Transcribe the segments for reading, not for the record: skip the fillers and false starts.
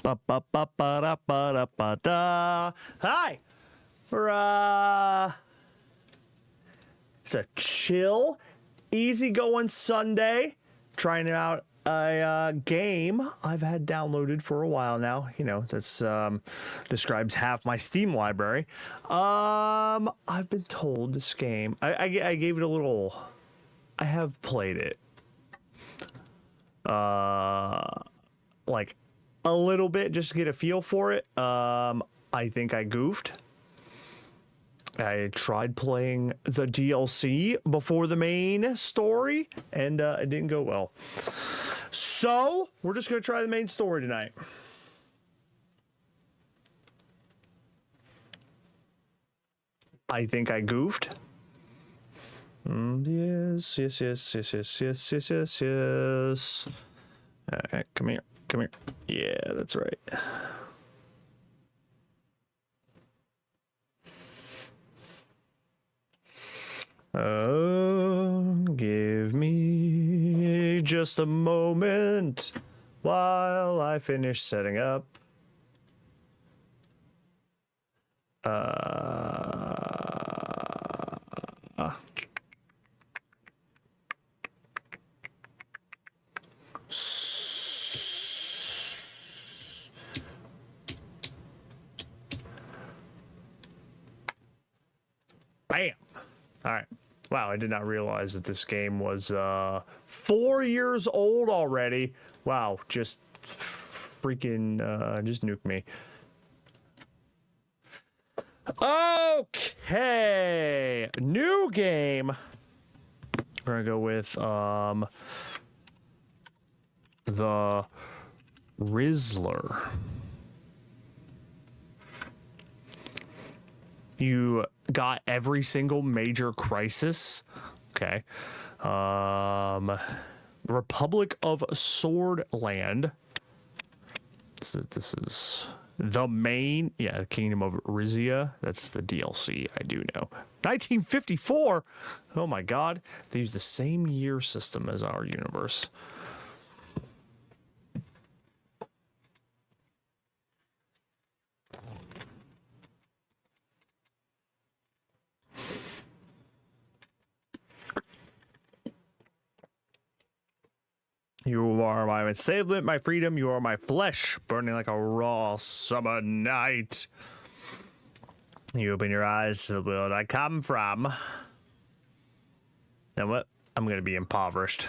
Ba ba ba ba da ba da ba da. Hi. It's a chill, easygoing Sunday. Trying out a game I've had downloaded for a while now. You know, that's describes half my Steam library. I've been told this game. I gave it a little. I have played it. Like a little bit just to get a feel for it. I think I goofed. I tried playing the DLC before the main story, and it didn't go well. So, we're just going to try the main story tonight. I think I goofed. Yes. Come here. Yeah, that's right. Oh, give me just a moment while I finish setting up. Bam! All right. Wow, I did not realize that this game was 4 years old already. Wow, just freaking just nuke me. Okay, new game. We're gonna go with the Rizzler. You got every single major crisis. Okay. Republic of Swordland. This is the main, the Kingdom of Rizia. That's the DLC, I do know. 1954? Oh my god. They use the same year system as our universe. You are my enslavement, my freedom. You are my flesh, burning like a raw summer night. You open your eyes to the world I come from. Then what? I'm going to be impoverished.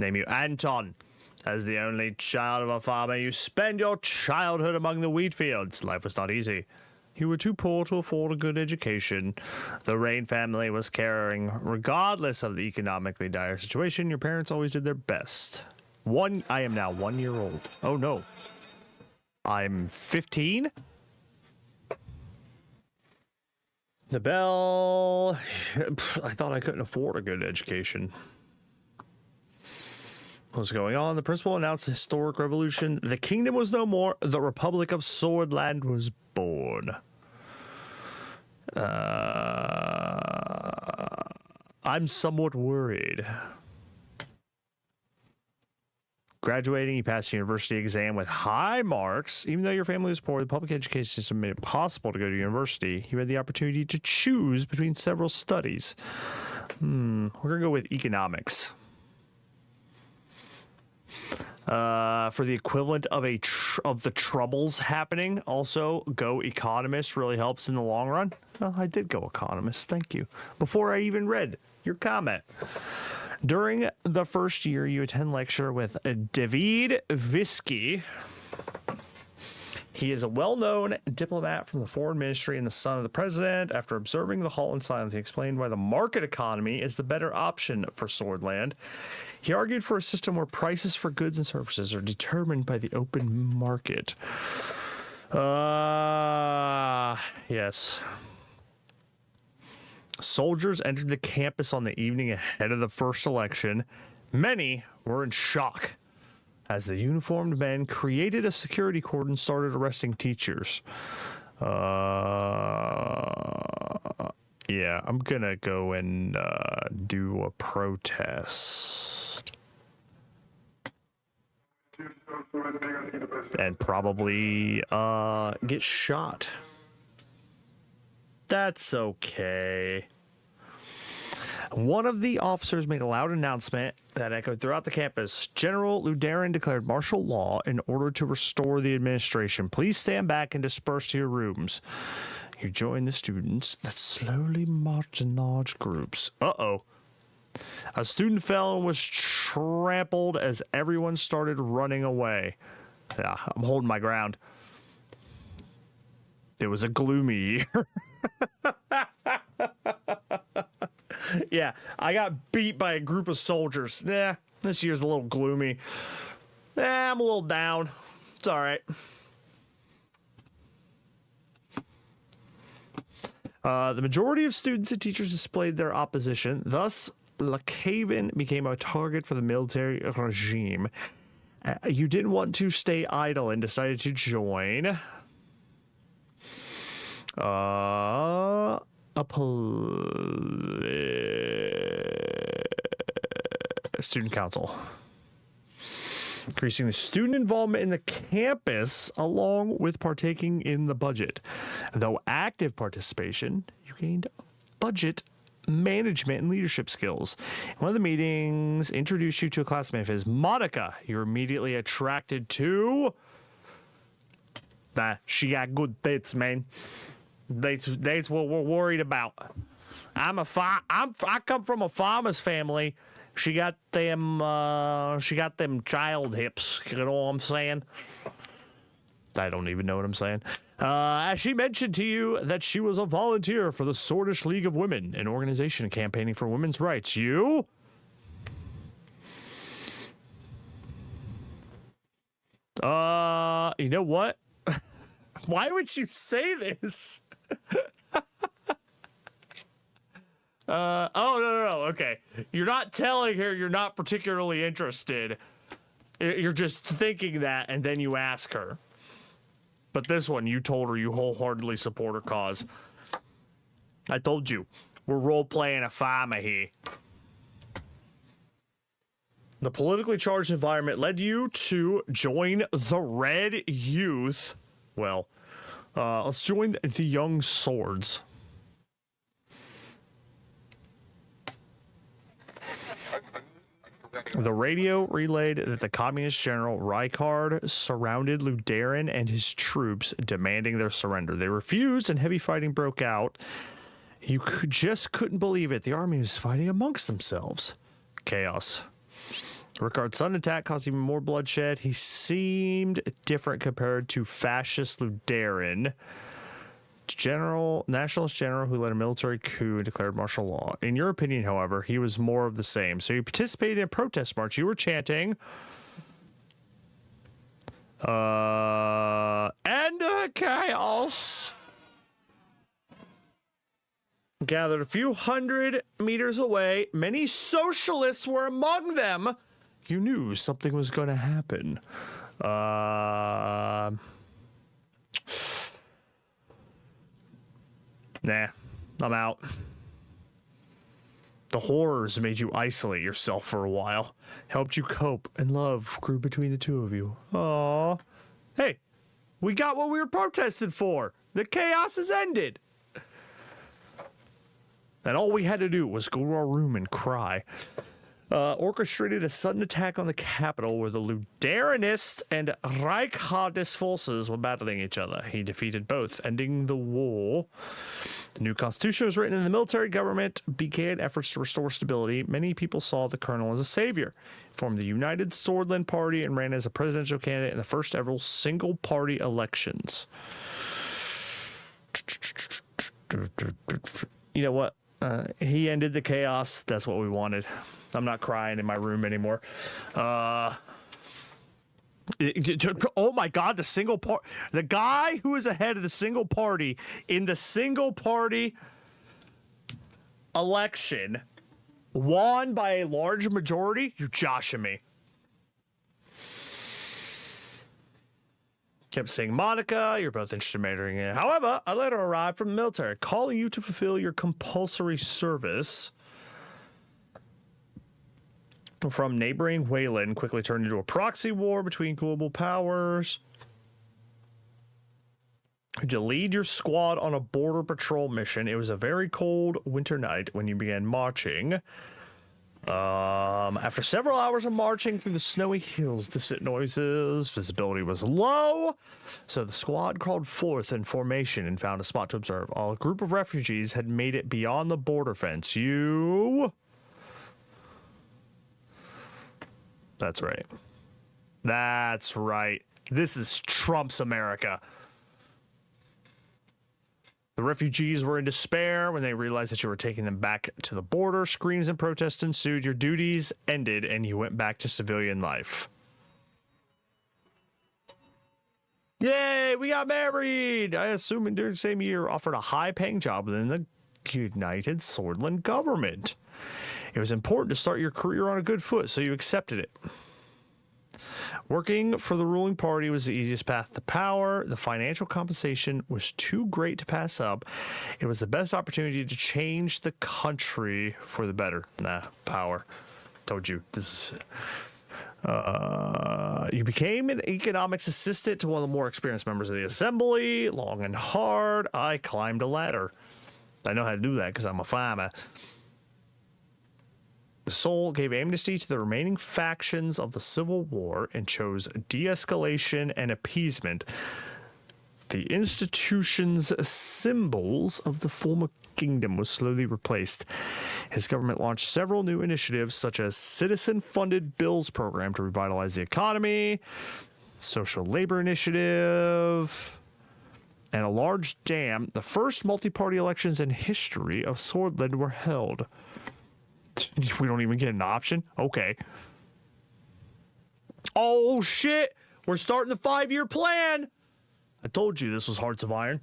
Name you Anton. As the only child of a farmer, you spend your childhood among the wheat fields. Life was not easy. You were too poor to afford a good education. The Rain family was caring. Regardless of the economically dire situation, your parents always did their best. I am now 1 year old. Oh no. I'm 15? The bell. I thought I couldn't afford a good education. What's going on? The principal announced a historic revolution. The kingdom was no more. The Republic of Swordland was born. I'm somewhat worried. Graduating, you passed the university exam with high marks. Even though your family was poor, the public education system made it possible to go to university. You had the opportunity to choose between several studies. We're going to go with economics. For the equivalent of of the troubles happening, also go economist. Really helps in the long run. Well, I did go economist. Thank you. Before I even read your comment. During the first year, you attend lecture with David Visky. He is a well-known diplomat from the foreign ministry and the son of the president. After observing the hall in silence, he explained why the market economy is the better option for Swordland. He argued for a system where prices for goods and services are determined by the open market. Yes. Soldiers entered the campus on the evening ahead of the first election. Many were in shock as the uniformed men created a security cordon and started arresting teachers. Yeah, I'm gonna go and do a protest. and probably get shot. That's okay. One of the officers made a loud announcement that echoed throughout the campus. General Luderin declared martial law in order to restore the administration. Please stand back and disperse to your rooms. You join the students that slowly marched in large groups. Uh-oh. A student fell and was trampled as everyone started running away. Yeah, I'm holding my ground. It was a gloomy year. Yeah, I got beat by a group of soldiers. Yeah, this year's a little gloomy. I'm a little down. It's all right. The majority of students and teachers displayed their opposition. Thus, Lacaven became a target for the military regime. You didn't want to stay idle and decided to join a student council, increasing the student involvement in the campus along with partaking in the budget. Though active participation, you gained budget management and leadership skills. One of the meetings introduced you to a classmate of his, Monica. You're immediately attracted to. She got good tits, man. That's what we're worried about. I come from a farmer's family. She got them child hips. You know what I'm saying? I don't even know what I'm saying. As she mentioned to you that she was a volunteer for the Swordish League of Women, an organization campaigning for women's rights. You? You know what? Why would you say this? Oh, no. Okay. You're not telling her you're not particularly interested. You're just thinking that, and then you ask her. But this one, you told her you wholeheartedly support her cause. I told you. We're role-playing a farmer here. The politically charged environment led you to join the Red Youth. Well, let's join the Young Swords. The radio relayed that the communist general Rykard surrounded Luderin and his troops, demanding their surrender. They refused, and heavy fighting broke out. You just couldn't believe it. The army was fighting amongst themselves. Chaos. Rykard's sudden attack caused even more bloodshed. He seemed different compared to fascist Luderin, nationalist general who led a military coup and declared martial law. In your opinion, however, he was more of the same. So you participated in a protest march. You were chanting, end chaos. Gathered a few hundred meters away. Many socialists were among them. You knew something was going to happen. Nah, I'm out. The horrors made you isolate yourself for a while, helped you cope, and love grew between the two of you. Aww. Hey, we got what we were protesting for. The chaos has ended. And all we had to do was go to our room and cry. Orchestrated a sudden attack on the capital where the Luderinists and Reichardist forces were battling each other. He defeated both, ending the war. The new constitution was written, and the military government began efforts to restore stability. Many people saw the colonel as a savior. He formed the United Swordland Party and ran as a presidential candidate in the first ever single-party elections. You know what? He ended the chaos. That's what we wanted. I'm not crying in my room anymore. Oh my God, the guy who is ahead of the single party in the single party election won by a large majority. You're joshing me. Kept saying, Monica, you're both interested in marrying it. However, a letter arrived from the military calling you to fulfill your compulsory service. from neighboring Wayland quickly turned into a proxy war between global powers. To lead your squad on a border patrol mission, it was a very cold winter night when you began marching. After several hours of marching through the snowy hills, distant noises, visibility was low, so the squad crawled forth in formation and found a spot to observe. A group of refugees had made it beyond the border fence. That's right. That's right. This is Trump's America. The refugees were in despair when they realized that you were taking them back to the border. Screams and protests ensued. Your duties ended, and you went back to civilian life. Yay, we got married! I assume during the same year offered a high-paying job within the United Swordland government. It was important to start your career on a good foot, so you accepted it. Working for the ruling party was the easiest path to power. The financial compensation was too great to pass up. It was the best opportunity to change the country for the better. Power. Told you. This is... you became an economics assistant to one of the more experienced members of the assembly. Long and hard. I climbed a ladder. I know how to do that because I'm a farmer. The Soul gave amnesty to the remaining factions of the Civil War and chose de-escalation and appeasement. The institution's symbols of the former kingdom was slowly replaced. His government launched several new initiatives, such as citizen-funded bills program to revitalize the economy, social labor initiative, and a large dam. The first multi-party elections in history of Swordland were held. We don't even get an option? Okay. Oh, shit! We're starting the 5-year plan! I told you this was Hearts of Iron.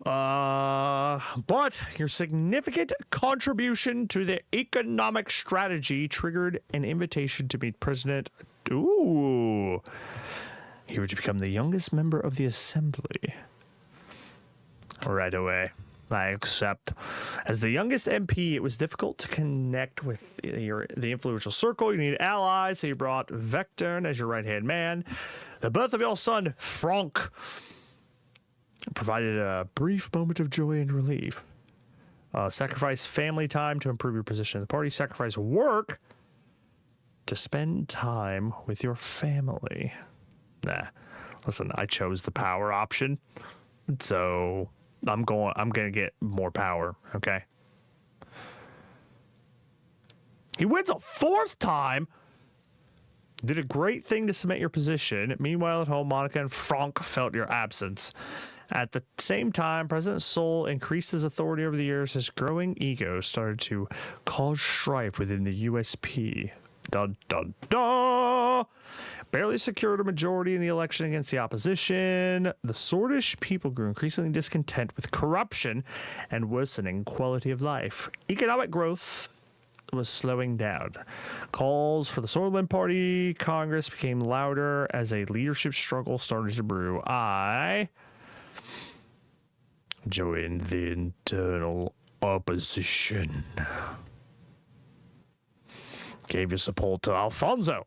But your significant contribution to the economic strategy triggered an invitation to meet President... Ooh. You were to become the youngest member of the Assembly. Right away. I accept. As the youngest MP, it was difficult to connect with the influential circle. You needed allies, so you brought Vectern as your right-hand man. The birth of your son, Franck, provided a brief moment of joy and relief. Sacrifice family time to improve your position in the party. Sacrifice work to spend time with your family. Listen, I chose the power option, so... I'm gonna get more power, okay? He wins a 4th time! Did a great thing to cement your position. Meanwhile, at home, Monica and Franck felt your absence. At the same time, President Soul increased his authority over the years. His growing ego started to cause strife within the USP. Dun, dun, dun! Barely secured a majority in the election against the opposition. The Swordish people grew increasingly discontent with corruption and worsening quality of life. Economic growth was slowing down. Calls for the Swordland Party Congress became louder as a leadership struggle started to brew. I joined the internal opposition. Gave your support to Alfonso,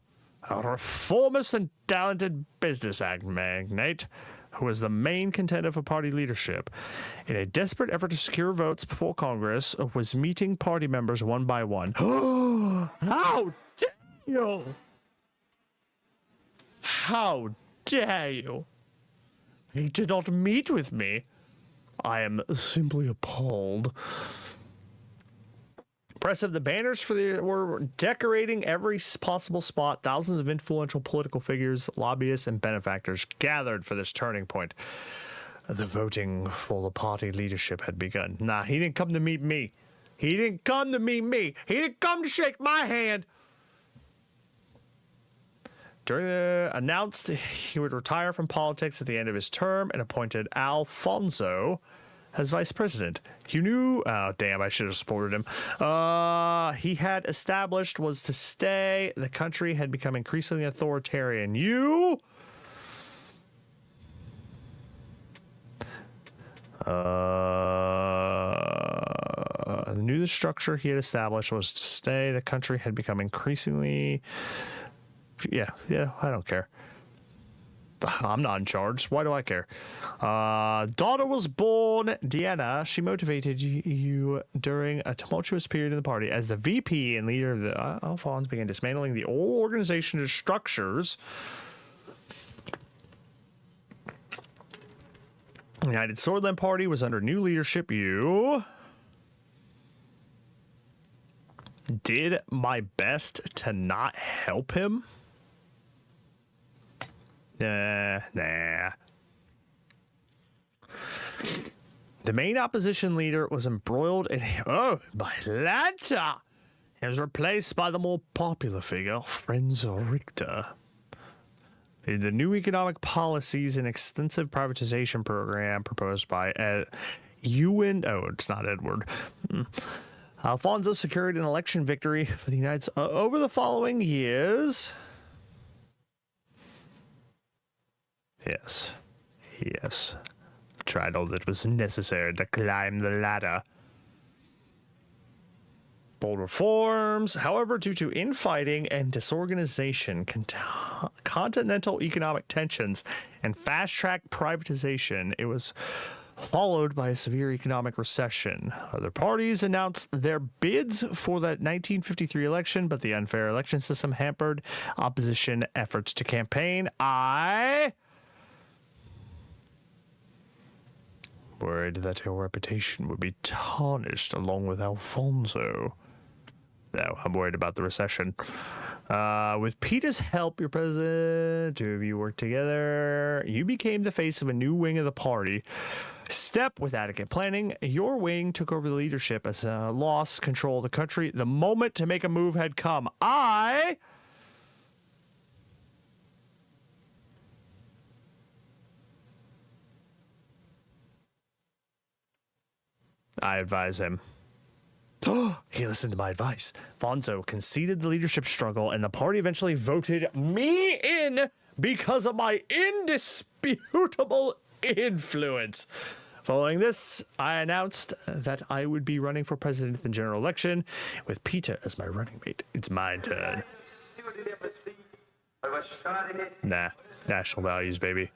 a reformist and talented business magnate who was the main contender for party leadership. In a desperate effort to secure votes before Congress, was meeting party members one by one. How dare you! How dare you! He did not meet with me. I am simply appalled. Impressive. The banners were decorating every possible spot. Thousands of influential political figures, lobbyists, and benefactors gathered for this turning point. The voting for the party leadership had begun. Nah, he didn't come to meet me. He didn't come to meet me. He didn't come to shake my hand. Announced he would retire from politics at the end of his term and appointed Alfonso as vice president. You knew... Oh, damn, I should have supported him. He had established was to stay. The country had become increasingly authoritarian. You... The new structure he had established was to stay. The country had become increasingly... Yeah, I don't care. I'm not in charge. Why do I care? Daughter was born, Deanna. She motivated you during a tumultuous period in the party. As the VP and leader of the Alphonse began dismantling the old organization's structures. The United Swordland Party was under new leadership. You did my best to not help him. Nah. The main opposition leader was embroiled in by Lanta. He was replaced by the more popular figure, Franz Richter. The new economic policies and extensive privatization program proposed by Ewan. Oh, it's not Edward. Alfonso secured an election victory for the United States over the following years. Yes. Tried all that was necessary to climb the ladder. Bold reforms. However, due to infighting and disorganization, continental economic tensions, and fast-track privatization, it was followed by a severe economic recession. Other parties announced their bids for the 1953 election, but the unfair election system hampered opposition efforts to campaign. I worried that your reputation would be tarnished along with Alfonso. No, I'm worried about the recession. With Peter's help, your president, two of you worked together. You became the face of a new wing of the party. Step with adequate planning, your wing took over the leadership as lost control of the country. The moment to make a move had come. I advise him. He listened to my advice. Fonzo conceded the leadership struggle, and the party eventually voted me in because of my indisputable influence. Following this, I announced that I would be running for president in the general election with Peter as my running mate. It's my turn. Nah, national values, baby.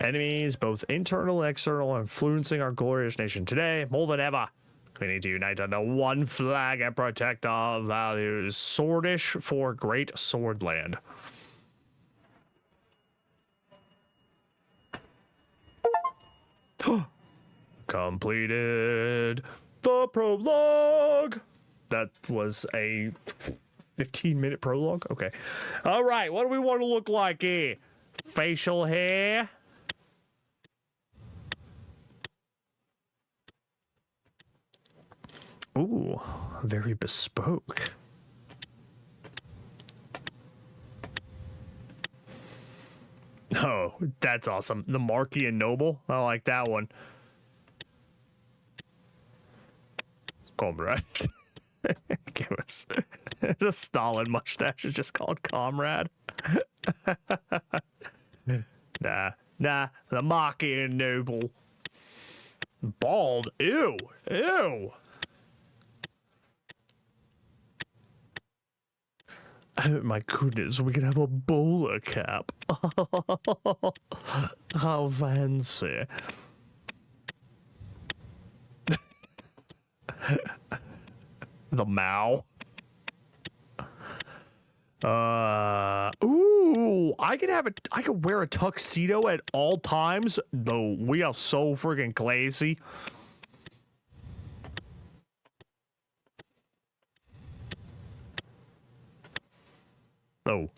Enemies, both internal and external, are influencing our glorious nation today more than ever. We need to unite under one flag and protect our values. Swordish for Great Swordland. Completed the prologue. That was a 15-minute prologue. Okay. All right. What do we want to look like here? Facial hair. Ooh, very bespoke. Oh, that's awesome. The Marquis and Noble. I like that one. Comrade. Give us the Stalin mustache is just called Comrade. Nah, the Marquis and Noble. Bald. Ew. Oh my goodness, we can have a bowler cap. How fancy. The Mao. Ooh, I could wear a tuxedo at all times, though we are so freaking classy. Oh.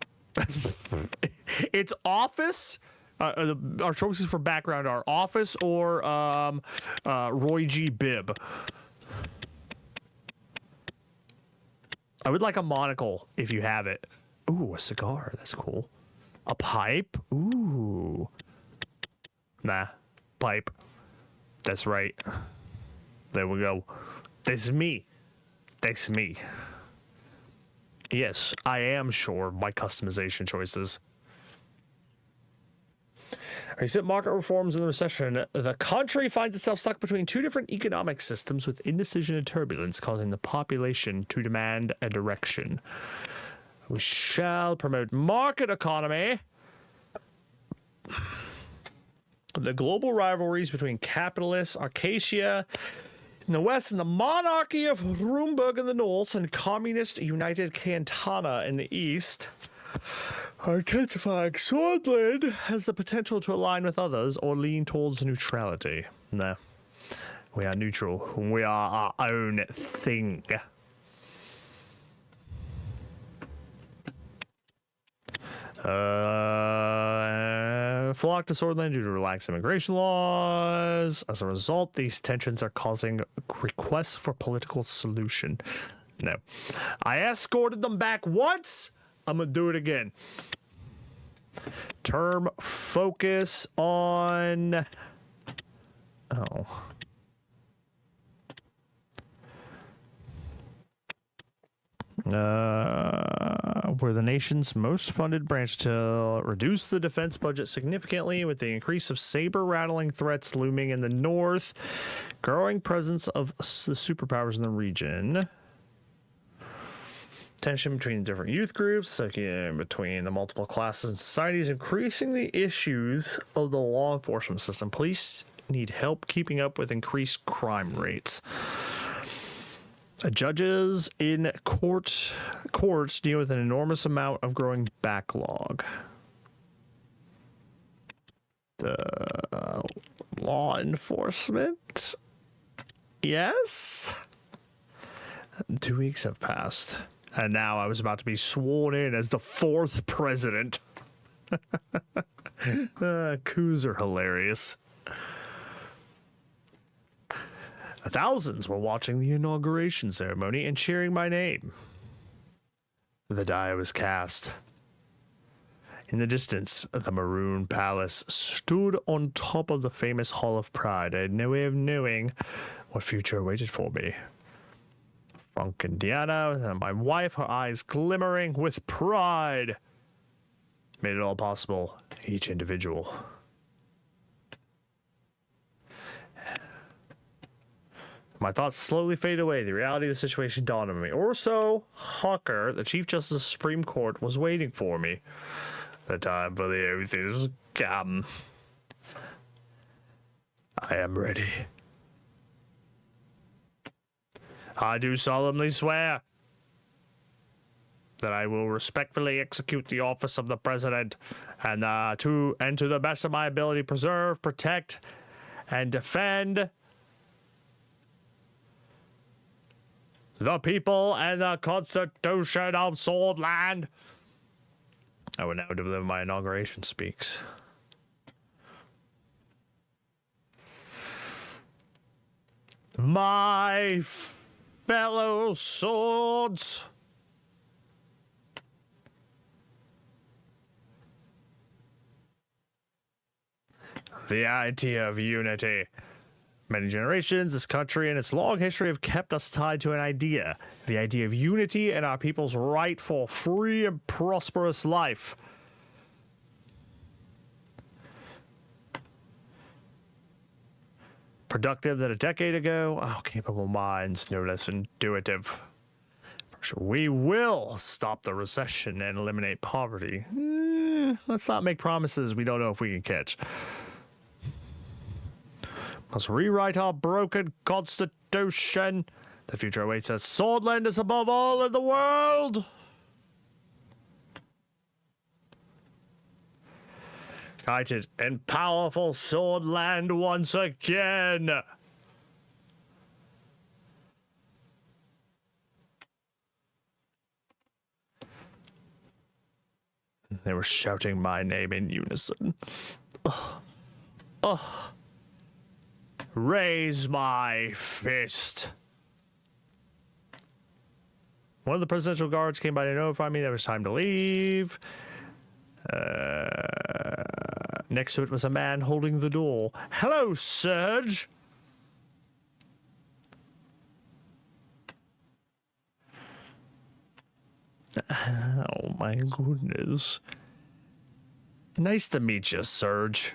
It's office. Our choices for background are office or Roy G. Bibb. I would like a monocle if you have it. Ooh, a cigar. That's cool. A pipe. Ooh. Nah. Pipe. That's right. There we go. That's me. That's me. Yes, I am sure of my customization choices. Recent market reforms in the recession, the country finds itself stuck between two different economic systems with indecision and turbulence, causing the population to demand a direction. We shall promote market economy. The global rivalries between capitalist Acacia in the west and the monarchy of Rumburg in the north and communist United Cantana in the east are intensifying. Swordland has the potential to align with others or lean towards neutrality. No, we are neutral. We are our own thing. Flock to Swordland due to relaxed immigration laws. As a result, these tensions are causing requests for political solution. No. I escorted them back once. I'm gonna do it again. Term focus on... Oh. We're the nation's most funded branch to reduce the defense budget significantly with the increase of saber-rattling threats looming in the north, growing presence of the superpowers in the region, tension between different youth groups, between the multiple classes and societies, increasing the issues of the law enforcement system. Police need help keeping up with increased crime rates. Judges in courts deal with an enormous amount of growing backlog. The law enforcement? Yes? 2 weeks have passed. And now I was about to be sworn in as the 4th president. Coups are hilarious. Thousands were watching the inauguration ceremony and cheering my name. The die was cast. In the distance, the Maroon Palace stood on top of the famous Hall of Pride. I had no way of knowing what future awaited for me. Frank and Diana and my wife, her eyes glimmering with pride, made it all possible, each individual. My thoughts slowly faded away. The reality of the situation dawned on me. Orso Hawker, the Chief Justice of the Supreme Court, was waiting for me. The time for the oath is come. I am ready. I do solemnly swear that I will respectfully execute the office of the President and to the best of my ability preserve, protect, and defend the people and the Constitution of Swordland. I will now deliver my inauguration speech. My fellow swords, the idea of unity. Many generations, this country and its long history have kept us tied to an idea, the idea of unity and our people's right for free and prosperous life. Productive than a decade ago, our capable minds, no less intuitive. For sure, we will stop the recession and eliminate poverty. Let's not make promises we don't know if we can catch. Must rewrite our broken constitution. The future awaits us. Swordland is above all in the world. United and powerful Swordland once again. They were shouting my name in unison. Raise my fist. One of the presidential guards came by to notify me that it was time to leave. Next to it was a man holding the door. Hello, Serge. Oh, my goodness. Nice to meet you, Serge.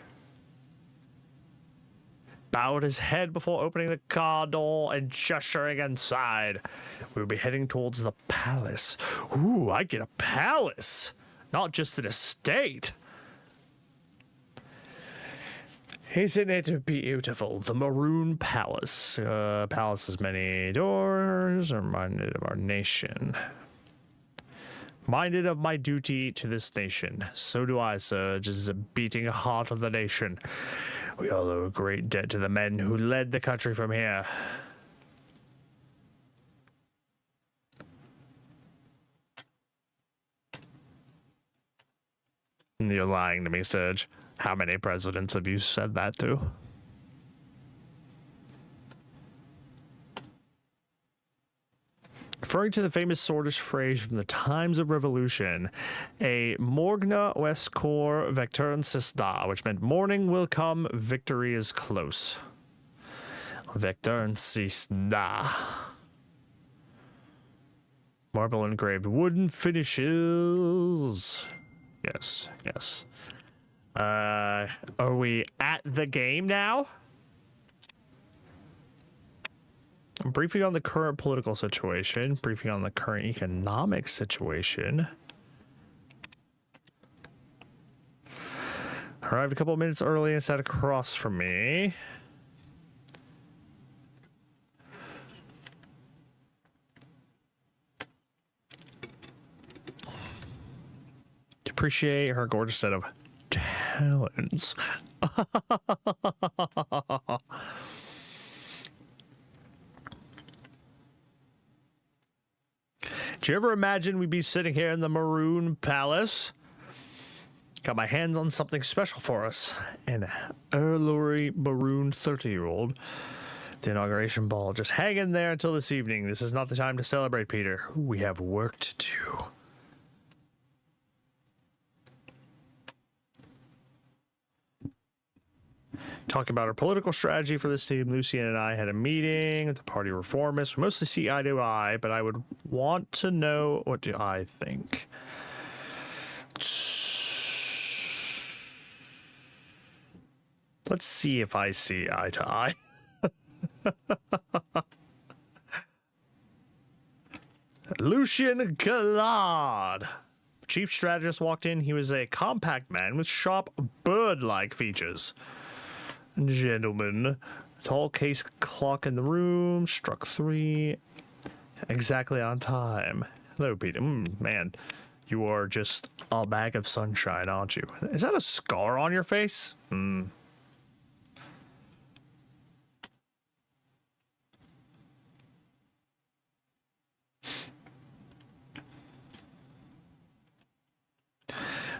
bowed his head before opening the car door and gesturing inside. We will be heading towards the palace. Ooh, I get a palace, not just an estate. Isn't it beautiful? The Maroon Palace. Palace has many doors, reminded of our nation. Minded of my duty to this nation. So do I, sir, just the beating heart of the nation. We all owe a great debt to the men who led the country from here. You're lying to me, Serge. How many presidents have you said that to? Referring to the famous swordish phrase from the times of revolution, a morgna west cor vectern sista, which meant morning will come, victory is close. Vectern sista. Marble engraved wooden finishes. Yes, yes. Are we at the game now? Briefing on the current political situation, briefing on the current economic situation. Arrived a couple of minutes early and sat across from me. To appreciate her gorgeous set of talents. Did you ever imagine we'd be sitting here in the Maroon Palace? Got my hands on something special for us. An Erlori Maroon 30-year-old. The inauguration ball. Just hang in there until this evening. This is not the time to celebrate, Peter. We have work to do. Talking about our political strategy for this team, Lucian and I had a meeting with the party reformists. We mostly see eye to eye, but I would want to know, what do I think? Let's see if I see eye to eye. Lucian Gallard. Chief strategist walked in. He was a compact man with sharp bird-like features. Gentlemen, tall case clock in the room struck 3 exactly on time. Hello, Peter. Man, you are just a bag of sunshine, aren't you? Is that a scar on your face?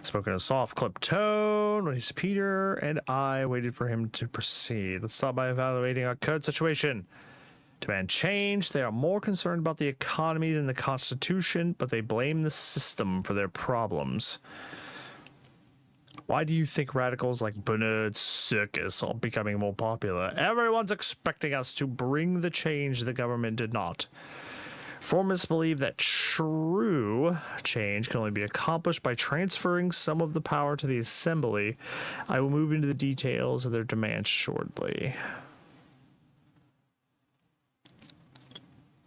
Spoke in a soft, clipped tone. Peter and I waited for him to proceed. Let's start by evaluating our current situation. Demand change. They are more concerned about the economy than the Constitution, but they blame the system for their problems. Why do you think radicals like Bernard Circus are becoming more popular? Everyone's expecting us to bring the change the government did not. Reformists believe that true change can only be accomplished by transferring some of the power to the Assembly. I will move into the details of their demands shortly.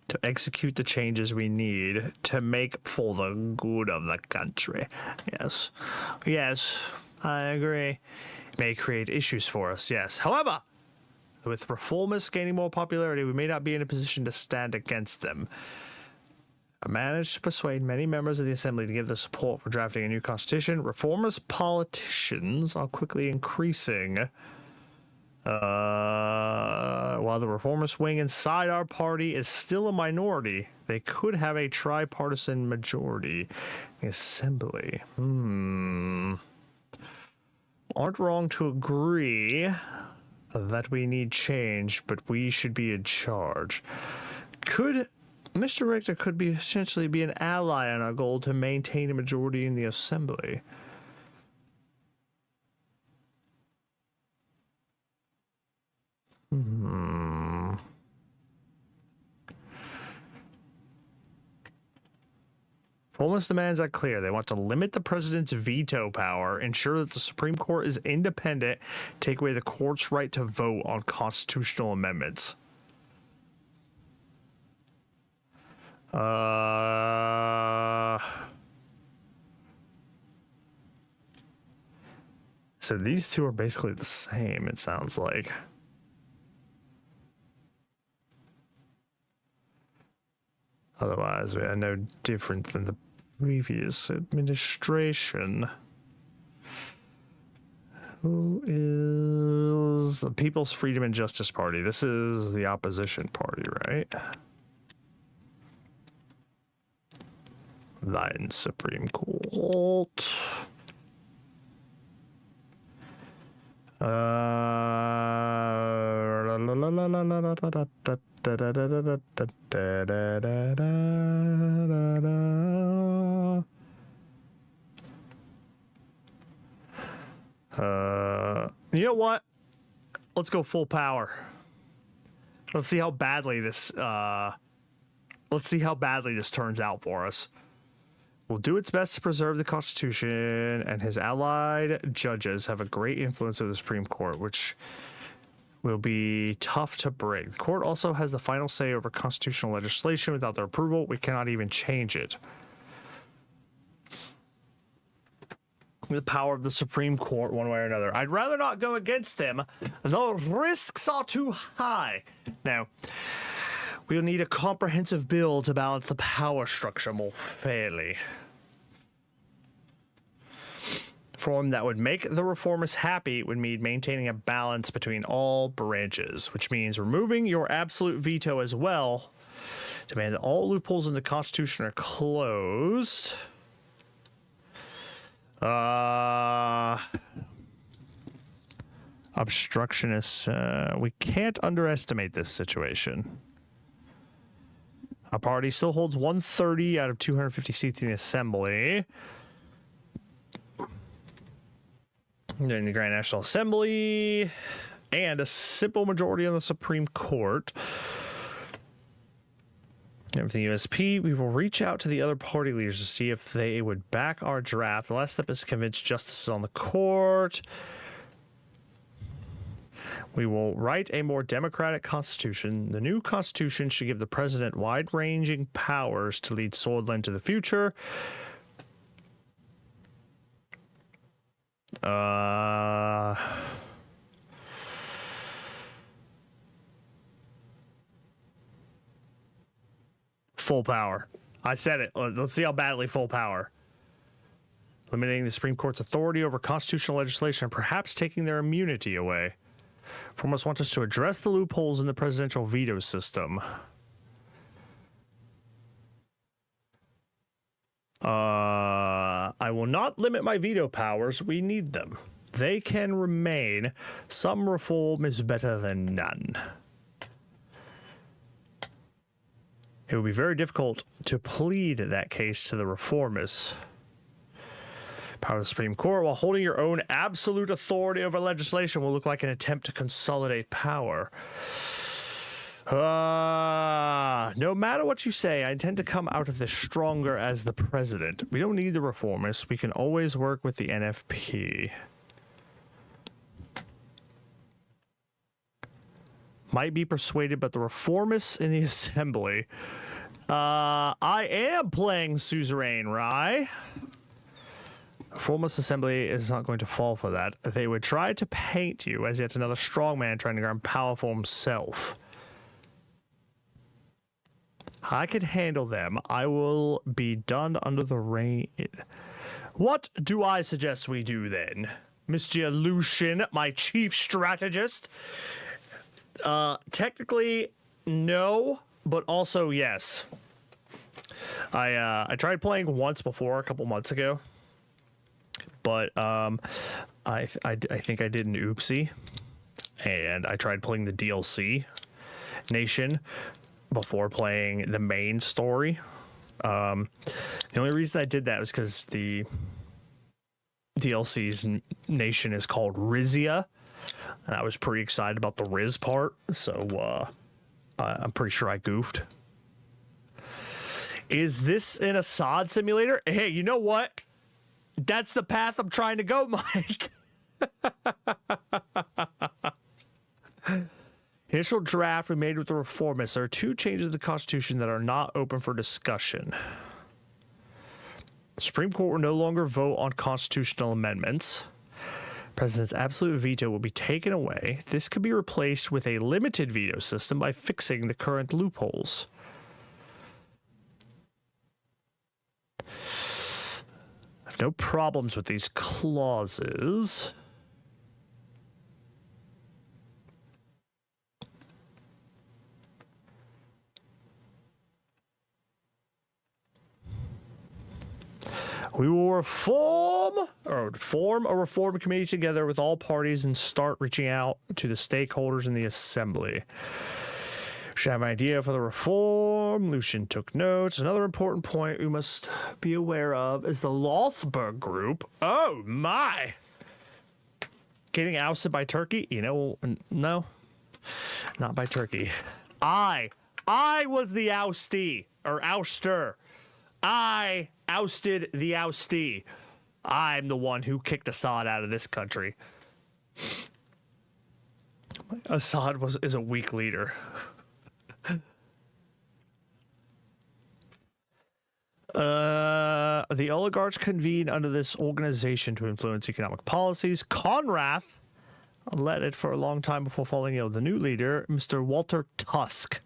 To execute the changes we need to make for the good of the country. Yes. Yes, I agree. It may create issues for us, yes. However, with reformists gaining more popularity, we may not be in a position to stand against them. I managed to persuade many members of the Assembly to give their support for drafting a new constitution. Reformist politicians are quickly increasing. While the reformist wing inside our party is still a minority, they could have a tripartisan majority in the Assembly. Aren't wrong to agree that we need change, but we should be in charge. Mr. Richter could potentially be an ally in our goal to maintain a majority in the Assembly. Reformist demands are clear. They want to limit the president's veto power, ensure that the Supreme Court is independent, take away the court's right to vote on constitutional amendments. So these two are basically the same, it sounds like. Otherwise, we are no different than the previous administration. Who is the People's Freedom and Justice Party? This is the opposition party, right? Thine Supreme Court. You know what? Let's go full power. Let's see how badly this turns out for us. Will do its best to preserve the Constitution, and his allied judges have a great influence over the Supreme Court, which will be tough to break. The court also has the final say over constitutional legislation. Without their approval, we cannot even change it. The power of the Supreme Court, one way or another. I'd rather not go against them. The risks are too high. Now, we'll need a comprehensive bill to balance the power structure more fairly. Reform that would make the reformists happy would mean maintaining a balance between all branches, which means removing your absolute veto as well. Demand that all loopholes in the Constitution are closed. Obstructionists, we can't underestimate this situation. Our party still holds 130 out of 250 seats in the Assembly. In the Grand National Assembly, and a simple majority on the Supreme Court. Everything USP, we will reach out to the other party leaders to see if they would back our draft. The last step is to convince justices on the court. We will write a more democratic constitution. The new constitution should give the president wide-ranging powers to lead Swordland to the future. Full power. I said it. Let's see how badly full power. Limiting the Supreme Court's authority over constitutional legislation and perhaps taking their immunity away. Reformists want us to address the loopholes in the presidential veto system. I will not limit my veto powers. We need them. They can remain. Some reform is better than none. It would be very difficult to plead that case to the reformists. Power of the Supreme Court, while holding your own absolute authority over legislation, will look like an attempt to consolidate power. No matter what you say, I intend to come out of this stronger as the president. We don't need the reformists. We can always work with the NFP. Might be persuaded, but the reformists in the Assembly. I am playing Suzerain, right? Reformist Assembly is not going to fall for that. They would try to paint you as yet another strongman trying to ground power for himself. I can handle them. I will be done under the rain. What do I suggest we do then? Mr. Lucian, my chief strategist? Technically, no, but also yes. I tried playing once before, a couple months ago, but I think I did an oopsie, and I tried playing the DLC Nation before playing the main story. The only reason I did that was because the DLC's nation is called Rizia, and I was pretty excited about the Riz part, so I'm pretty sure I goofed. Is this an Assad simulator? Hey, you know what? That's the path I'm trying to go, Mike. Initial draft we made with the reformists. There are 2 changes to the Constitution that are not open for discussion. The Supreme Court will no longer vote on constitutional amendments. The President's absolute veto will be taken away. This could be replaced with a limited veto system by fixing the current loopholes. I have no problems with these clauses. We will form a reform committee together with all parties and start reaching out to the stakeholders in the assembly. Should have an idea for the reform. Lucian took notes. Another important point we must be aware of is the Lothberg group. Oh my! Getting ousted by Turkey? You know, no, not by Turkey. I was the oustee or ouster. I ousted the oustee. I'm the one who kicked Assad out of this country. Assad is a weak leader. The oligarchs convene under this organization to influence economic policies. Conrath led it for a long time before falling ill. The new leader, Mr. Walter Tusk.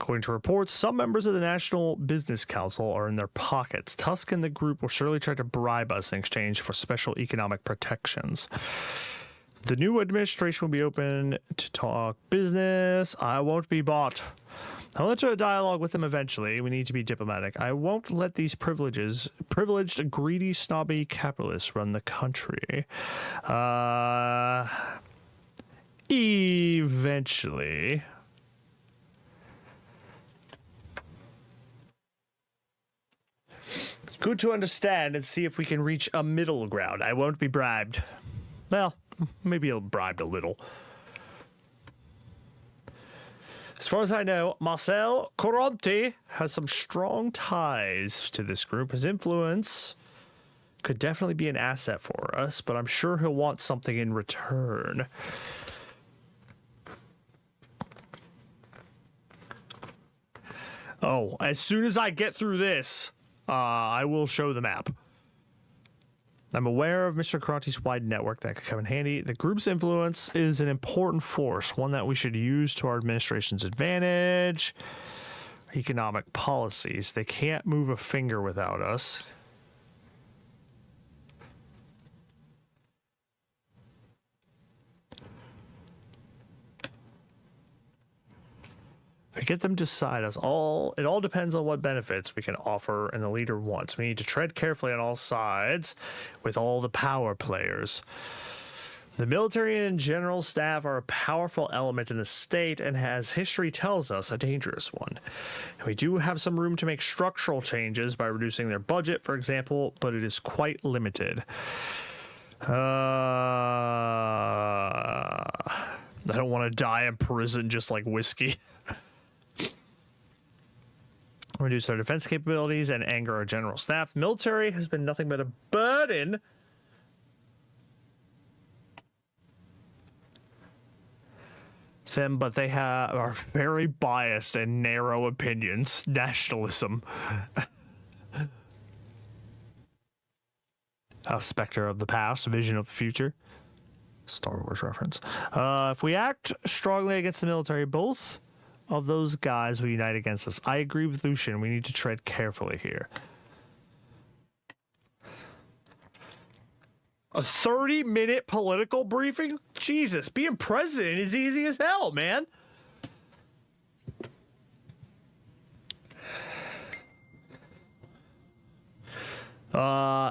According to reports, some members of the National Business Council are in their pockets. Tusk and the group will surely try to bribe us in exchange for special economic protections. The new administration will be open to talk business. I won't be bought. I'll enter a dialogue with them eventually. We need to be diplomatic. I won't let these privileged, greedy, snobby capitalists run the country. Eventually. Good to understand and see if we can reach a middle ground. I won't be bribed. Well, maybe I'll bribed a little. As far as I know, Marcel Coronti has some strong ties to this group. His influence could definitely be an asset for us, but I'm sure he'll want something in return. Oh, as soon as I get through this, I will show the map. I'm aware of Mr. Karanti's wide network that could come in handy. The group's influence is an important force, one that we should use to our administration's advantage. Economic policies. They can't move a finger without us. We get them to side us. It all depends on what benefits we can offer and the leader wants. We need to tread carefully on all sides with all the power players. The military and general staff are a powerful element in the state and, as history tells us, a dangerous one. And we do have some room to make structural changes by reducing their budget, for example, but it is quite limited. I don't want to die in prison just like whiskey. Reduce our defense capabilities and anger our general staff. Military has been nothing but a burden. Them, but they are very biased and narrow opinions. Nationalism. A specter of the past, a vision of the future. Star Wars reference. If we act strongly against the military, both of those guys will unite against us. I agree with Lucian. We need to tread carefully here. A 30-minute political briefing? Jesus, being president is easy as hell, man.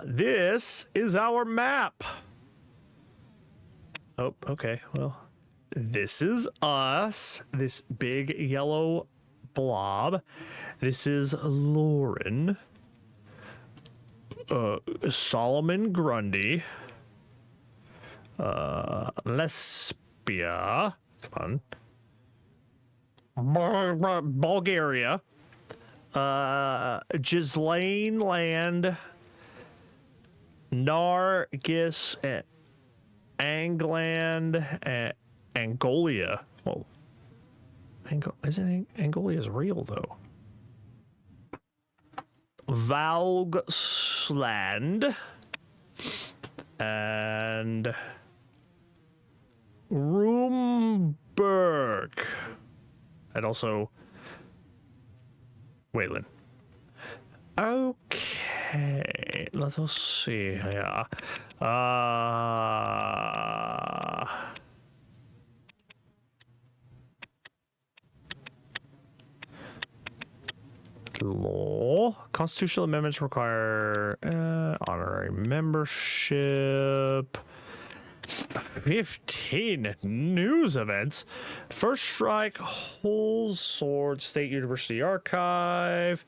This is our map. Oh, okay, well. This is us, this big yellow blob. This is Lauren. Solomon Grundy. Lesbia. Come on. Bulgaria. Gislaine Land, Nargis, Angland, Angolia. Whoa. Isn't Angolia's real, though? Valgsland and Roomberg. And also Wayland. Okay, let us see here. Law. Constitutional amendments require honorary membership. 15 news events. First Strike, Whole Sword State University Archive.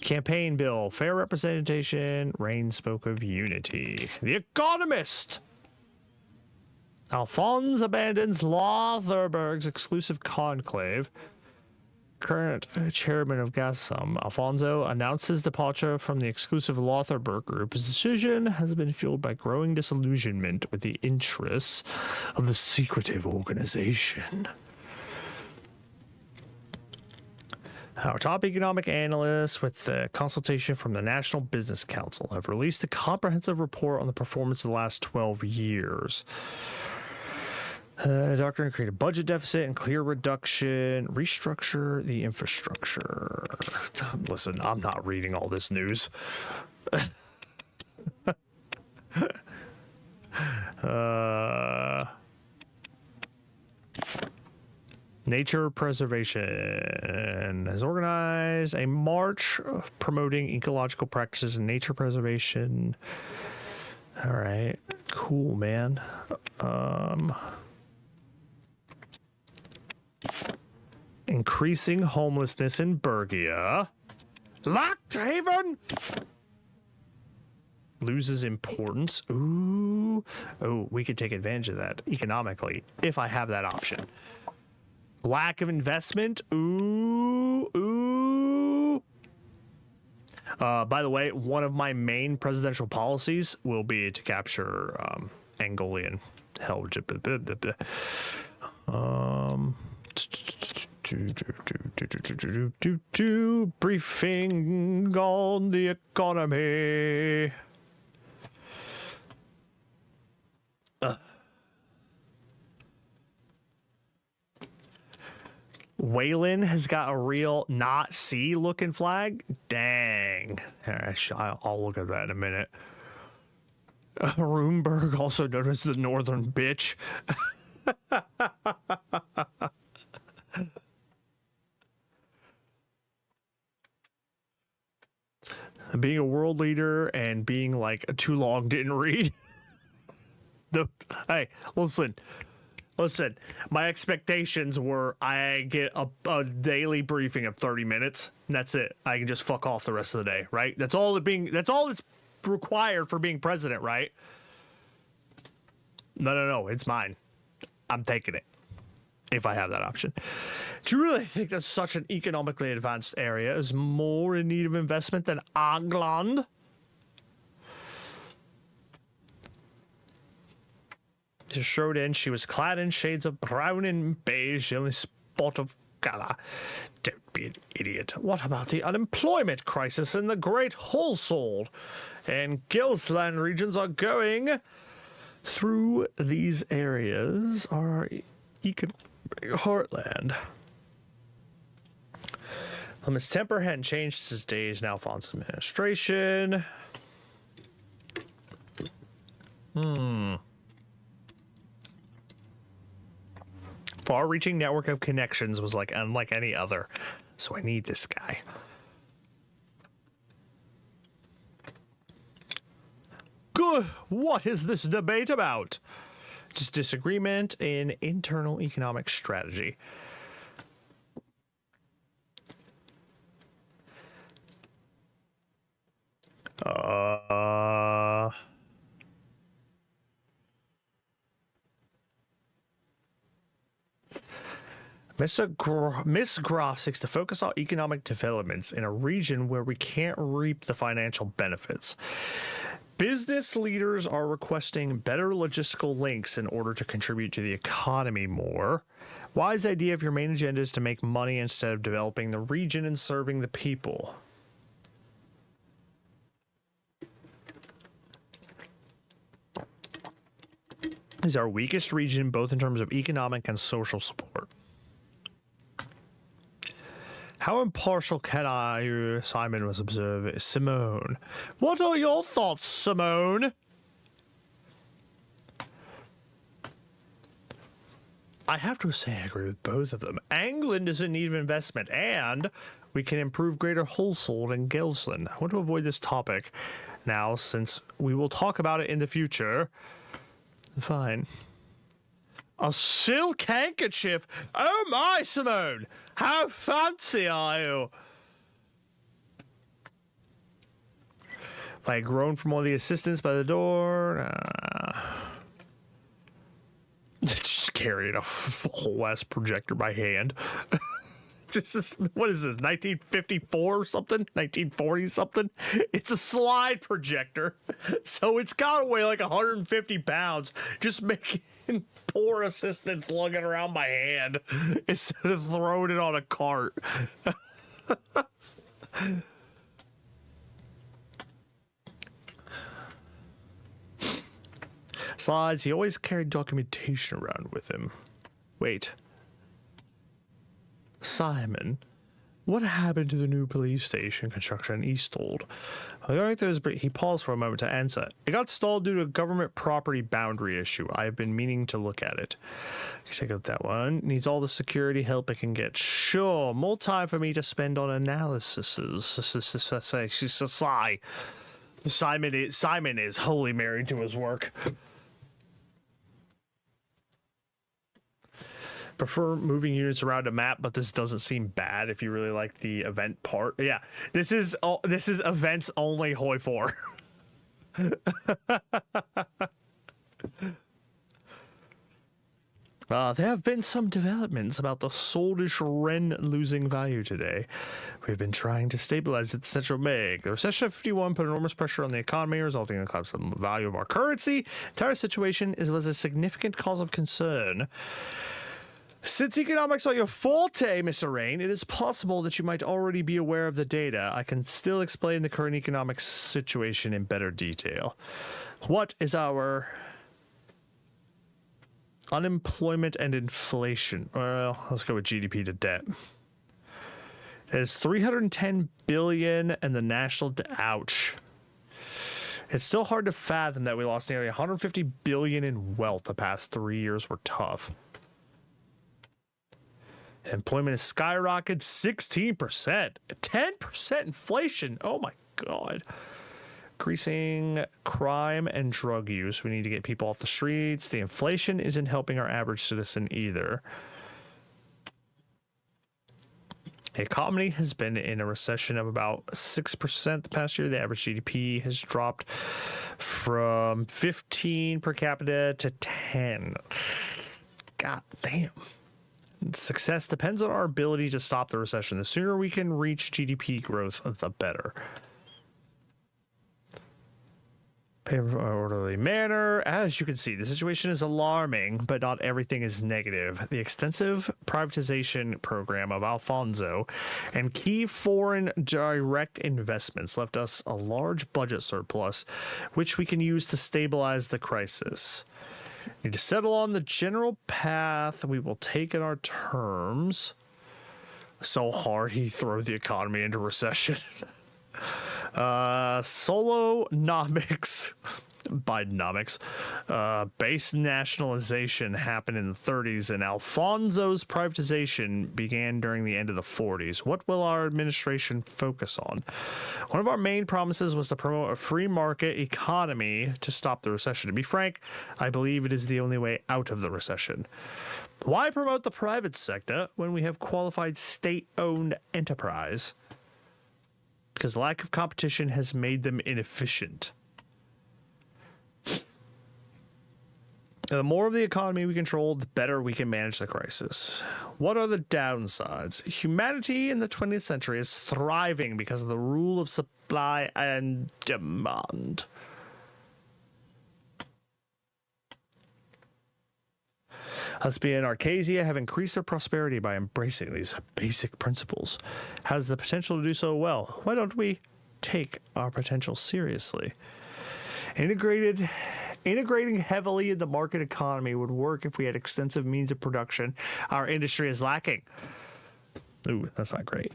Campaign bill, fair representation, Rain spoke of unity. The Economist. Alphonse abandons Lotharberg's exclusive conclave. Current chairman of Gazprom, Alfonso, announces departure from the exclusive Lotharberg group. His decision has been fueled by growing disillusionment with the interests of the secretive organization. Our top economic analysts, with the consultation from the National Business Council, have released a comprehensive report on the performance of the last 12 years. The doctrine create a budget deficit and clear reduction, restructure the infrastructure. Listen, I'm not reading all this news. Nature Preservation has organized a march promoting ecological practices and nature preservation. All right, cool, man. Increasing homelessness in Bergia. Locked Haven loses importance. Ooh. Oh, we could take advantage of that economically if I have that option. Lack of investment. Ooh. Ooh. By the way, one of my main presidential policies will be to capture Angolian hell. Briefing on the economy. Wayland has got a real not C looking flag. Dang. I'll look at that in a minute. Roomberg, also known as the Northern Bitch. Being a world leader and being like too long didn't read. Hey, listen. My expectations were I get a daily briefing of 30 minutes. And that's it. I can just fuck off the rest of the day, right? That's all that's required for being president, right? No, it's mine. I'm taking it. If I have that option. Do you really think that such an economically advanced area is more in need of investment than England? She strode in. She was clad in shades of brown and beige, the only spot of color. Don't be an idiot. What about the unemployment crisis in the Great Wholesale and Gilsland regions are going through these areas? Are economic heartland. His temper hadn't changed since days in Alphonse's administration. Far-reaching network of connections was like unlike any other, so I need this guy. Good. What is this debate about? Just disagreement in internal economic strategy. Miss Groff seeks to focus on economic developments in a region where we can't reap the financial benefits. Business leaders are requesting better logistical links in order to contribute to the economy more. Wise idea if your main agenda is to make money instead of developing the region and serving the people. Is our weakest region both in terms of economic and social support. How impartial can I, Simon was observing. Simone. What are your thoughts, Simone? I have to say I agree with both of them. England is in need of investment, and we can improve Greater Hulsold and Gilson. I want to avoid this topic now, since we will talk about it in the future. Fine. A silk handkerchief? Oh my, Simone! How fancy are you? If I had groaned from one of the assistants by the door... Just carrying a whole ass projector by hand. This is, what is this, 1954 or something? 1940 something? It's a slide projector. So it's got to weigh like 150 pounds. Just making poor assistants lugging around by hand instead of throwing it on a cart. Slides, he always carried documentation around with him. Wait. Simon, what happened to the new police station construction in Easthold? He paused for a moment to answer. It got stalled due to a government property boundary issue. I have been meaning to look at it. Check out that one. Needs all the security help it can get. Sure, more time for me to spend on analysis. Sigh. Simon is wholly married to his work. Prefer moving units around a map, but this doesn't seem bad if you really like the event part. Yeah, this is events only HOI4. There have been some developments about the Soldish Ren losing value today. We've been trying to stabilize its central bank. The recession of 51 put enormous pressure on the economy, resulting in a collapse of the value of our currency. The entire situation was a significant cause of concern. Since economics are your forte, Mr. Rain, it is possible that you might already be aware of the data. I can still explain the current economic situation in better detail. What is our unemployment and inflation? Well, let's go with GDP to debt. It is 310 billion and the national ouch. It's still hard to fathom that we lost nearly 150 billion in wealth the past 3 years were tough. Employment has skyrocketed 16%. 10% inflation. Oh my God. Increasing crime and drug use. We need to get people off the streets. The inflation isn't helping our average citizen either. The economy has been in a recession of about 6% the past year. The average GDP has dropped from 15 per capita to 10. God damn. Success depends on our ability to stop the recession. The sooner we can reach GDP growth, the better. Pay in an orderly manner. As you can see, the situation is alarming, but not everything is negative. The extensive privatization program of Alfonso and key foreign direct investments left us a large budget surplus, which we can use to stabilize the crisis. Need to settle on the general path we will take in our terms. So hard he threw the economy into recession. Solonomics, Bidenomics, base nationalization happened in the 30s, and Alfonso's privatization began during the end of the 40s. What will our administration focus on? One of our main promises was to promote a free market economy to stop the recession. To be frank, I believe it is the only way out of the recession. Why promote the private sector when we have qualified state-owned enterprise? Because lack of competition has made them inefficient. The more of the economy we control, the better we can manage the crisis. What are the downsides? Humanity in the 20th century is thriving because of the rule of supply and demand. Husby and Arcasia have increased their prosperity by embracing these basic principles. Has the potential to do so well. Why don't we take our potential seriously? Integrating heavily in the market economy would work if we had extensive means of production our industry is lacking. Ooh, that's not great.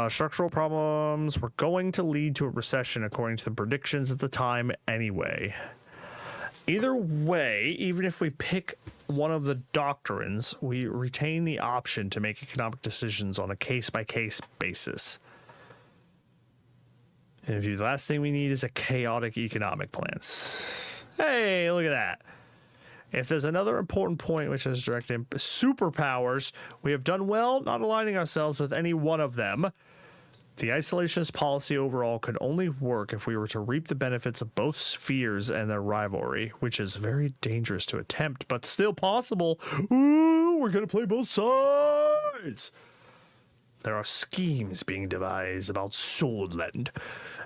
Structural problems were going to lead to a recession according to the predictions at the time anyway. Either way, even if we pick one of the doctrines, we retain the option to make economic decisions on a case-by-case basis. And if the last thing we need is a chaotic economic plans. Hey, look at that. If there's another important point which has directed superpowers, we have done well not aligning ourselves with any one of them. The isolationist policy overall could only work if we were to reap the benefits of both spheres and their rivalry, which is very dangerous to attempt, but still possible. Ooh, we're going to play both sides. There are schemes being devised about Swordland,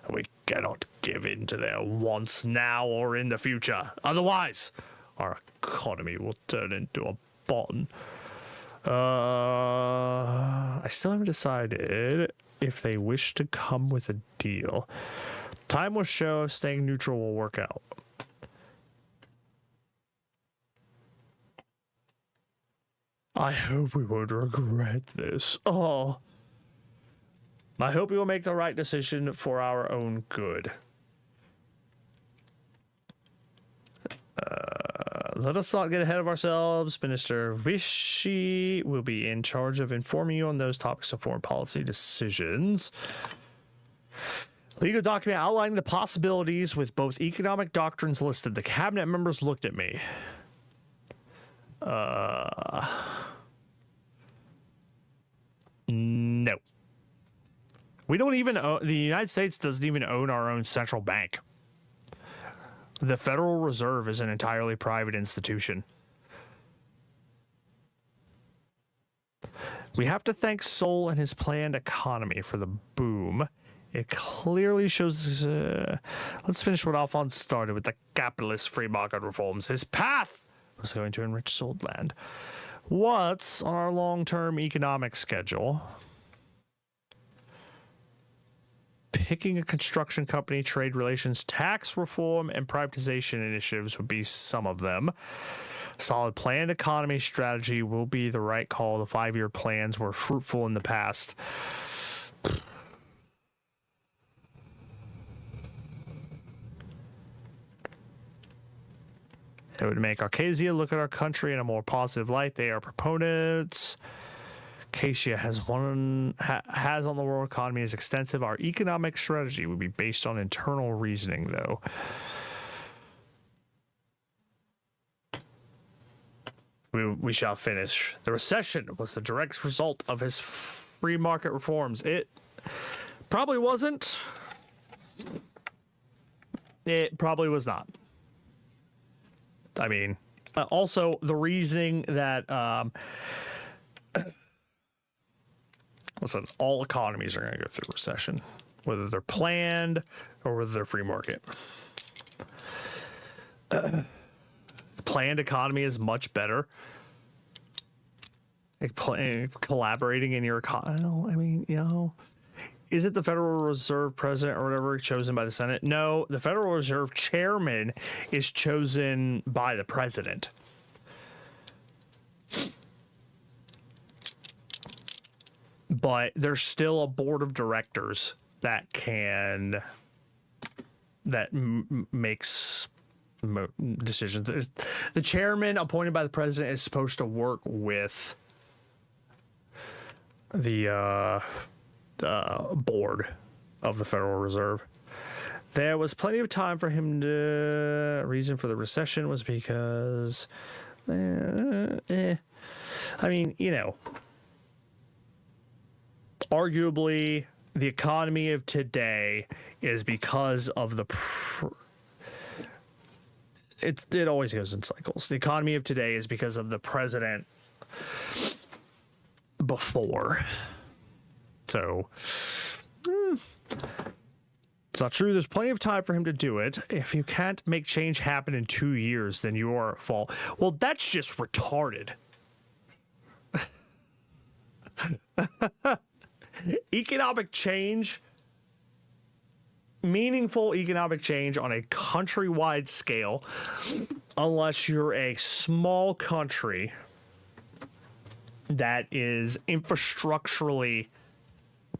and we cannot give in to their wants now or in the future. Otherwise, our economy will turn into a bottom. I still haven't decided if they wish to come with a deal. Time will show if staying neutral will work out. I hope we won't regret this. Oh. I hope we will make the right decision for our own good. Let us not get ahead of ourselves. Minister Vichy will be in charge of informing you on those topics of foreign policy decisions. Legal document outlining the possibilities with both economic doctrines listed. The cabinet members looked at me. No. We don't even own, the United States doesn't even own our own central bank. The Federal Reserve is an entirely private institution. We have to thank Sol and his planned economy for the boom. It clearly shows... let's finish what Alphonse started with the capitalist free market reforms. His path was going to enrich Swordland. What's on our long-term economic schedule? Picking a construction company, trade relations, tax reform, and privatization initiatives would be some of them. Solid planned economy strategy will be the right call. The 5-year plans were fruitful in the past. It would make Arcasia look at our country in a more positive light. They are proponents. Acacia has on the world economy is extensive. Our economic strategy would be based on internal reasoning, though. We shall finish. The recession was the direct result of his free market reforms. It probably wasn't. It probably was not. I mean, also the reasoning that listen, all economies are going to go through recession, whether they're planned or whether they're free market. Planned economy is much better. Collaborating in your economy. I mean, you know, is it the Federal Reserve president or whatever chosen by the Senate? No, the Federal Reserve chairman is chosen by the president. But there's still a board of directors that makes decisions. The chairman appointed by the president is supposed to work with the board of the Federal Reserve. There was plenty of time for him to... Reason for the recession was because... I mean, you know... Arguably, the economy of today is because of it always goes in cycles. The economy of today is because of the president before. So, it's not true. There's plenty of time for him to do it. If you can't make change happen in 2 years, then you're at fault. Well, that's just retarded. Economic change, meaningful economic change on a countrywide scale, unless you're a small country that is infrastructurally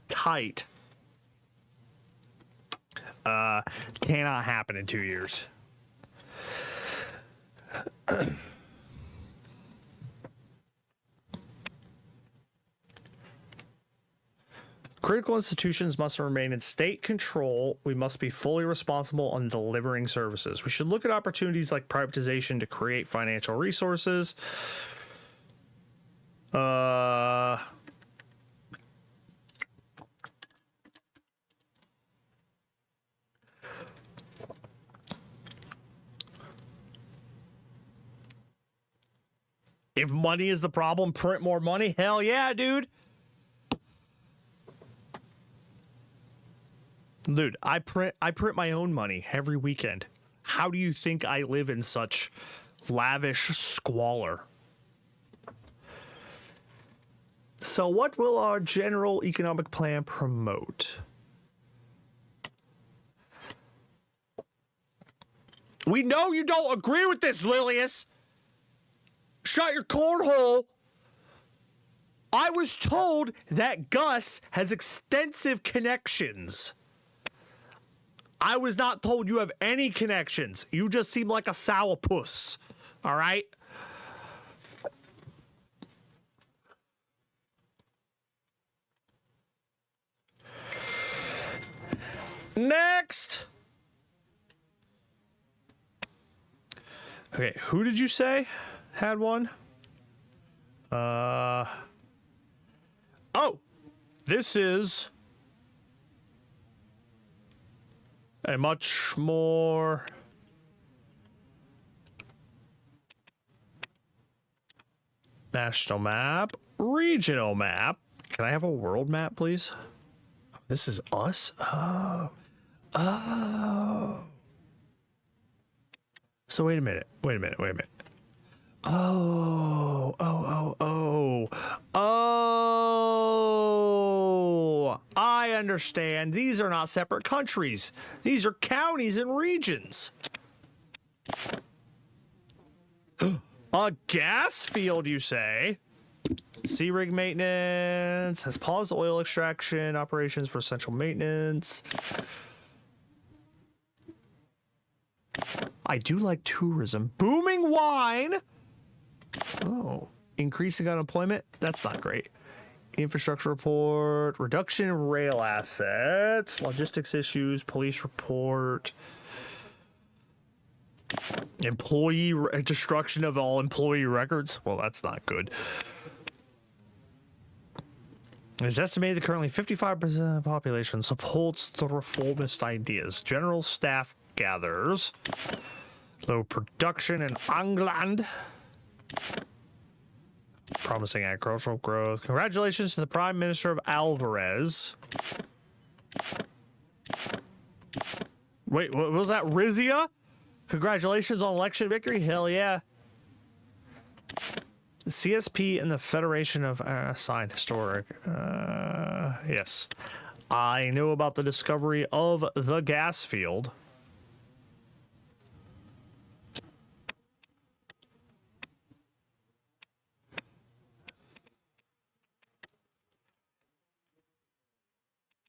tight, cannot happen in 2 years. Critical institutions must remain in state control. We must be fully responsible on delivering services. We should look at opportunities like privatization to create financial resources. If money is the problem, print more money. Hell yeah, dude. Dude, I print my own money every weekend. How do you think I live in such lavish squalor? So what will our general economic plan promote? We know you don't agree with this, Lilius. Shut your cornhole. I was told that Gus has extensive connections. I was not told you have any connections. You just seem like a sourpuss. All right? Next. Okay, who did you say had one? Oh, this is a much more national map, regional map. Can I have a world map, please? This is us? Oh. So wait a minute. Oh, I understand. These are not separate countries. These are counties and regions. A gas field, you say? Sea rig maintenance has paused oil extraction operations for essential maintenance. I do like tourism. Booming wine. Oh, increasing unemployment. That's not great. Infrastructure report. Reduction in rail assets. Logistics issues. Police report. Employee destruction of all employee records. Well, that's not good. It's estimated that currently 55% of the population supports the reformist ideas. General staff gathers. Low production in England. Promising agricultural growth. Congratulations to the Prime Minister of Alvarez. Wait, what was that? Rizia? Congratulations on election victory. Hell yeah. CSP and the Federation of Assigned Historic. Yes. I know about the discovery of the gas field.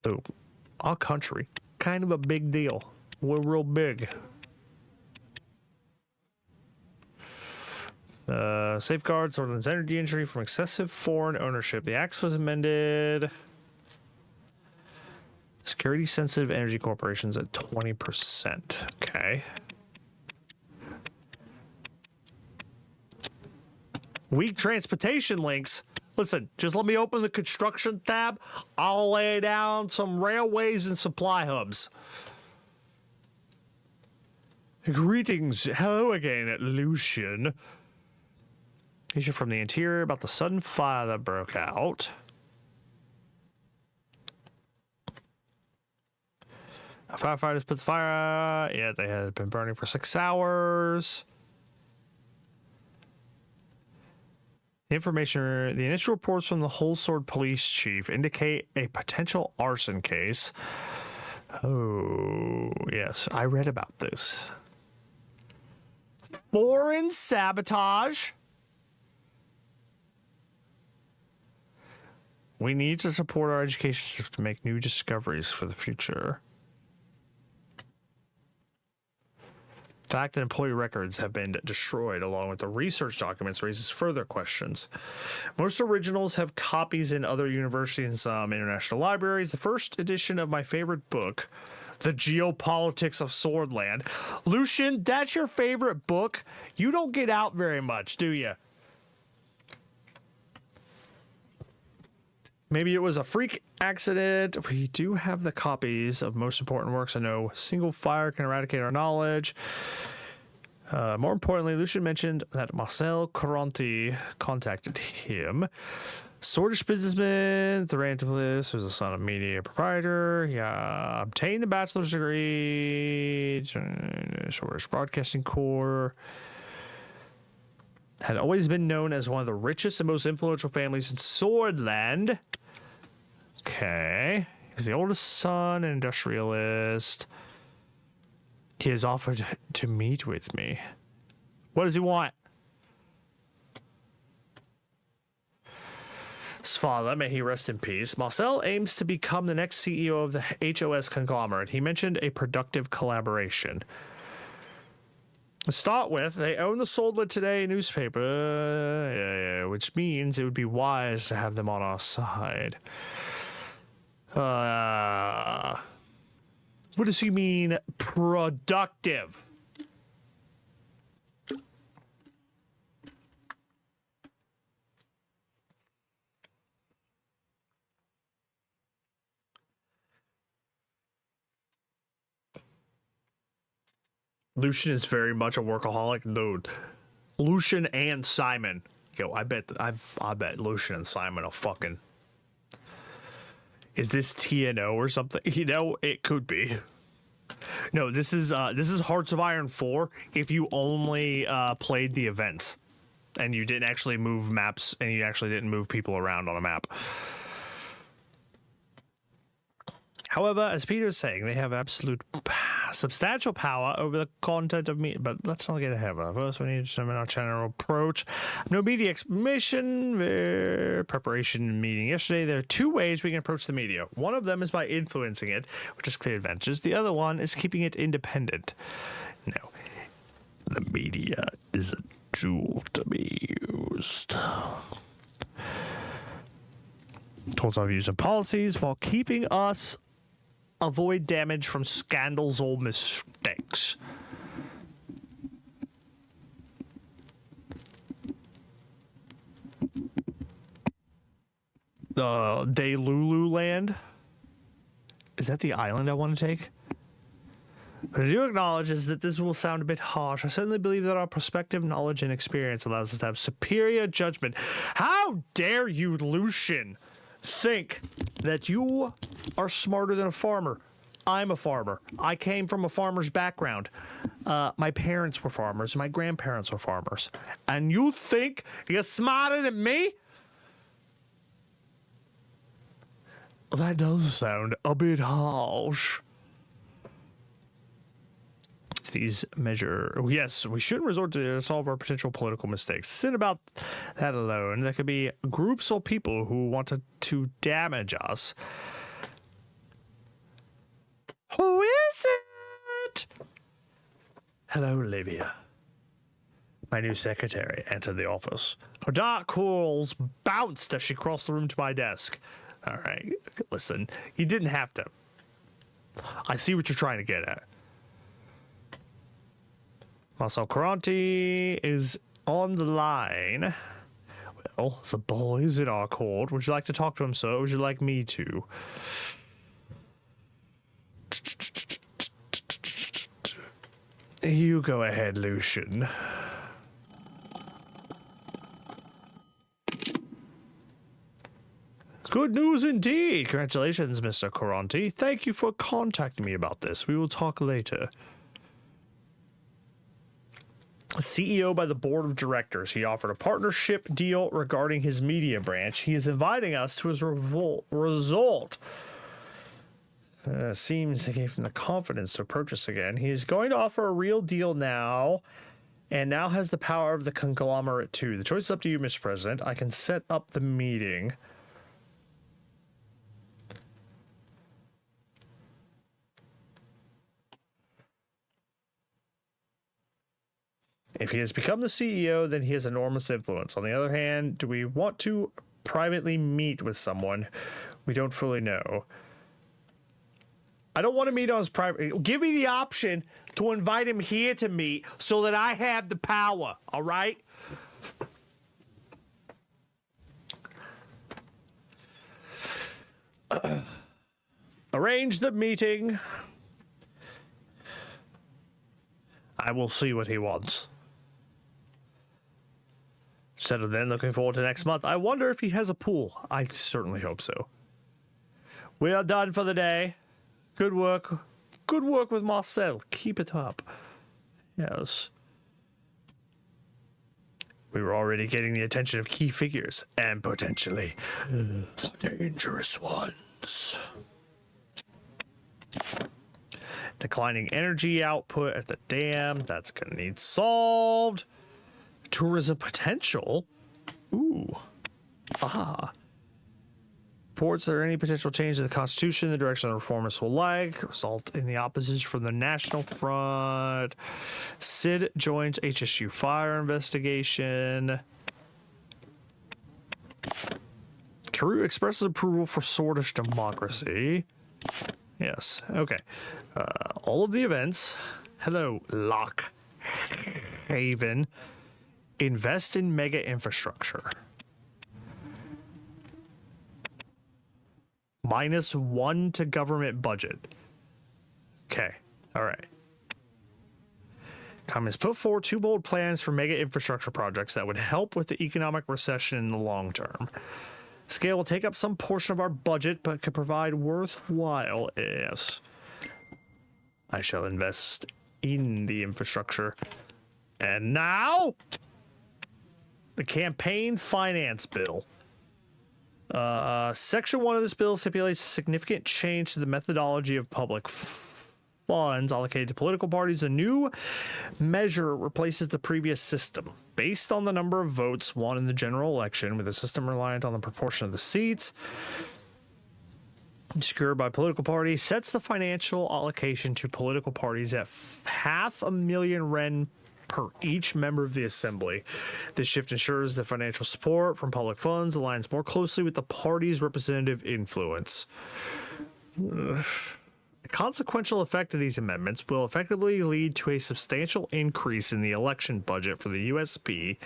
So, our country, kind of a big deal. We're real big. Safeguards ordinance energy industry from excessive foreign ownership. The Act was amended. Security sensitive energy corporations at 20%. Okay. Weak transportation links. Listen, just let me open the construction tab. I'll lay down some railways and supply hubs. Greetings. Hello again, Lucian. These are from the interior about the sudden fire that broke out. Firefighters put the fire out. Yeah, they had been burning for 6 hours. The initial reports from the Whole Sword police chief indicate a potential arson case. Oh, yes, I read about this. Foreign sabotage? We need to support our education system to make new discoveries for the future. The fact that employee records have been destroyed along with the research documents raises further questions. Most originals have copies in other universities and some international libraries. The first edition of my favorite book, The Geopolitics of Swordland. Lucian, that's your favorite book? You don't get out very much, do you? Maybe it was a freak accident. We do have the copies of most important works. I know single fire can eradicate our knowledge. More importantly, Lucian mentioned that Marcel Caronti contacted him. Swordish businessman, Thrantopolis was the son of media proprietor. He obtained the bachelor's degree. Swordish Broadcasting Corps. Had always been known as one of the richest and most influential families in Swordland. Okay. He's the oldest son, an industrialist. He has offered to meet with me. What does he want? His father, may he rest in peace, Marcel aims to become the next CEO of the HOS conglomerate. He mentioned a productive collaboration. To start with, they own the Swordland Today newspaper, which means it would be wise to have them on our side. What does he mean, productive? Lucian is very much a workaholic, dude. Lucian and Simon. Yo, I bet Lucian and Simon are fucking. Is this TNO or something? You know, it could be. No, this is Hearts of Iron 4 if you only played the events and you didn't actually move maps and you actually didn't move people around on a map. However, as Peter is saying, they have absolute substantial power over the content of media. But let's not get ahead of it. First, we need to determine our general approach. No media explanation, preparation meeting yesterday. There are 2 ways we can approach the media. One of them is by influencing it, which has clear advantages. The other one is keeping it independent. No, the media is a tool to be used towards our views and policies while keeping us avoid damage from scandals or mistakes. Delulu Land? Is that the island I want to take? But I do acknowledge is that this will sound a bit harsh. I certainly believe that our prospective knowledge and experience allows us to have superior judgment. How dare you, Lucian, think that you are smarter than a farmer? I'm a farmer. I came from a farmer's background. My parents were farmers. My grandparents were farmers. And you think you're smarter than me? That does sound a bit harsh. These measure. Yes, we shouldn't resort to solve our potential political mistakes. Sin about that alone. There could be groups or people who want to damage us. Who is it? Hello, Olivia. My new secretary entered the office. Her dark curls bounced as she crossed the room to my desk. All right, listen, you didn't have to. I see what you're trying to get at. Marcel Caronti is on the line. Well, the ball is in our court. Would you like to talk to him, sir? Or would you like me to? You go ahead, Lucian. Good news indeed. Congratulations, Mr. Coranti. Thank you for contacting me about this. We will talk later. CEO by the board of directors. He offered a partnership deal regarding his media branch. He is inviting us to his result. Seems he gave him the confidence to approach us again. He is going to offer a real deal now, and now has the power of the conglomerate too. The choice is up to you, Mr. President. I can set up the meeting. If he has become the CEO, then he has enormous influence. On the other hand, do we want to privately meet with someone we don't fully know? I don't want to meet on his private. Give me the option to invite him here to meet so that I have the power, all right? Arrange the meeting. I will see what he wants. Instead of then looking forward to next month, I wonder if he has a pool. I certainly hope so. We are done for the day. Good work. Good work with Marcel. Keep it up. Yes. We were already getting the attention of key figures, and potentially dangerous ones. Declining energy output at the dam. That's going to need solved. Tourism potential. Ooh. Ah. Reports that any potential change to the Constitution, the direction the reformists will like, result in the opposition from the National Front. Sid joins HSU fire investigation. Carew expresses approval for Swordish democracy. Yes, okay. All of the events. Hello, Lock Haven. Invest in mega infrastructure. -1 to government budget. Okay, all right. Communists put forward 2 bold plans for mega infrastructure projects that would help with the economic recession in the long term. Scale will take up some portion of our budget, but could provide worthwhile. Yes. I shall invest in the infrastructure. And now, the campaign finance bill. Section 1 of this bill stipulates a significant change to the methodology of public funds allocated to political parties. A new measure replaces the previous system. Based on the number of votes won in the general election, with a system reliant on the proportion of the seats secured by political parties, sets the financial allocation to political parties at 500,000 ren per each member of the assembly. This shift ensures that financial support from public funds aligns more closely with the party's representative influence. The consequential effect of these amendments will effectively lead to a substantial increase in the election budget for the USP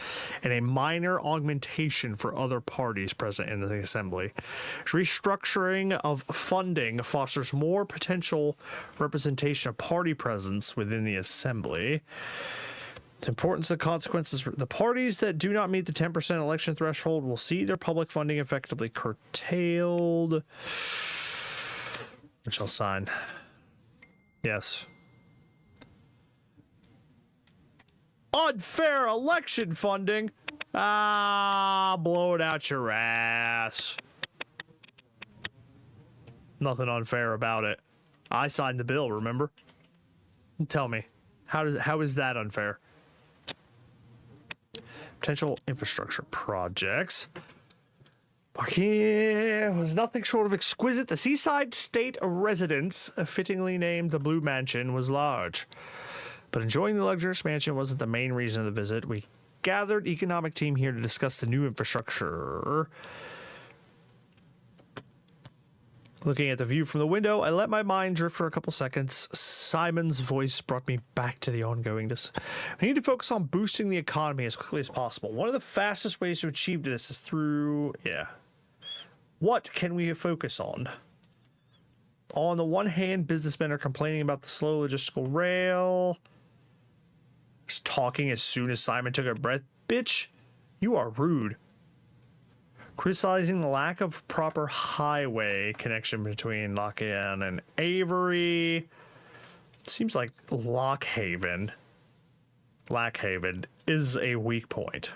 and a minor augmentation for other parties present in the assembly. Restructuring of funding fosters more potential representation of party presence within the assembly. The importance of the consequences. The parties that do not meet the 10% election threshold will see their public funding effectively curtailed. Which I'll sign. Yes. Unfair election funding? Ah, blow it out your ass. Nothing unfair about it. I signed the bill, remember? Tell me, how is that unfair? Potential infrastructure projects. Parking was nothing short of exquisite. The seaside state residence, fittingly named the Blue Mansion, was large. But enjoying the luxurious mansion wasn't the main reason of the visit. We gathered economic team here to discuss the new infrastructure. Looking at the view from the window, I let my mind drift for a couple seconds. Simon's voice brought me back to the ongoing. We need to focus on boosting the economy as quickly as possible. One of the fastest ways to achieve this is through, What can we focus on? On the one hand, businessmen are complaining about the slow logistical rail. just talking as soon as Simon took a breath. Bitch, you are rude. Criticizing the lack of proper highway connection between Lockhaven and Avery. Seems like Lockhaven is a weak point.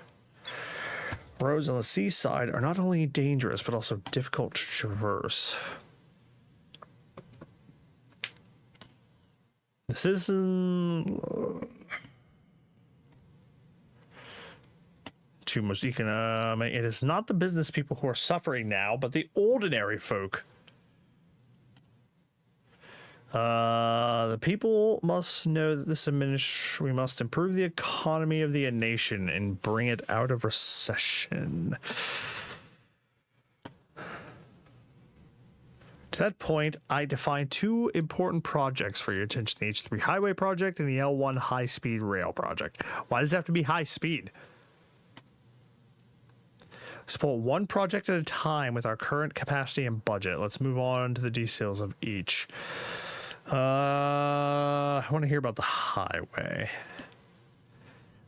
Roads on the seaside are not only dangerous, but also difficult to traverse. The citizen... too much economic. It is not the business people who are suffering now, but the ordinary folk. The people must know that we must improve the economy of the nation and bring it out of recession. To that point, I define two important projects for your attention: the H3 highway project and the L1 high-speed rail project. Why does it have to be high speed? Support one project at a time with our current capacity and budget. Let's move on to the details of each. I want to hear about the highway.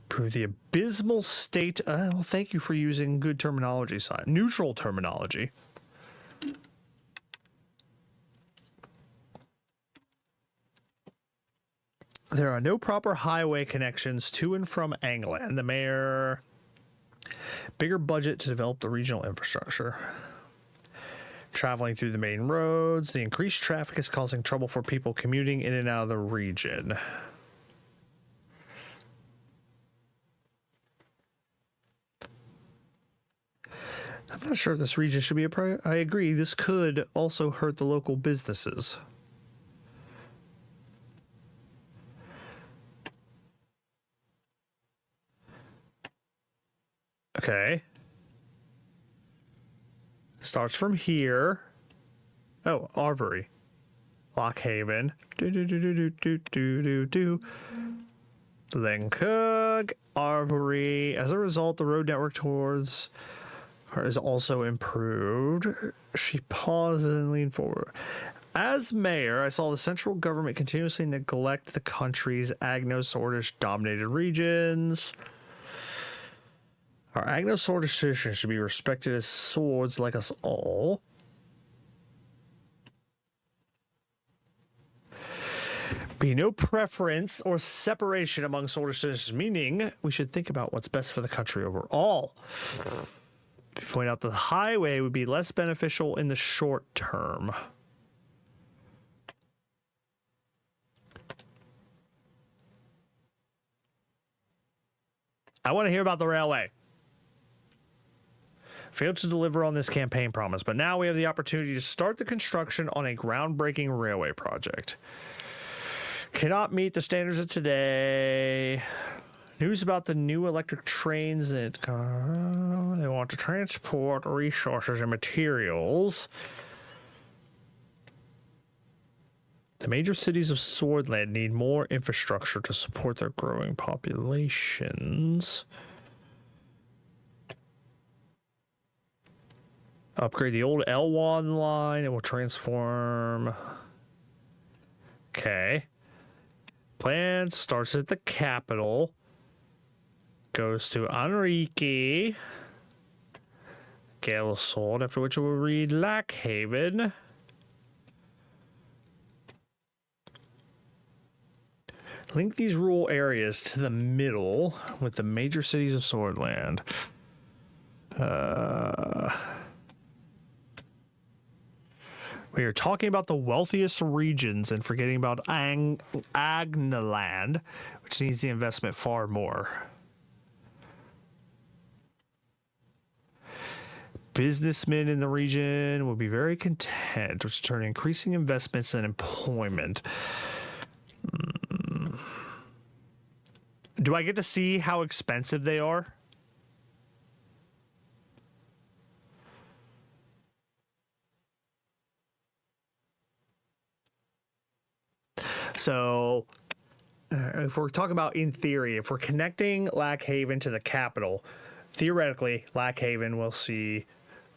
Prove the abysmal state. Well, thank you for using good terminology, Simon. Neutral terminology. There are no proper highway connections to and from England. The mayor... bigger budget to develop the regional infrastructure. Traveling through the main roads, the increased traffic is causing trouble for people commuting in and out of the region. I'm not sure if this region should be a priority. I agree, this could also hurt the local businesses. Okay. Starts from here. Oh, Arvery. Lockhaven. Then Cook. Arvery. As a result, the road network towards her is also improved. She paused and leaned forward. As mayor, I saw the central government continuously neglect the country's Agno-Sordish dominated regions. Our Agno-Sordish citizens should be respected as swords like us all. Be no preference or separation among Sordish citizens, meaning we should think about what's best for the country overall. Point out that the highway would be less beneficial in the short term. I want to hear about the railway. Failed to deliver on this campaign promise, but now we have the opportunity to start the construction on a groundbreaking railway project. Cannot meet the standards of today. News about the new electric trains that they want to transport resources and materials. The major cities of Swordland need more infrastructure to support their growing populations. Upgrade the old L1 line. It will transform. Okay. Plan starts at the capital. Goes to Enrique. Gale Sword, after which it will read Lockhaven. Link these rural areas to the middle with the major cities of Swordland. We are talking about the wealthiest regions and forgetting about Agnaland, which needs the investment far more. Businessmen in the region will be very content with returning increasing investments and employment. Do I get to see how expensive they are? So, if we're talking about in theory, if we're connecting Lockhaven to the capital, theoretically, Lockhaven will see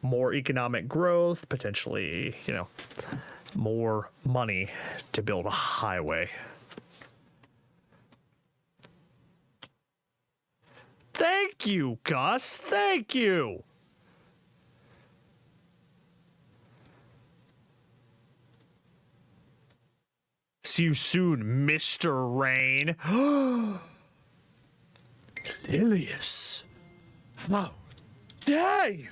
more economic growth, potentially, you know, more money to build a highway. Thank you, Gus. Thank you. See you soon, Mr. Rain. Lilius, how dare you?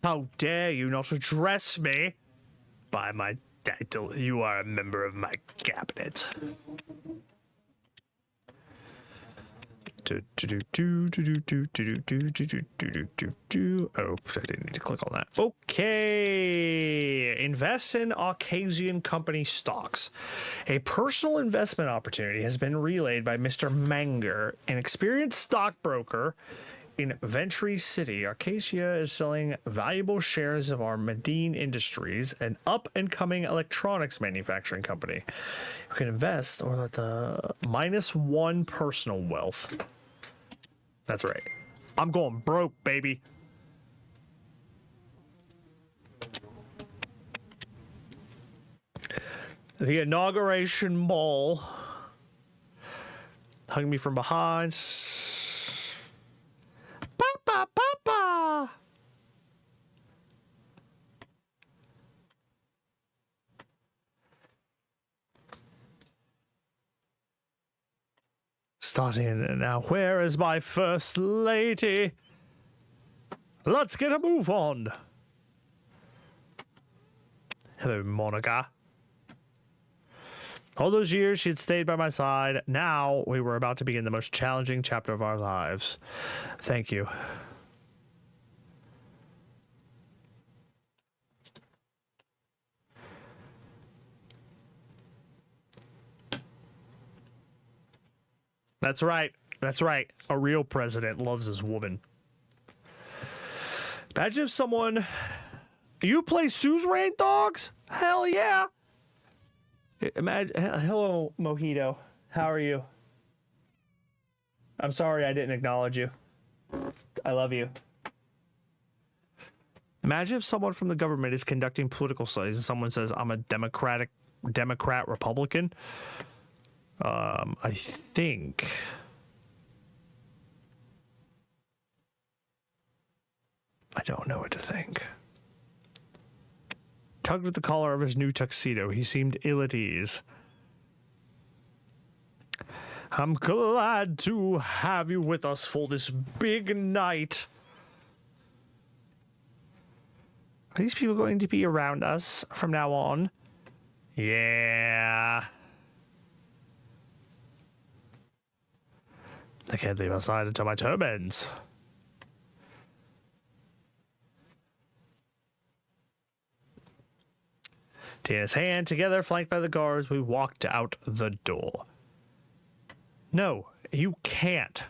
How dare you not address me by my title? You are a member of my cabinet. Oh, I didn't need to click on that. Okay. Invest in Arcasian Company stocks. A personal investment opportunity has been relayed by Mr. Manger, an experienced stockbroker in Ventry City. Arcasia is selling valuable shares of our Medine Industries, an up-and-coming electronics manufacturing company. You can invest or let the -1 personal wealth. That's right. I'm going broke, baby. The inauguration ball. Hugging me from behind. Papa, papa. Starting now. Where is my first lady? Let's get a move on. Hello, Monica. All those years she had stayed by my side. Now we were about to begin the most challenging chapter of our lives. Thank you. That's right. That's right. A real president loves his woman. Imagine if someone... You play Suzerain, dogs? Hell yeah. Imagine... Hello, Mojito. How are you? I'm sorry I didn't acknowledge you. I love you. Imagine if someone from the government is conducting political studies and someone says, I'm a Democrat, Republican. I think... I don't know what to think. Tugged at the collar of his new tuxedo. He seemed ill at ease. I'm glad to have you with us for this big night. Are these people going to be around us from now on? Yeah. I can't leave outside until my term ends. Taking his hand together, flanked by the guards, we walked out the door. No, you can't.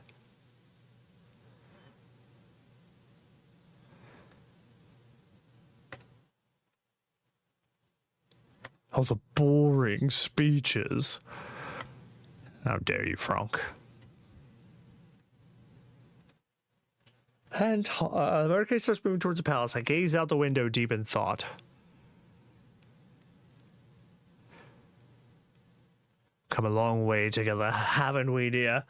Oh, the boring speeches. How dare you, Franck. And the motorcade starts moving towards the palace. I gazed out the window deep in thought. Come a long way together, haven't we, dear?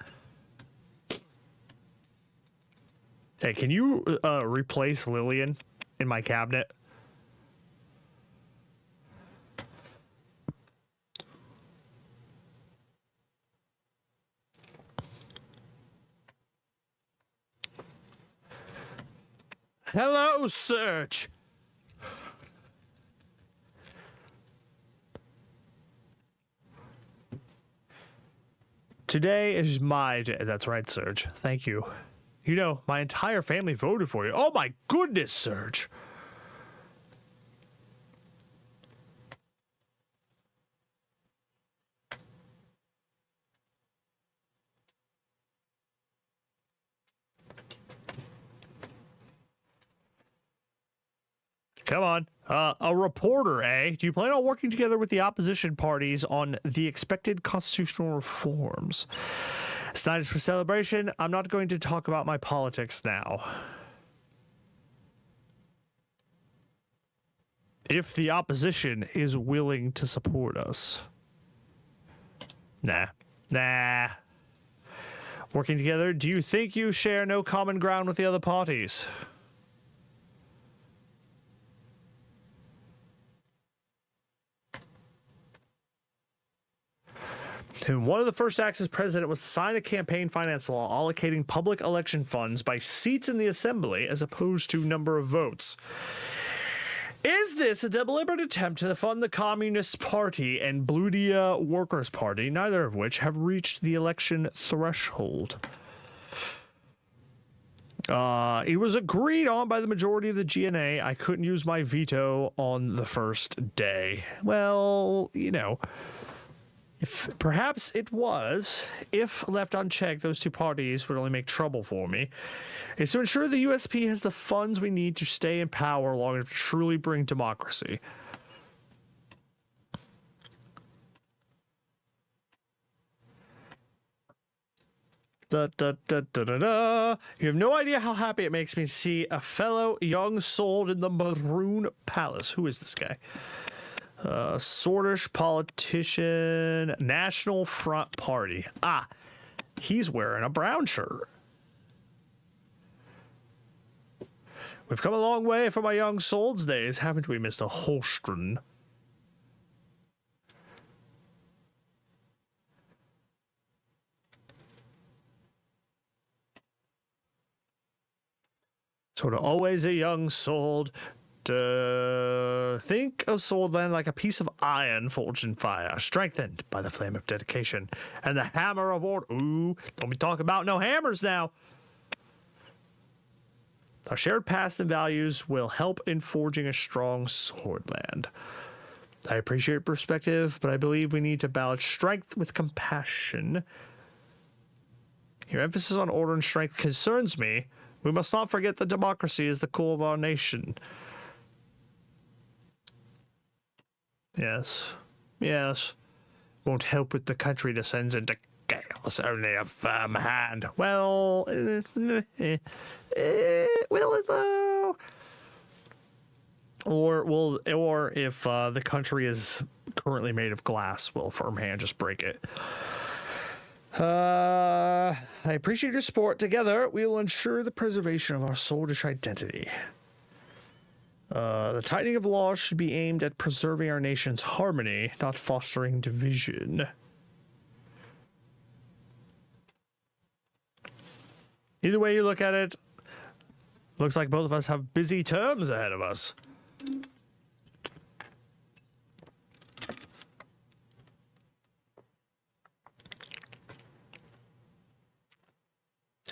Hey, can you replace Lillian in my cabinet? Hello, Serge. Today is my day. That's right, Serge. Thank you. You know, my entire family voted for you. Oh my goodness, Serge. Come on. A reporter, eh? Do you plan on working together with the opposition parties on the expected constitutional reforms? It's not for celebration. I'm not going to talk about my politics now. If the opposition is willing to support us. Nah. working together. Do you think you share no common ground with the other parties? And one of the first acts as president was to sign a campaign finance law allocating public election funds by seats in the assembly as opposed to number of votes. Is this a deliberate attempt to fund the Communist Party and Bludia Workers' Party, neither of which have reached the election threshold? It was agreed on by the majority of the GNA. I couldn't use my veto on the first day. Well, you know, if perhaps it was, if left unchecked, those two parties would only make trouble for me. Is to ensure the USP has the funds we need to stay in power long enough to truly bring democracy. Da, da, da, da, da, da. You have no idea how happy it makes me to see a fellow young soul in the Maroon Palace. Who is this guy? Swordish politician, National Front Party. Ah, he's wearing a brown shirt. We've come a long way from our young souls days, haven't we, Mr. Holstrom? Sort of always a young soul. Think of Swordland like a piece of iron forged in fire, strengthened by the flame of dedication and the hammer of order. Ooh, don't be talking about no hammers now. Our shared past and values will help in forging a strong Swordland. I appreciate perspective, but I believe we need to balance strength with compassion. Your emphasis on order and strength concerns me. We must not forget that democracy is the core of our nation. Yes. Yes. Won't help with the country descends into chaos. Only a firm hand. Well, will it though? Or if the country is currently made of glass, will a firm hand just break it? I appreciate your support. Together, we will ensure the preservation of our Swordish identity. The tightening of laws should be aimed at preserving our nation's harmony, not fostering division. Either way you look at it, looks like both of us have busy terms ahead of us.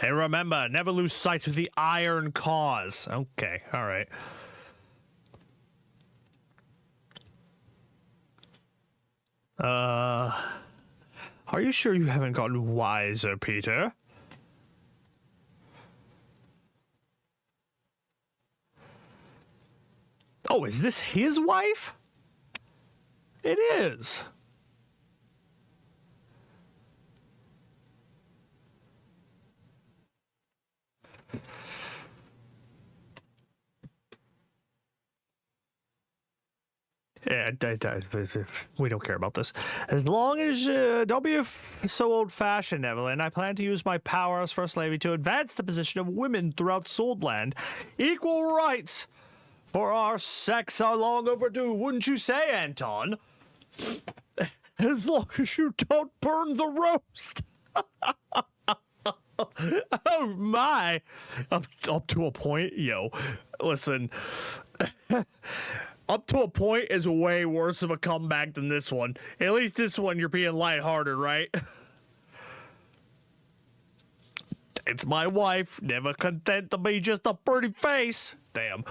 And remember, never lose sight of the iron cause. Okay, all right. Are you sure you haven't gotten wiser, Peter? Oh, is this his wife? It is. Yeah, we don't care about this. As long as don't be so old-fashioned, Evelyn. I plan to use my power as First Lady to advance the position of women throughout Swordland. Equal rights for our sex are long overdue, wouldn't you say, Anton? As long as you don't burn the roast. Oh my! Up to a point, yo. Listen. Up to a point is way worse of a comeback than this one. At least this one, you're being lighthearted, right? It's my wife, never content to be just a pretty face. Damn.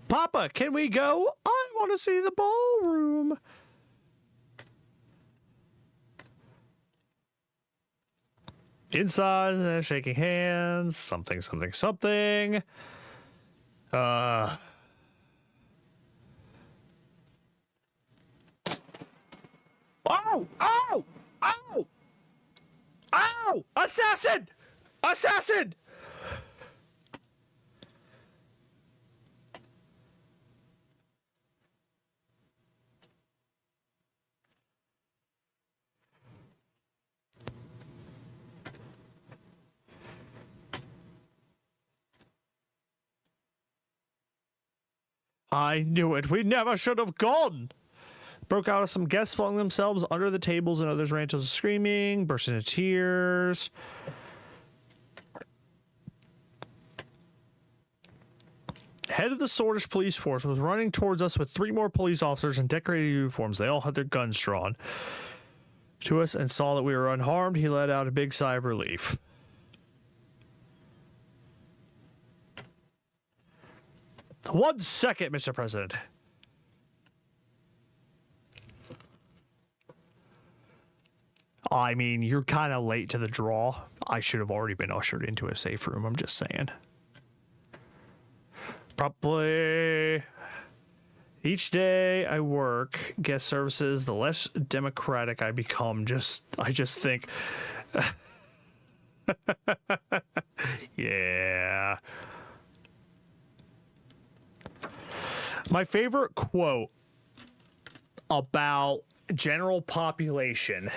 Papa, can we go? I want to see the ballroom. Inside, shaking hands, something. Ow! Ow! Ow! Assassin! Assassin! I knew it. We never should have gone. Broke out as some guests flung themselves under the tables and others ran to screaming, burst into tears. Head of the Swordfish police force was running towards us with 3 more police officers in decorated uniforms. They all had their guns drawn to us and saw that we were unharmed. He let out a big sigh of relief. One second, Mr. President. I mean, you're kind of late to the draw. I should have already been ushered into a safe room, I'm just saying. Probably each day I work guest services, the less democratic I become. I just think, yeah. My favorite quote about general population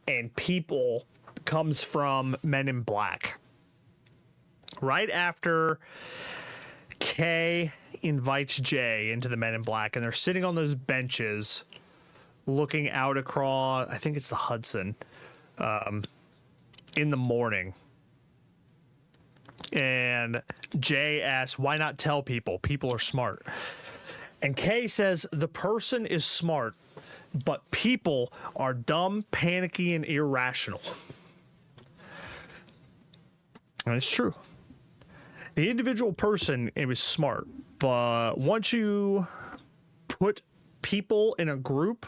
and people comes from Men in Black. Right after Kay invites Jay into the Men in Black, and they're sitting on those benches looking out across, I think it's the Hudson, in the morning. And Jay asks, why not tell people? People are smart. And Kay says, the person is smart, but people are dumb, panicky, and irrational. And it's true. The individual person, it was smart, but once you put people in a group,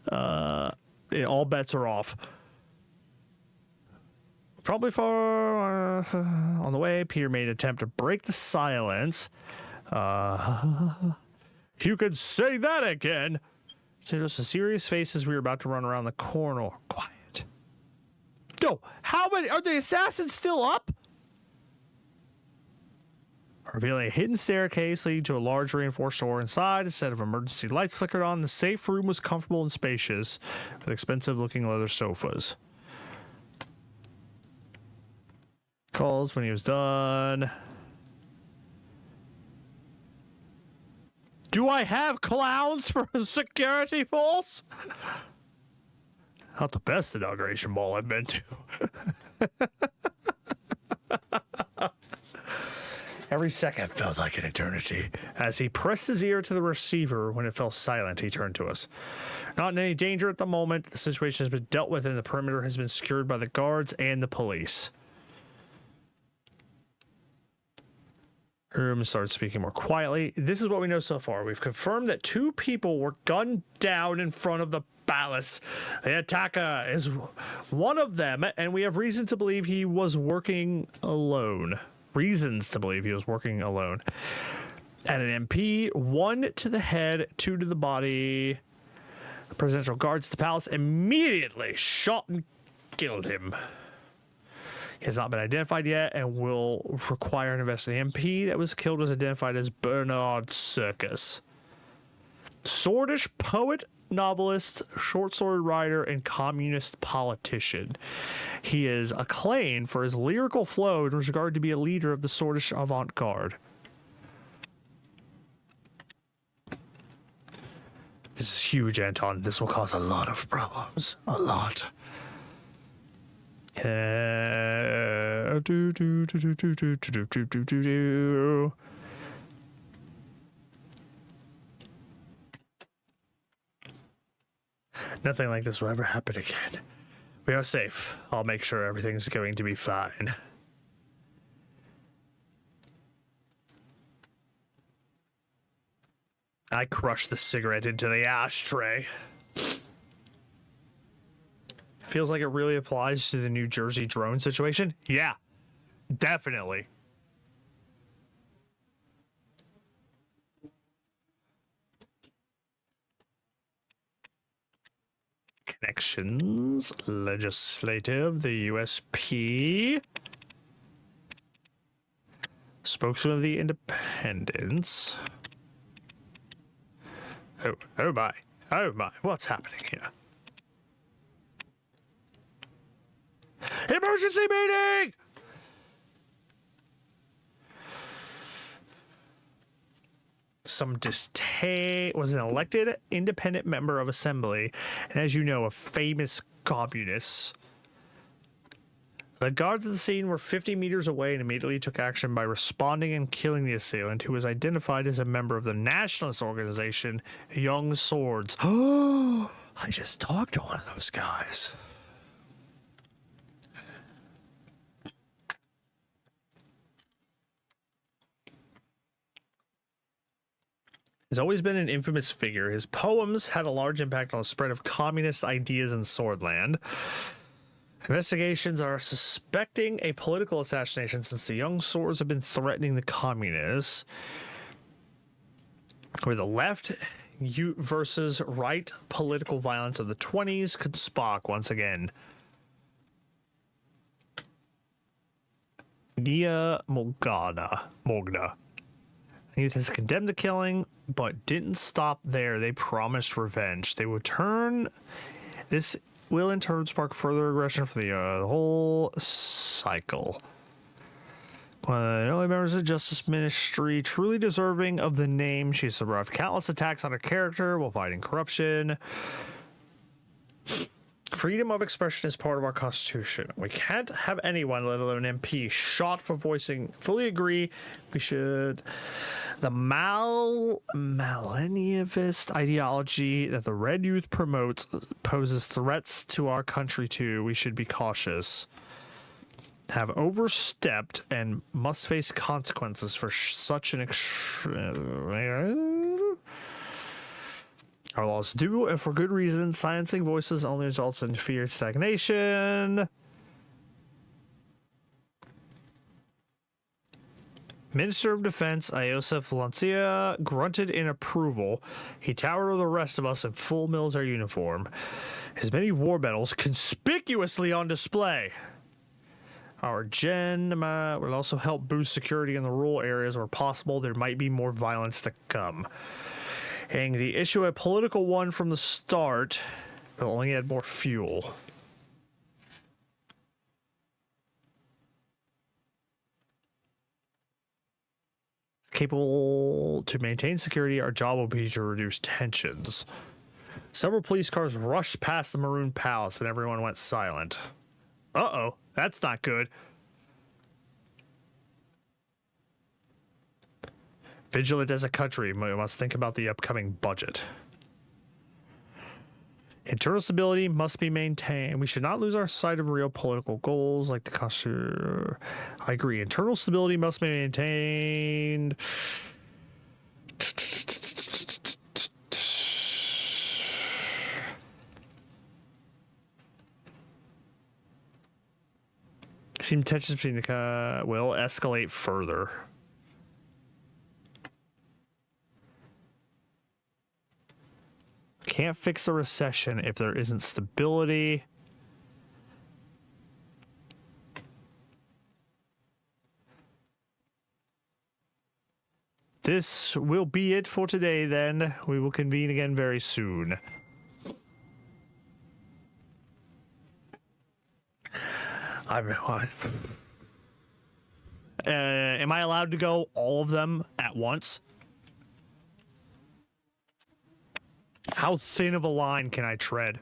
all bets are off. Probably far on the way, Peter made an attempt to break the silence. You could say that again. So just a serious face as we were about to run around the corner. Quiet. Yo, how many are the assassins still up? Revealing a hidden staircase leading to a large reinforced door inside. A set of emergency lights flickered on. The safe room was comfortable and spacious, with expensive-looking leather sofas. Calls when he was done. Do I have clowns for a security force? Not the best inauguration ball I've been to. Every second felt like an eternity. As he pressed his ear to the receiver, when it fell silent, he turned to us. Not in any danger at the moment. The situation has been dealt with and the perimeter has been secured by the guards and the police. Room started speaking more quietly. This is what we know so far. We've confirmed that 2 people were gunned down in front of the palace. The attacker is one of them, and we have reason to believe he was working alone. Reasons to believe he was working alone. And an MP, 1 to the head, 2 to the body. The presidential guards at the palace immediately shot and killed him. He has not been identified yet and will require an investigation. The MP that was killed was identified as Bernard Circus. Swordish poet, novelist, short-sword writer, and communist politician. He is acclaimed for his lyrical flow and was regarded to be a leader of the Swordish avant-garde. This is huge, Anton. This will cause a lot of problems. A lot. Nothing like this will ever happen again. We are safe. I'll make sure everything's going to be fine. I crushed the cigarette into the ashtray. Feels like it really applies to the New Jersey drone situation. Yeah, definitely. Connections, legislative, the USP. Spokesman of the Independents. Oh my, what's happening here? Emergency meeting! some distaste, was an elected independent member of assembly, and as you know, a famous communist. The guards at the scene were 50 meters away and immediately took action by responding and killing the assailant, who was identified as a member of the nationalist organization, Young Swords. Oh, I just talked to one of those guys. He's always been an infamous figure. His poems had a large impact on the spread of communist ideas in Swordland. Investigations are suspecting a political assassination since the Young Swords have been threatening the communists. Where the left versus right political violence of the 20s could spark once again. Nia Mogna. Youth has condemned the killing, but didn't stop there. They promised revenge. They would turn this. Will in turn spark further aggression for the whole cycle. One of the only members of the Justice Ministry truly deserving of the name. She's survived countless attacks on her character while fighting corruption. Freedom of expression is part of our Constitution. We can't have anyone, let alone an MP, shot for voicing. Fully agree. We should. The millennialist ideology that the Red Youth promotes poses threats to our country too. We should be cautious. Have overstepped and must face consequences for such an Our laws do, and for good reason. Silencing voices only results in fear and stagnation. Minister of Defense Iosef Valencia grunted in approval. He towered over the rest of us in full military uniform. His many war medals conspicuously on display. Our gen will also help boost security in the rural areas where possible. There might be more violence to come. And the issue a political one from the start will only add more fuel. Capable to maintain security, our job will be to reduce tensions. Several police cars rushed past the Maroon Palace and everyone went silent. Uh-oh, that's not good. Vigilant as a country, we must think about the upcoming budget. Internal stability must be maintained. We should not lose our sight of real political goals like the Constitution. I agree. Internal stability must be maintained. Seem tensions between the will escalate further. Can't fix a recession if there isn't stability. This will be it for today then. We will convene again very soon. Am I allowed to go all of them at once? How thin of a line can I tread?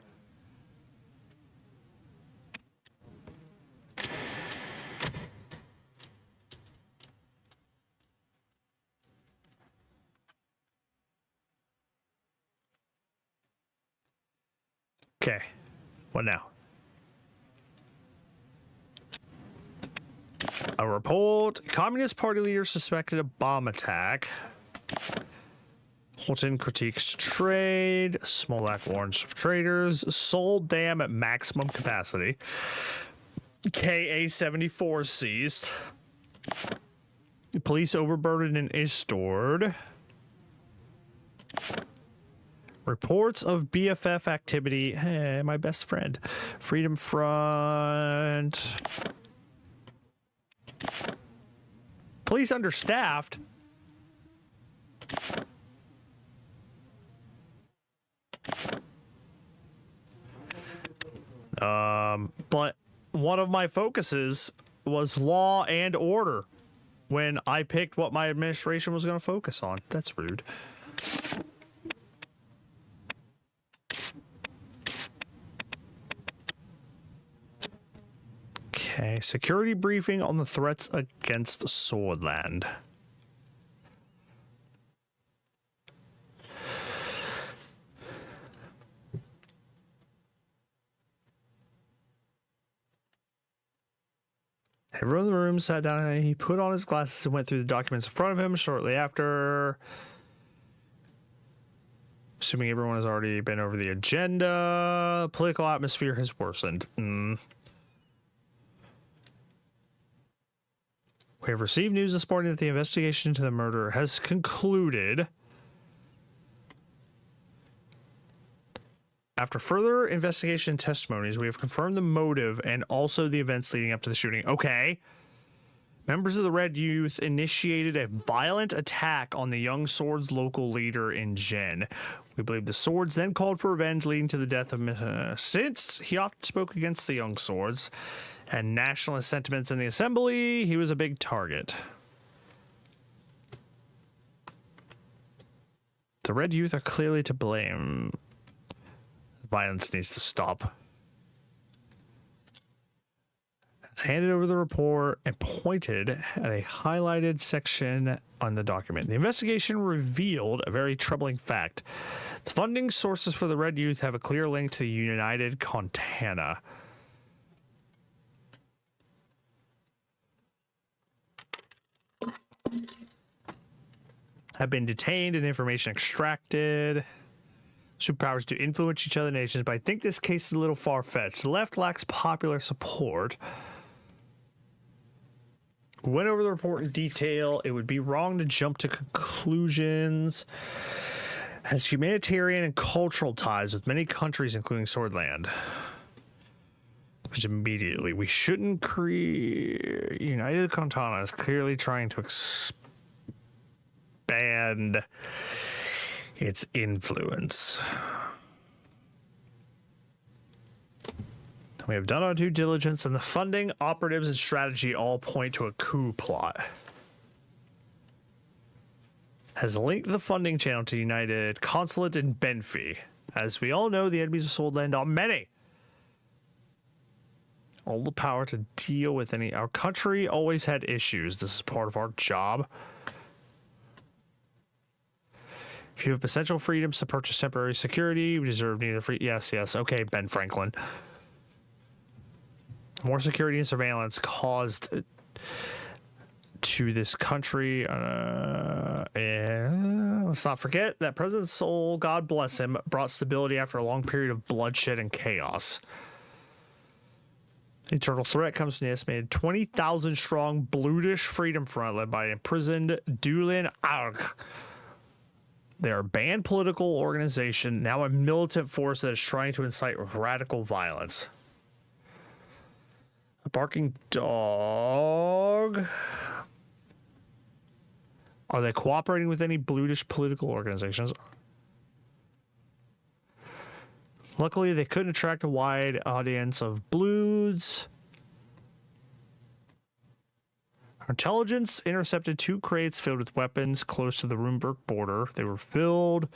Okay, what now? A report. Communist Party leader suspected a bomb attack. Holton critiques trade. Smolak warns traders. Sold dam at maximum capacity. KA-74 seized. Police overburdened and is stored. Reports of BFF activity. Hey, my best friend. Freedom Front. Police understaffed. But one of my focuses was law and order. when I picked what my administration was going to focus on. That's rude. Okay, security briefing on the threats against Swordland. Everyone in the room sat down. He put on his glasses and went through the documents in front of him. Shortly after, assuming everyone has already been over the agenda, the political atmosphere has worsened. We have received news this morning that the investigation into the murder has concluded. After further investigation and testimonies, we have confirmed the motive and also the events leading up to the shooting. Okay. Members of the Red Youth initiated a violent attack on the Young Swords local leader in Jen. We believe the Swords then called for revenge, leading to the death of since he often spoke against the Young Swords and nationalist sentiments in the assembly, he was a big target. The Red Youth are clearly to blame. Violence needs to stop. Has handed over the report and pointed at a highlighted section on the document. The investigation revealed a very troubling fact. The funding sources for the Red Youth have a clear link to the United Contana. Have been detained and information extracted. Superpowers to influence each other nations, but I think this case is a little far-fetched. The left lacks popular support. Went over the report in detail. It would be wrong to jump to conclusions. Has humanitarian and cultural ties with many countries, including Swordland. Which immediately, we shouldn't create... United Contana is clearly trying to expand its influence. We have done our due diligence, and the funding, operatives, and strategy all point to a coup plot. Has linked the funding channel to United Consulate in Benfey. As we all know, the enemies of Swordland are many. All the power to deal with any... Our country always had issues. This is part of our job. If you have essential freedoms to purchase temporary security, we deserve neither free... Yes, yes. Okay, Ben Franklin. More security and surveillance caused to this country. And let's not forget that President Sol, God bless him, brought stability after a long period of bloodshed and chaos. The eternal threat comes from the estimated 20,000 strong Blutish Freedom Front led by imprisoned Dulin Arg. They are a banned political organization, now a militant force that is trying to incite radical violence. A barking dog. Are they cooperating with any Blutish political organizations? Luckily, they couldn't attract a wide audience of Bloods. Our intelligence intercepted 2 crates filled with weapons close to the Runeberg border. They were filled.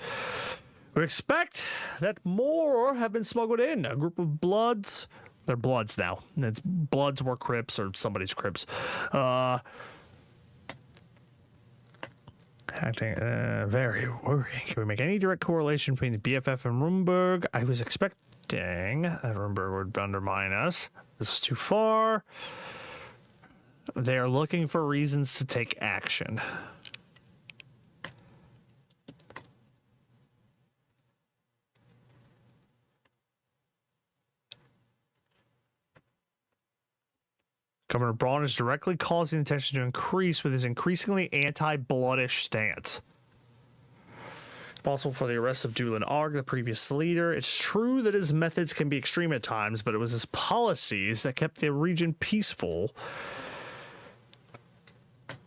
We expect that more have been smuggled in. A group of Bloods. They're Bloods now. It's Bloods or Crips or somebody's Crips. Acting very worrying. Can we make any direct correlation between the BFF and Runeberg? I was expecting that Runeberg would undermine us. This is too far. They are looking for reasons to take action. Governor Braun is directly causing the tension to increase with his increasingly anti-bloodish stance. Possible for the arrest of Dulin Arg, the previous leader. It's true that his methods can be extreme at times, but it was his policies that kept the region peaceful. It'd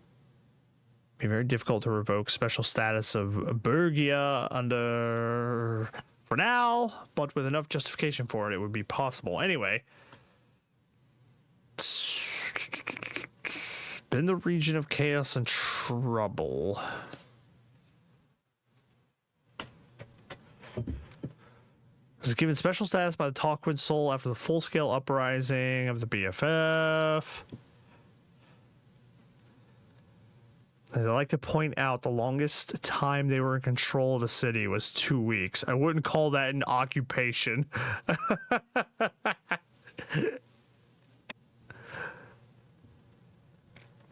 be very difficult to revoke special status of Bergia under... for now, but with enough justification for it, it would be possible. Anyway... been the region of chaos and trouble. This is given special status by the Talkwin Soul after the full-scale uprising of the BFF. As I like to point out, the longest time they were in control of the city was 2 weeks. I wouldn't call that an occupation.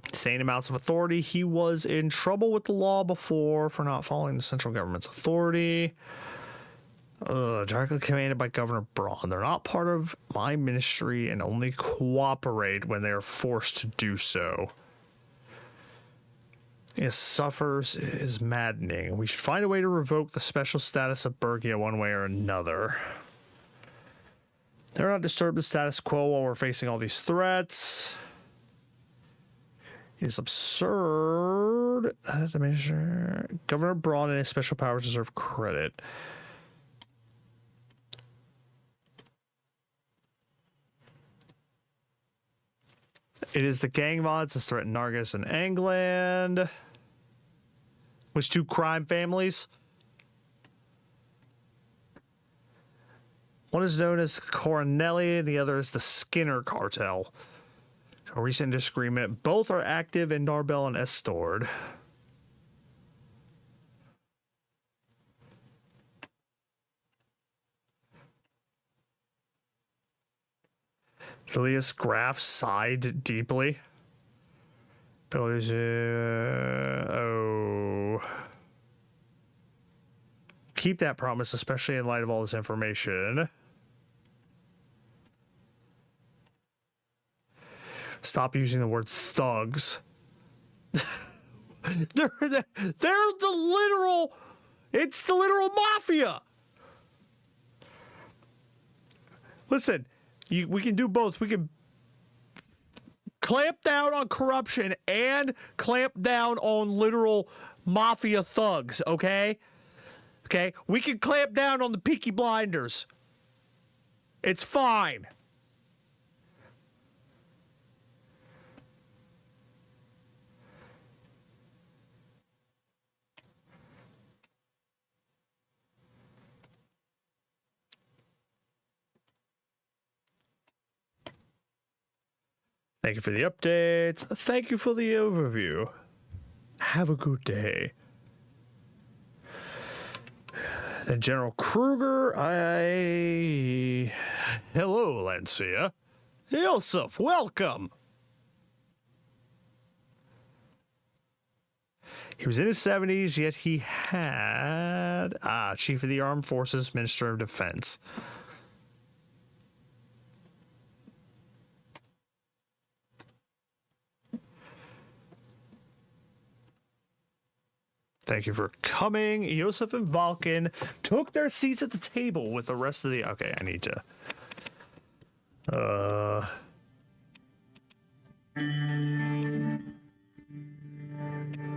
Insane amounts of authority. He was in trouble with the law before for not following the central government's authority. Directly commanded by Governor Braun. They're not part of my ministry and only cooperate when they are forced to do so. It suffers is maddening. We should find a way to revoke the special status of Bergia one way or another. They're not disturb the status quo while we're facing all these threats. It's absurd. The measure. Governor Braun and his special powers deserve credit. It is the gang violence that's threatened Nargis and England. Which two crime families? One is known as Coronelli, the other is the Skinner Cartel. A recent disagreement. Both are active in Narbel and Estord. Phileas Graff sighed deeply. Oh. Keep that promise, especially in light of all this information. Stop using the word thugs. they're the literal... It's the literal mafia! Listen, we can do both. We can clamp down on corruption and clamp down on literal mafia thugs, okay? Okay? We can clamp down on the Peaky Blinders. It's fine. Thank you for the updates. Thank you for the overview. Have a good day. Then General Kruger, Hello, Lancia. Yosef, welcome. He was in his 70s, yet he had... Chief of the Armed Forces, Minister of Defense. Thank you for coming. Yosef and Vulcan took their seats at the table with the rest of the... Okay, I need to...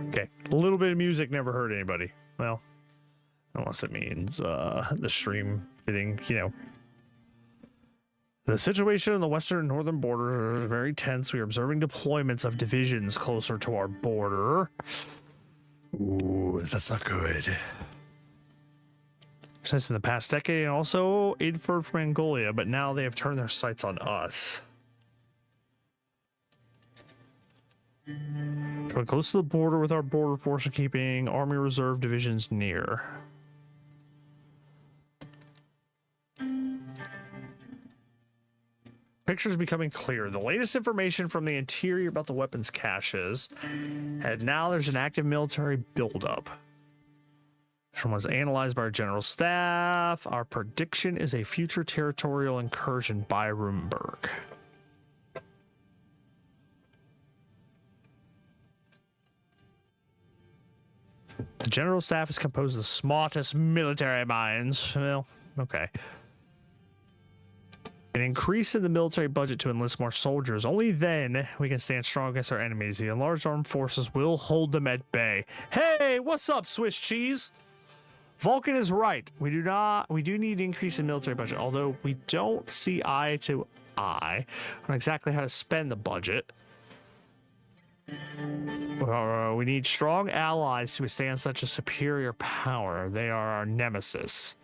Okay, a little bit of music never hurt anybody. Well, unless it means the stream getting, you know... The situation on the western and northern border is very tense. We are observing deployments of divisions closer to our border. Ooh, that's not good. Since in the past decade, and also inferred from Mongolia, but now they have turned their sights on us. We're close to the border with our border force and keeping Army Reserve divisions near. Pictures becoming clear. The latest information from the interior about the weapons caches, and now there's an active military buildup. This one was analyzed by our general staff. Our prediction is a future territorial incursion by Rumberg. The general staff is composed of the smartest military minds. Well, okay. An increase in the military budget to enlist more soldiers. Only then we can stand strong against our enemies. The enlarged armed forces will hold them at bay. Hey, what's up, Swiss cheese? Vulcan is right. We do need an increase in military budget, although we don't see eye to eye on exactly how to spend the budget. We need strong allies to withstand such a superior power. They are our nemesis.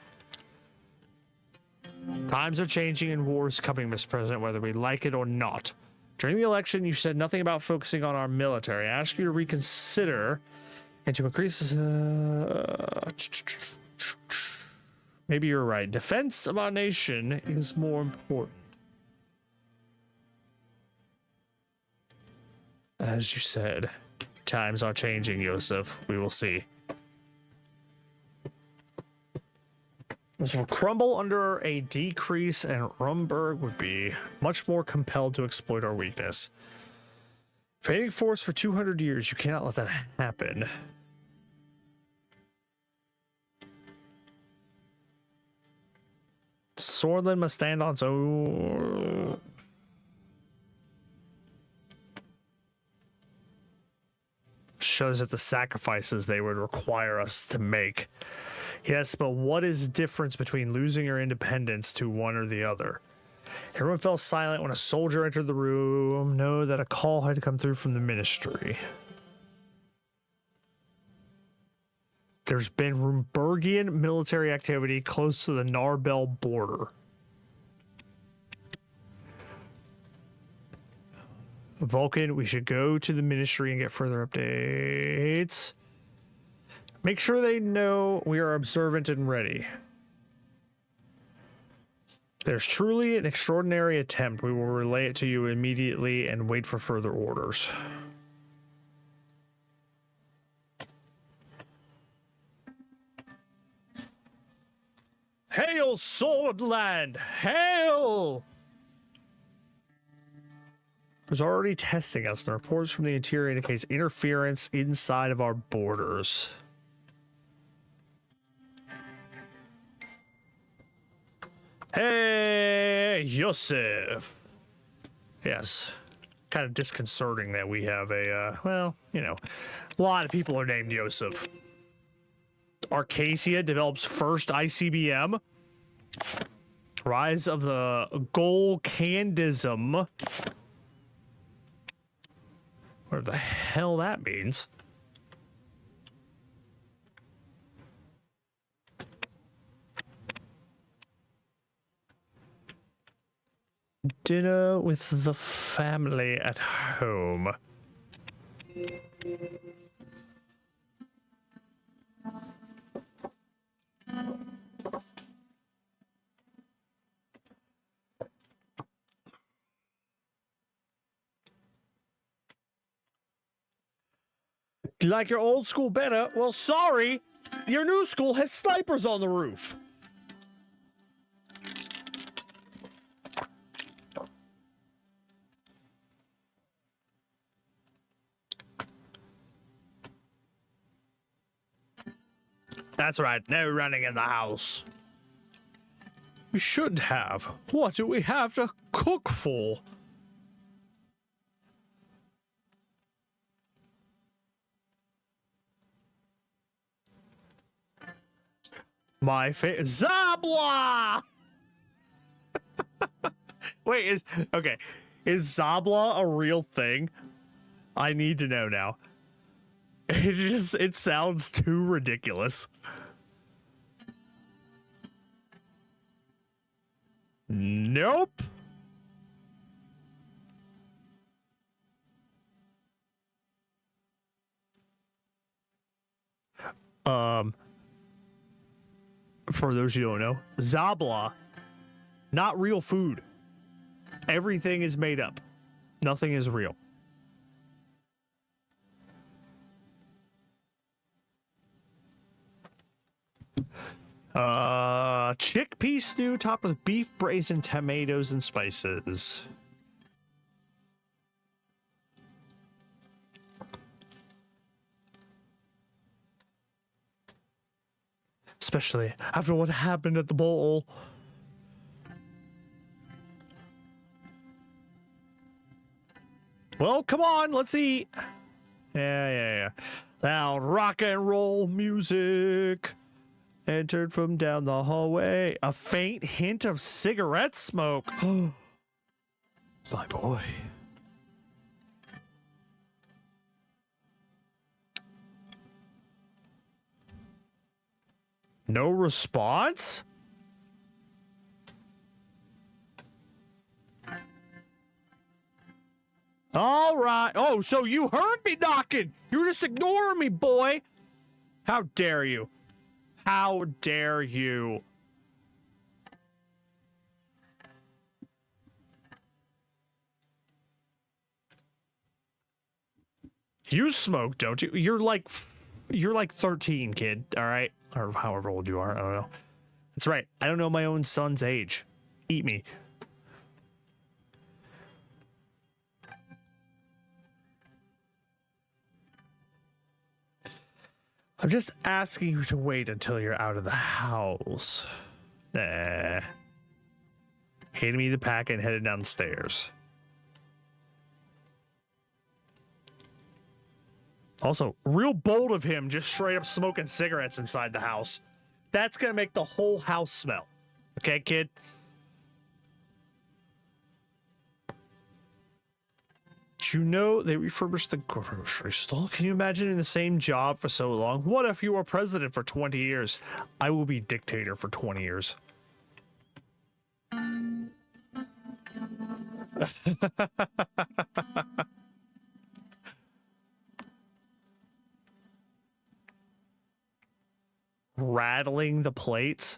Times are changing and wars coming, Mr. President, whether we like it or not. During the election, you said nothing about focusing on our military. I ask you to reconsider and to increase... maybe you're right. Defense of our nation is more important. As you said, times are changing, Yosef. We will see. This will crumble under a decrease, and Rumberg would be much more compelled to exploit our weakness. Invading force for 200 years, you cannot let that happen. Swordland must stand on its own. Shows that the sacrifices they would require us to make. Yes, but what is the difference between losing your independence to one or the other? Everyone fell silent when a soldier entered the room. Know that a call had come through from the ministry. There's been Rumbergian military activity close to the Narbel border. Vulcan, we should go to the ministry and get further updates. Make sure they know we are observant and ready. There's truly an extraordinary attempt. We will relay it to you immediately and wait for further orders. Hail, Swordland! Hail! Was already testing us, and reports from the interior indicates interference inside of our borders. Hey, Yosef. Yes. Kind of disconcerting that we have a, well, you know, a lot of people are named Yosef. Arcasia develops first ICBM. Rise of the Golcandism. Whatever the hell that means. Dinner with the family at home. You like your old school better? Well, sorry. Your new school has snipers on the roof. That's right, no running in the house. We should have. What do we have to cook for? My Zabla! Wait, is Zabla a real thing? I need to know now. It sounds too ridiculous. Nope. For those who don't know, Zabla, not real food. Everything is made up. Nothing is real. Chickpea stew topped with beef, braised, and tomatoes and spices. Especially after what happened at the bowl. Well, come on, let's eat. Yeah. Loud rock and roll music. Entered from down the hallway. A faint hint of cigarette smoke. My boy. No response? All right. Oh, so you heard me knocking. You were just ignoring me, boy. How dare you? How dare you? You smoke, don't you? You're like 13, kid, all right? Or however old you are, I don't know. That's right. I don't know my own son's age. Eat me. I'm just asking you to wait until you're out of the house. Nah. Handed me the packet and headed down the stairs. Also, real bold of him just straight up smoking cigarettes inside the house. That's gonna make the whole house smell. Okay, kid? Did you know they refurbished the grocery store? Can you imagine in the same job for so long? What if you were president for 20 years? I will be dictator for 20 years. Rattling the plates.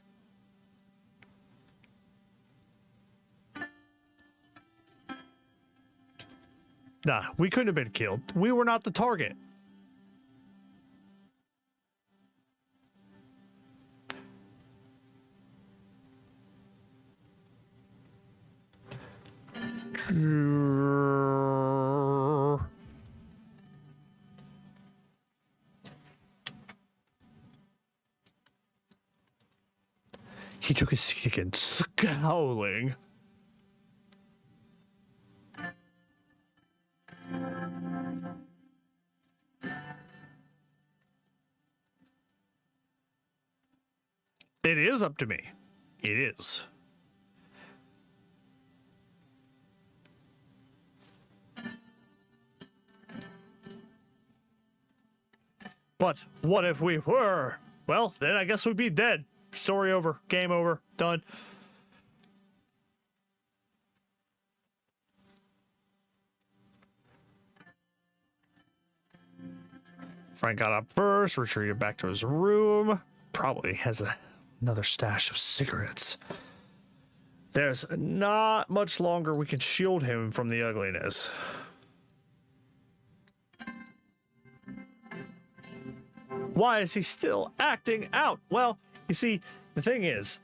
Nah, we couldn't have been killed. We were not the target. He took his seat again, scowling. It is up to me. It is. But what if we were? Well, then I guess we'd be dead. Story over. Game over. Done. Frank got up first, retreated back to his room. Probably has another stash of cigarettes. There's not much longer we can shield him from the ugliness. Why is he still acting out? Well, you see, the thing is,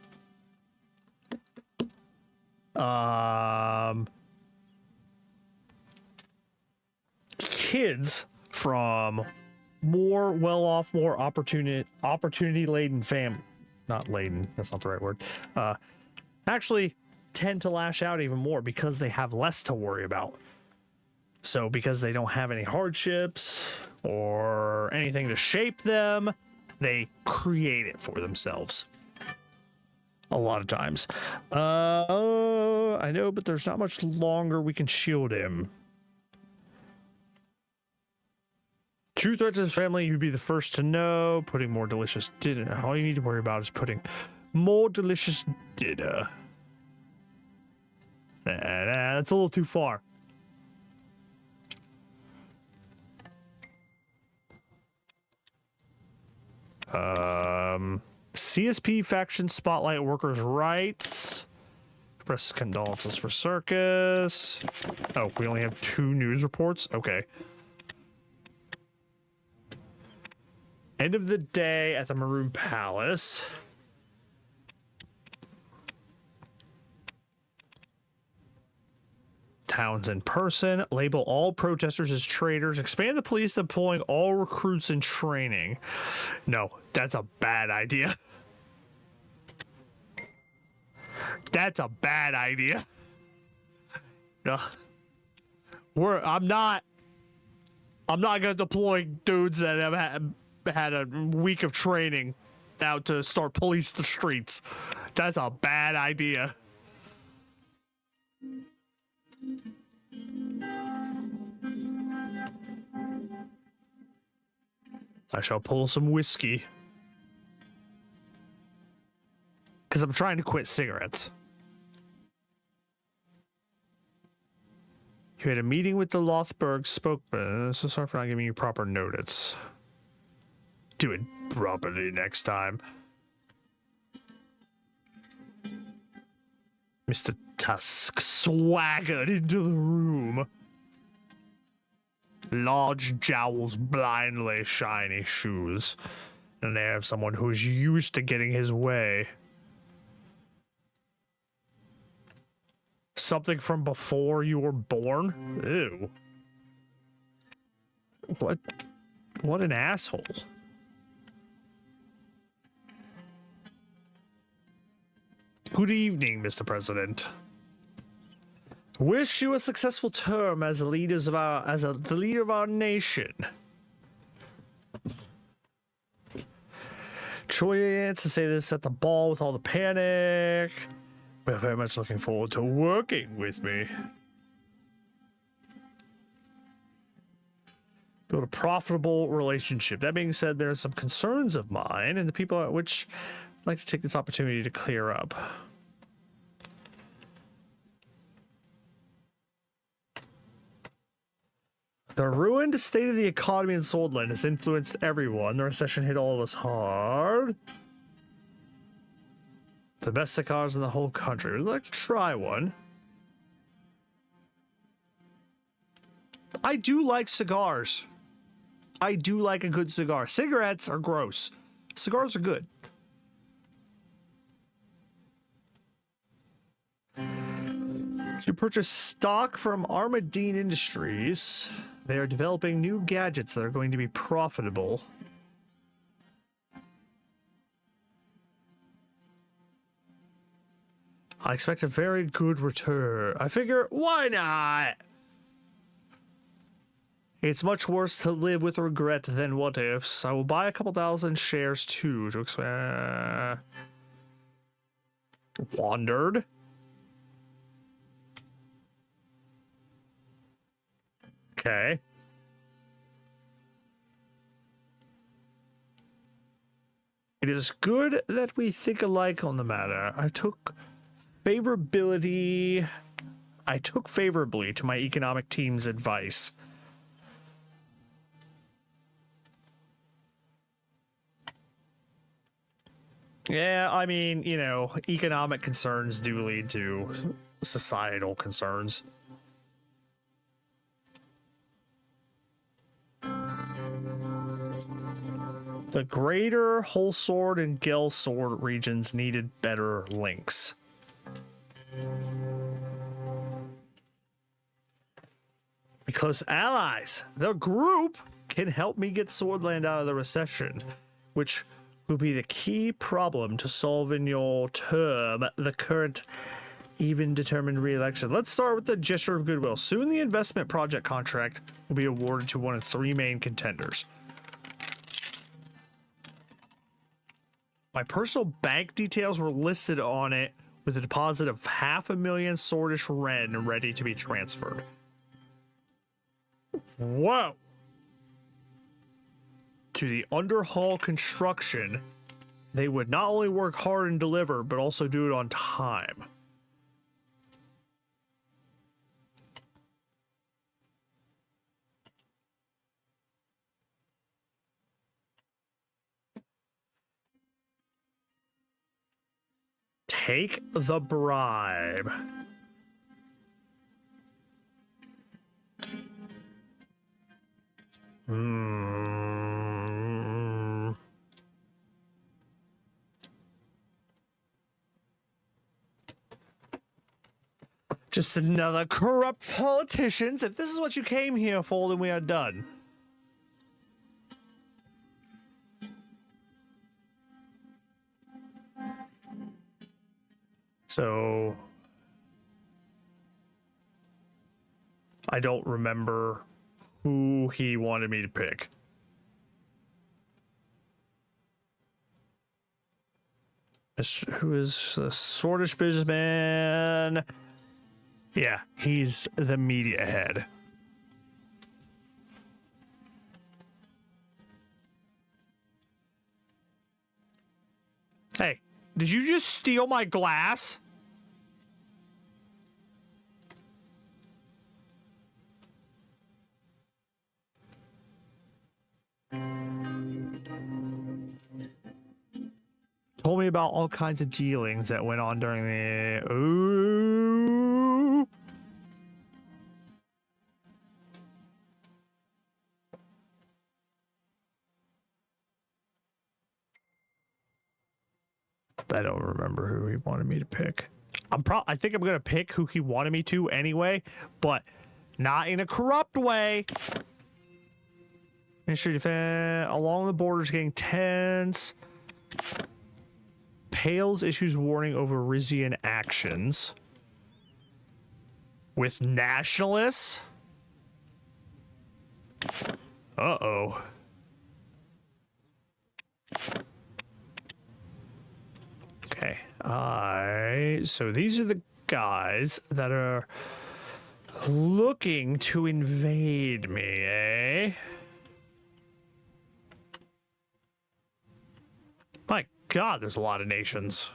kids from more well-off, more opportunity-laden not laden, that's not the right word, actually tend to lash out even more because they have less to worry about. So because they don't have any hardships or anything to shape them, they create it for themselves. A lot of times. I know, but there's not much longer we can shield him. True threats to his family, you'd be the first to know. Putting more delicious dinner. All you need to worry about is putting more delicious dinner. That's a little too far. CSP faction spotlight workers' rights. Express condolences for Circus. Oh, we only have 2 news reports? Okay. End of the day at the Maroon Palace. Towns in person. Label all protesters as traitors. Expand the police deploying all recruits in training. No, that's a bad idea. That's a bad idea. No. I'm not gonna deploy dudes that have had a week of training out to start police the streets. That's a bad idea. I shall pull some whiskey. Because I'm trying to quit cigarettes. You had a meeting with the Lothburg spokesman. So sorry for not giving you proper notice. Do it properly next time. Mr. Tusk swaggered into the room. Large jowls, blindly shiny shoes. An air of someone who's used to getting his way. Something from before you were born? Ew. What an asshole. Good evening, Mr. President. Wish you a successful term as the leader of our nation. Chance to say this at the ball with all the panic. We're very much looking forward to working with me. Build a profitable relationship. That being said, there are some concerns of mine and the people at which I'd like to take this opportunity to clear up. The ruined state of the economy in Swordland has influenced everyone. The recession hit all of us hard. The best cigars in the whole country. Would like to try one. I do like cigars. I do like a good cigar. Cigarettes are gross. Cigars are good. To purchase stock from Armadine Industries, they are developing new gadgets that are going to be profitable. I expect a very good return. I figure, why not? It's much worse to live with regret than what ifs. I will buy a couple thousand shares too to expand. Wandered. Okay. It is good that we think alike on the matter. I took favorably to my economic team's advice. Yeah, I mean, you know, economic concerns do lead to societal concerns. The greater Wholesword and Gelsword regions needed better links. Be close allies. The group can help me get Swordland out of the recession, which will be the key problem to solve in your term, the current even determined re-election. Let's start with the gesture of goodwill. Soon the investment project contract will be awarded to one of 3 main contenders. My personal bank details were listed on it with a deposit of 500,000 Swordish Ren ready to be transferred. Whoa! To the underhaul construction, they would not only work hard and deliver, but also do it on time. Take the bribe. Just another corrupt politicians. If this is what you came here for, then we are done. So I don't remember who he wanted me to pick. Who is the Swordish businessman? Yeah, he's the media head. Hey, Did you just steal my glass? Told me about all kinds of dealings that went on during the... Ooh. I don't remember who he wanted me to pick. I think I'm gonna pick who he wanted me to anyway, but not in a corrupt way. Ministry of Defense, along the borders getting tense. Pales issues warning over Rizian actions. With nationalists? Uh-oh. Okay. So these are the guys that are looking to invade me, eh? My God, there's a lot of nations.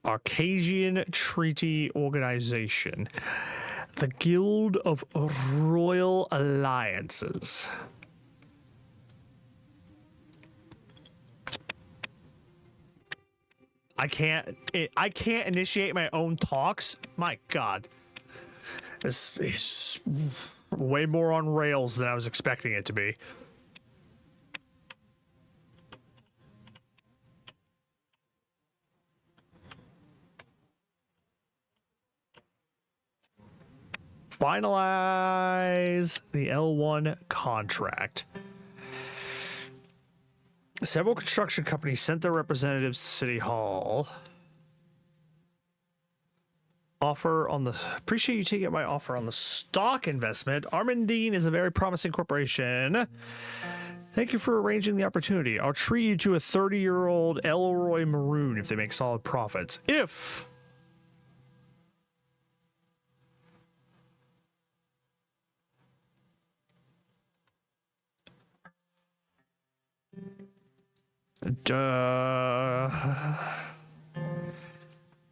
Arcasian Treaty Organization. The Guild of Royal Alliances. I can't initiate my own talks. My God. This is way more on rails than I was expecting it to be. Finalize the L1 contract. Several construction companies sent their representatives to City Hall. Appreciate you taking my offer on the stock investment. Armandine is a very promising corporation. Thank you for arranging the opportunity. I'll treat you to a 30-year-old Elroy Maroon if they make solid profits. If...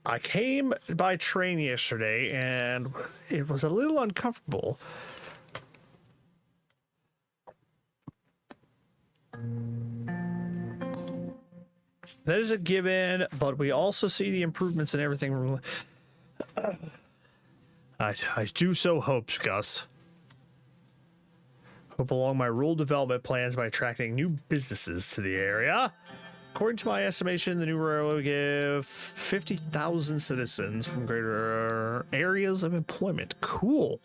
I came by train yesterday and it was a little uncomfortable. That is a given, but we also see the improvements in everything. I do so hope, Gus. Hope along my rural development plans by attracting new businesses to the area. According to my estimation, the new railway will give 50,000 citizens from greater areas of employment. Cool.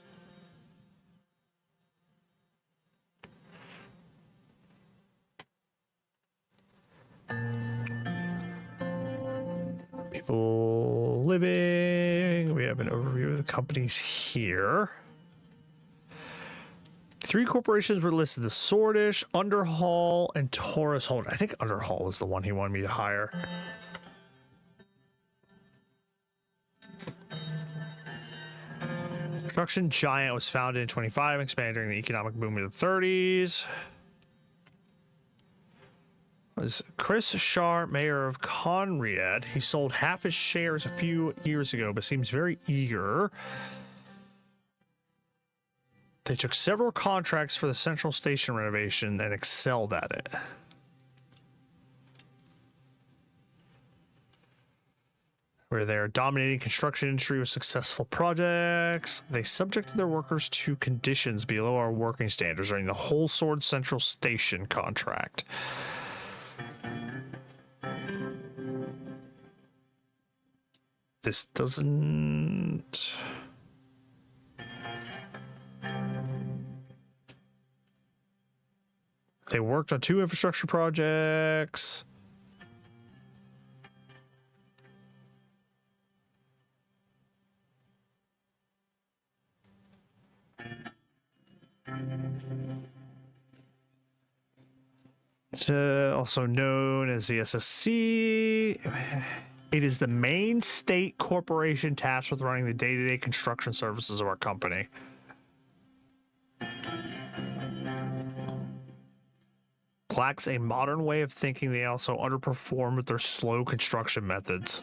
People living. We have an overview of the companies here. 3 corporations were listed: the Swordish, Underhall, and Taurus Hold. I think Underhall is the one he wanted me to hire. Construction Giant was founded in 25, expanded during the economic boom of the 30s. Was Chris Shar, mayor of Conriad? He sold half his shares a few years ago, but seems very eager. They took several contracts for the central station renovation and excelled at it. Where they're dominating construction industry with successful projects. They subjected their workers to conditions below our working standards during the Whole Sword Central Station contract. This doesn't... They worked on 2 infrastructure projects. It's also known as the SSC. It is the main state corporation tasked with running the day-to-day construction services of our company. lacks a modern way of thinking. They also underperform with their slow construction methods.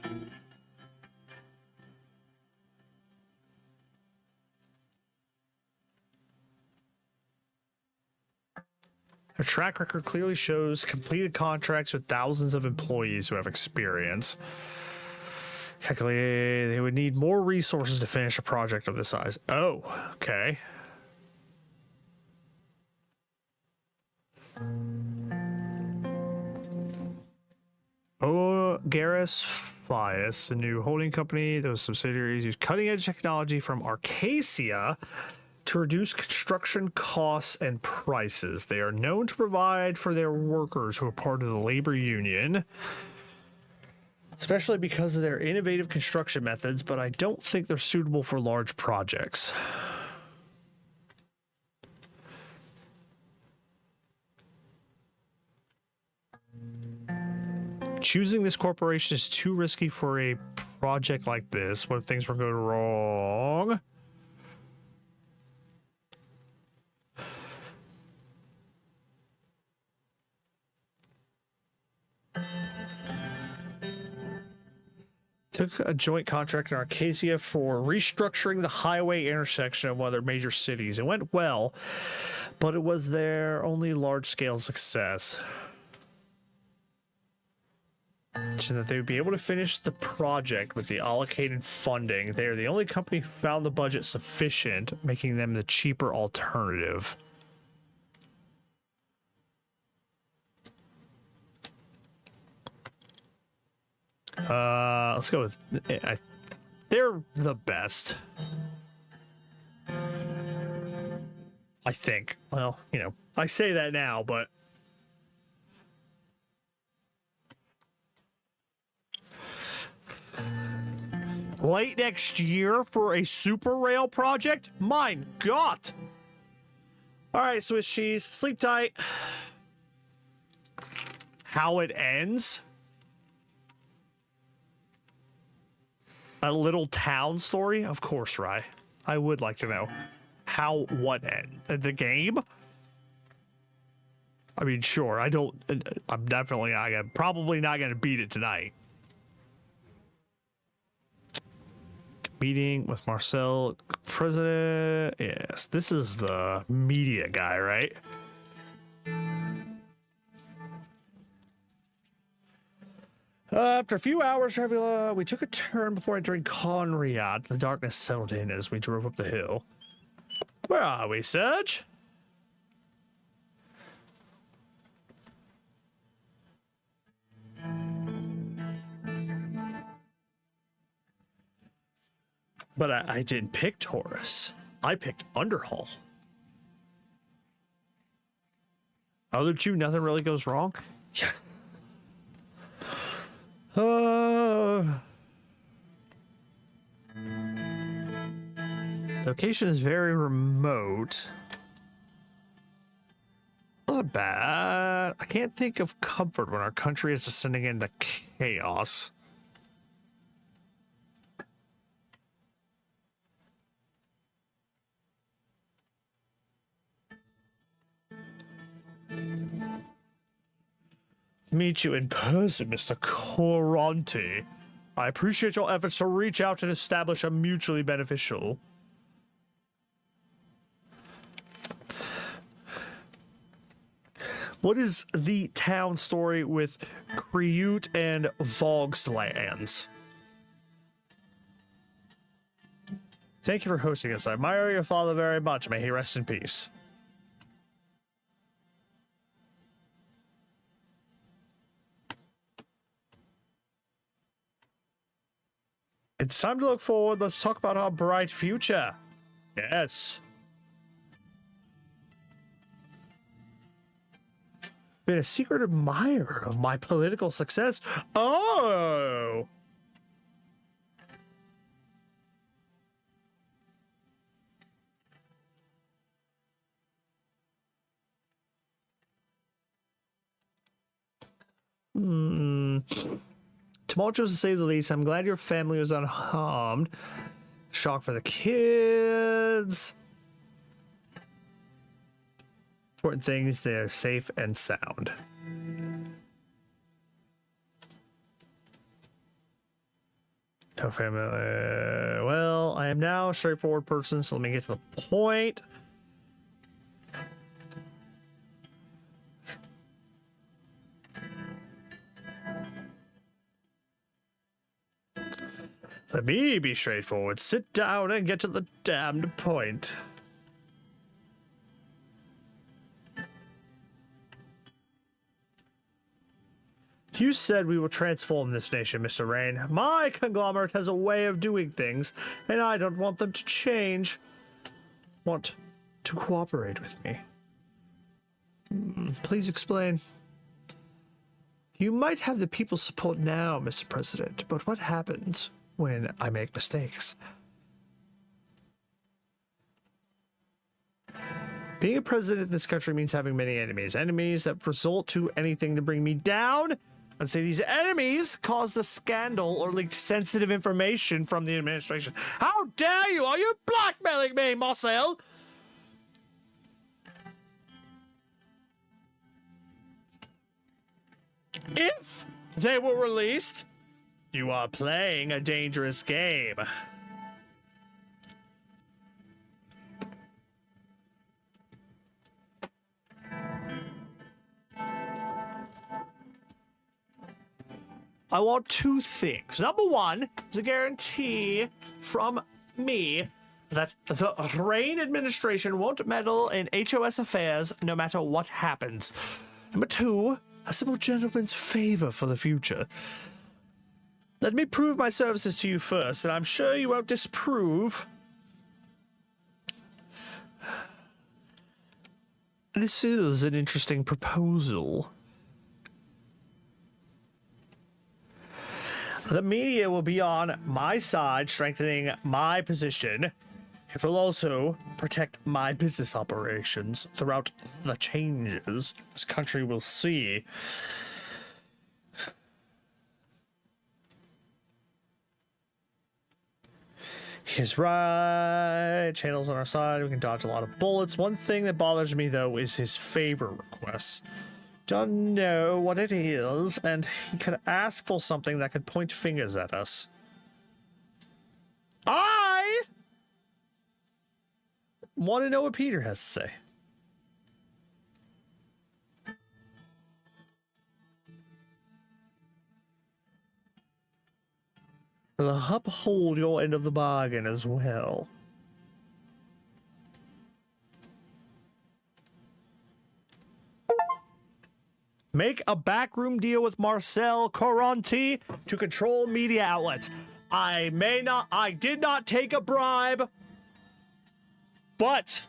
Their track record clearly shows completed contracts with thousands of employees who have experience. Calculate they would need more resources to finish a project of this size. Oh, okay. Oh, Garrus Fias, a new holding company. Those subsidiaries use cutting-edge technology from Arcasia to reduce construction costs and prices. They are known to provide for their workers who are part of the labor union, especially because of their innovative construction methods, but I don't think they're suitable for large projects. Choosing this corporation is too risky for a project like this. What if things were going wrong? Took a joint contract in Arcasia for restructuring the highway intersection of one of their major cities. It went well, but it was their only large-scale success. So that they would be able to finish the project with the allocated funding. They are the only company who found the budget sufficient, making them the cheaper alternative. Let's go with... they're the best. I think. Well, you know, I say that now, but... late next year for a super rail project? Mein Gott! Alright, Swiss cheese, sleep tight. How it ends? A little town story? Of course, Rye. I would like to know. How, what end? The game? I mean, sure, I'm definitely not gonna, probably not gonna beat it tonight. Meeting with Marcel, president. Yes, this is the media guy, right? After a few hours, we took a turn before entering Conriad. The darkness settled in as we drove up the hill. Where are we, Serge? But I didn't pick Taurus. I picked Underhull. Other two, nothing really goes wrong? Yes. Location is very remote. Wasn't bad. I can't think of comfort when our country is descending into chaos. Meet you in person, Mr. Coranti. I appreciate your efforts to reach out and establish a mutually beneficial. What is the town story with Kriut and Vogslands? Thank you for hosting us. I admire your father very much. May he rest in peace. It's time to look forward. Let's talk about our bright future. Yes. Been a secret admirer of my political success. Oh. Tumultuous to say the least. I'm glad your family was unharmed. Shock for the kids. Important things, they're safe and sound. No family. Well, I am now a straightforward person, so let me get to the point. Let me be straightforward. Sit down and get to the damned point. You said we will transform this nation, Mr. Rain. My conglomerate has a way of doing things, and I don't want them to change. Want to cooperate with me. Please explain. You might have the people's support now, Mr. President, but what happens when I make mistakes? Being a president in this country means having many enemies. Enemies that result to anything to bring me down. Let's say these enemies caused a scandal or leaked sensitive information from the administration. How dare you? Are you blackmailing me, Marcel? If they were released, you are playing a dangerous game. I want two things. Number one is a guarantee from me that the Rain administration won't meddle in HOS affairs no matter what happens. Number two, a simple gentleman's favor for the future. Let me prove my services to you first, and I'm sure you won't disapprove. This is an interesting proposal. The media will be on my side, strengthening my position. It will also protect my business operations throughout the changes this country will see. He's right. Channel's on our side. We can dodge a lot of bullets. One thing that bothers me, though, is his favor requests. Don't know what it is, and he could ask for something that could point fingers at us. I want to know what Peter has to say. Will uphold your end of the bargain as well. Make a backroom deal with Marcel Coranti to control media outlets. I did not take a bribe, but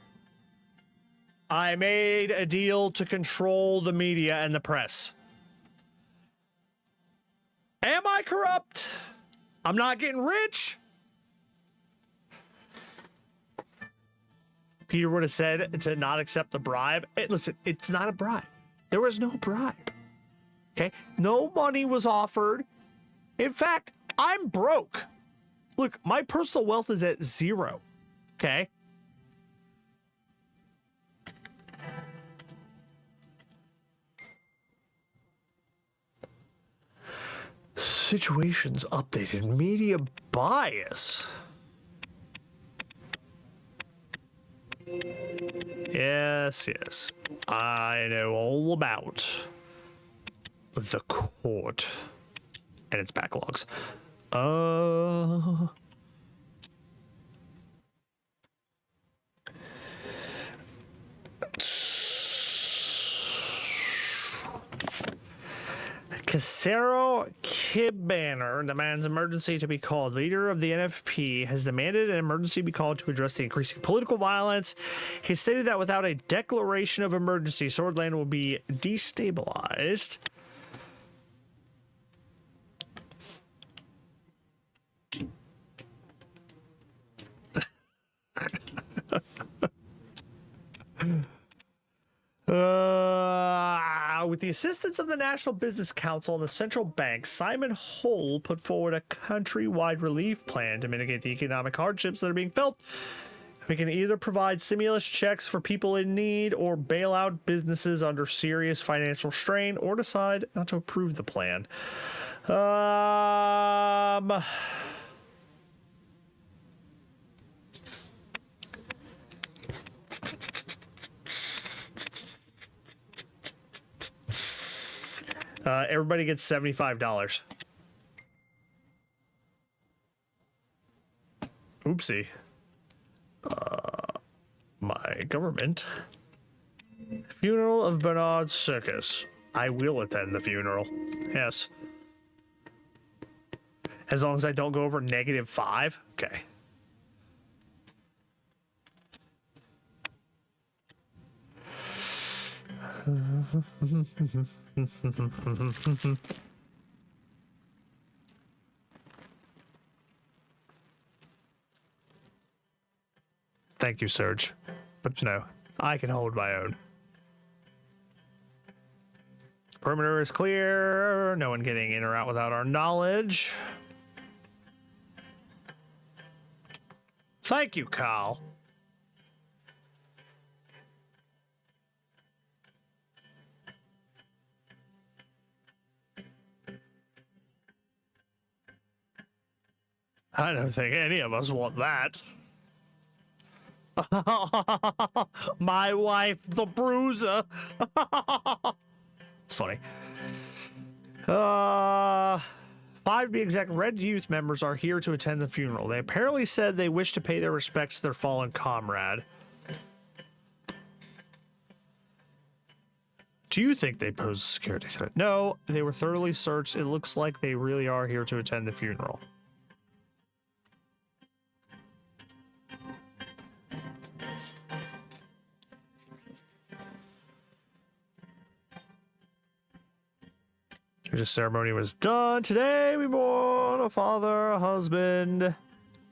I made a deal to control the media and the press. Am I corrupt? I'm not getting rich. Peter would have said to not accept the bribe. Listen, it's not a bribe. There was no bribe. Okay? No money was offered. In fact, I'm broke. Look, my personal wealth is at 0. Okay? Situations updated. Media bias. Yes, yes. I know all about the court and its backlogs. Casero Kibbanner demands emergency to be called. Leader of the NFP has demanded an emergency be called to address the increasing political violence. He stated that without a declaration of emergency, Swordland will be destabilized. With the assistance of the National Business Council and the Central Bank, Simon Hull put forward a countrywide relief plan to mitigate the economic hardships that are being felt. We can either provide stimulus checks for people in need or bail out businesses under serious financial strain or decide not to approve the plan. Everybody gets $75. Oopsie. My government. Funeral of Bernard Circus. I will attend the funeral. Yes. As long as I don't go over -5? Okay. Thank you, Serge. But no, I can hold my own. Perimeter is clear. No one getting in or out without our knowledge. Thank you, Carl. I don't think any of us want that. My wife, the bruiser. It's funny. 5 to be exact, Red Youth members are here to attend the funeral. They apparently said they wish to pay their respects to their fallen comrade. Do you think they pose a security threat? No, they were thoroughly searched. It looks like they really are here to attend the funeral. The ceremony was done. Today we mourn a father, a husband.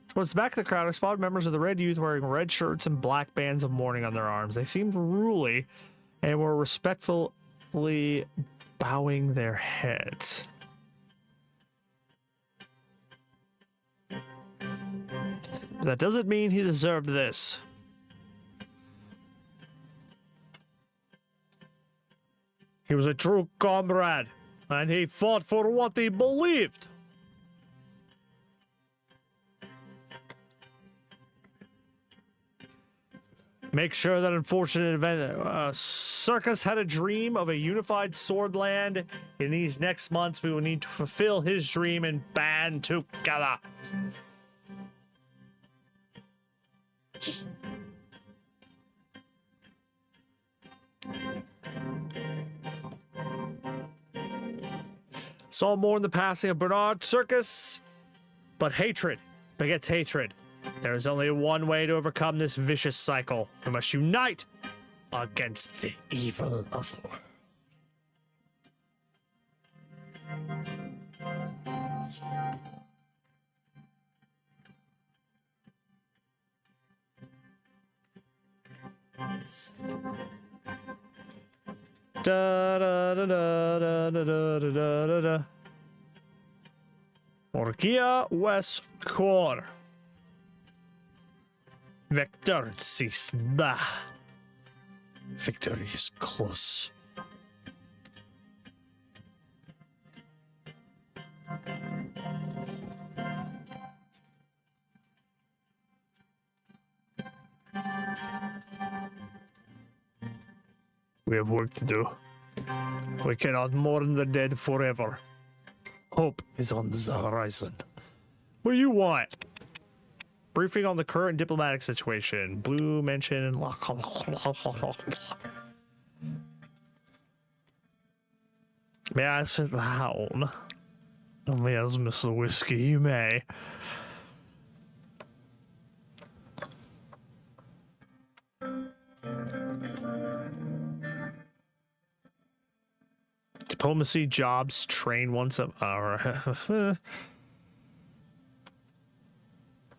Towards the back of the crowd, I spotted members of the Red Youth wearing red shirts and black bands of mourning on their arms. They seemed ruly and were respectfully bowing their heads. But that doesn't mean he deserved this. He was a true comrade. And he fought for what he believed. Make sure that unfortunate event. Circus had a dream of a unified Swordland. In these next months, we will need to fulfill his dream and band together. Saw more in the passing of Bernard Circus, but hatred begets hatred. There is only one way to overcome this vicious cycle. We must unite against the evil of the world. Da da da da da da da da da. Orgia West Core. Vector sees da. Victory is close. We have work to do. We cannot mourn the dead forever. Hope is on the horizon. What do you want? Briefing on the current diplomatic situation. Blue mentioned. May I sit down? Yes, Mr. Whiskey, you may. Diplomacy jobs train once a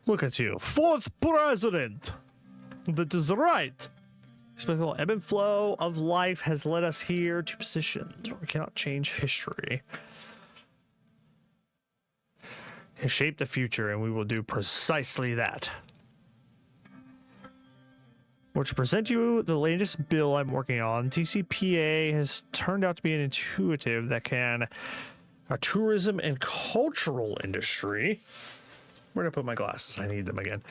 Look at you, 4th president. That is right. Spectacle ebb and flow of life has led us here to positions where we cannot change history. It shaped the future, and we will do precisely that. Or to present you the latest bill I'm working on, TCPA has turned out to be an intuitive that can a tourism and cultural industry. Where did I put my glasses? I need them again.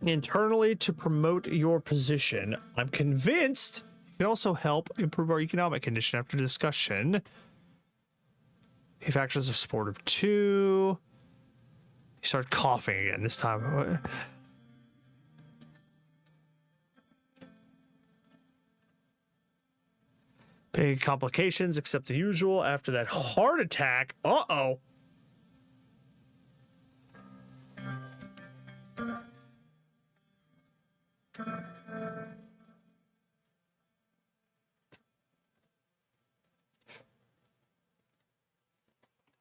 Internally to promote your position. I'm convinced you can also help improve our economic condition after discussion. He factions are supportive too. He started coughing again this time. Big complications except the usual after that heart attack. Uh-oh.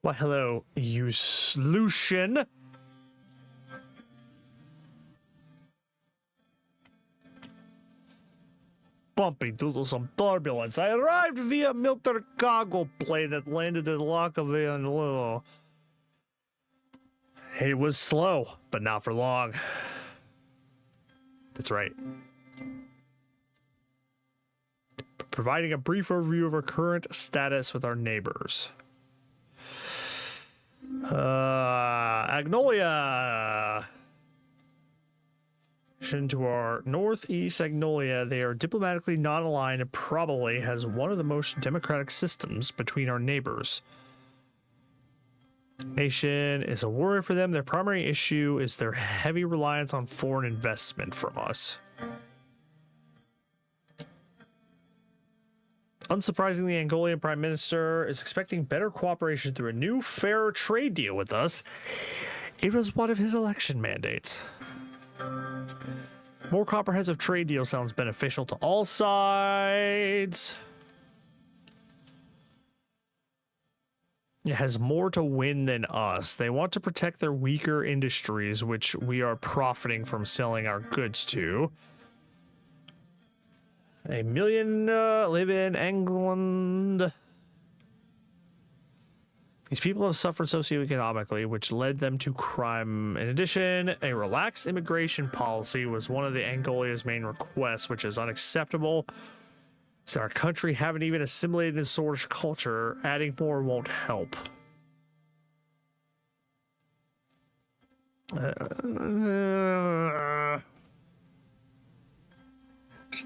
Why, hello, you Lucian. Bumpy due to some turbulence. I arrived via military cargo plane that landed in Lockaville and Little. It was slow, but not for long. That's right. Providing a brief overview of our current status with our neighbors. Agnolia. To our northeast Agnolia, they are diplomatically not aligned and probably has one of the most democratic systems between our neighbors. Nation is a worry for them. Their primary issue is their heavy reliance on foreign investment from us. Unsurprisingly, the Angolian Prime Minister is expecting better cooperation through a new, fairer trade deal with us. It was one of his election mandates. More comprehensive trade deal sounds beneficial to all sides. It has more to win than us. They want to protect their weaker industries, which we are profiting from selling our goods to. 1 million live in England. These people have suffered socioeconomically, which led them to crime. In addition, a relaxed immigration policy was one of the Angolia's main requests, which is unacceptable. So our country haven't even assimilated in Swordfish culture. Adding more won't help.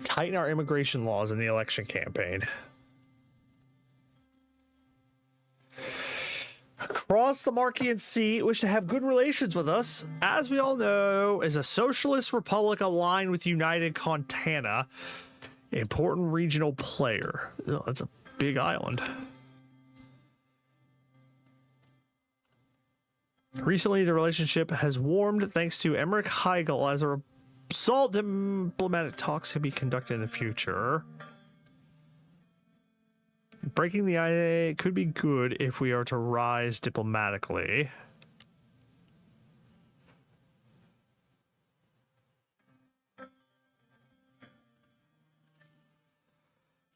Tighten our immigration laws in the election campaign. Across the Marquian Sea wish to have good relations with us. As we all know, is a socialist republic aligned with United Contana, important regional player. Oh, that's a big island. Recently, the relationship has warmed thanks to Emmerich Heigl. As a result, diplomatic talks can be conducted in the future. Breaking the IA could be good if we are to rise diplomatically.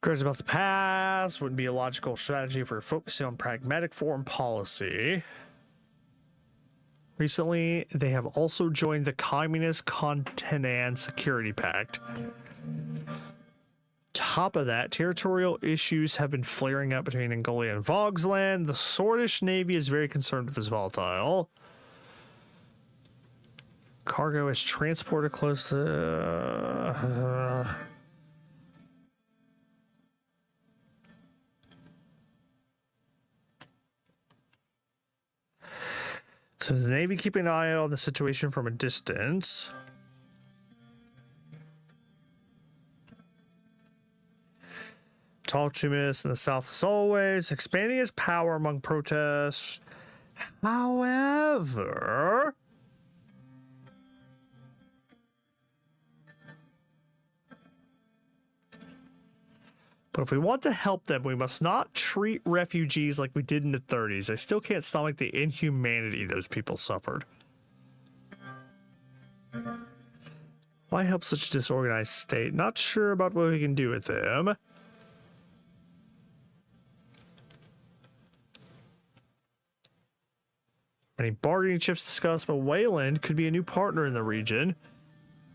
Concerns about the past wouldn't be a logical strategy if we're focusing on pragmatic foreign policy. Recently, they have also joined the Communist Continental Security Pact. Top of that, territorial issues have been flaring up between Angolia and Vogsland. The Swordfish Navy is very concerned with this volatile. Cargo is transported close to... So is the Navy keeping an eye on the situation from a distance? Tolchimus in the south as always, expanding his power among protests. However, but if we want to help them, we must not treat refugees like we did in the 30s. I still can't stomach the inhumanity those people suffered. Why help such a disorganized state? Not sure about what we can do with them. Any bargaining chips discussed, but Wayland could be a new partner in the region.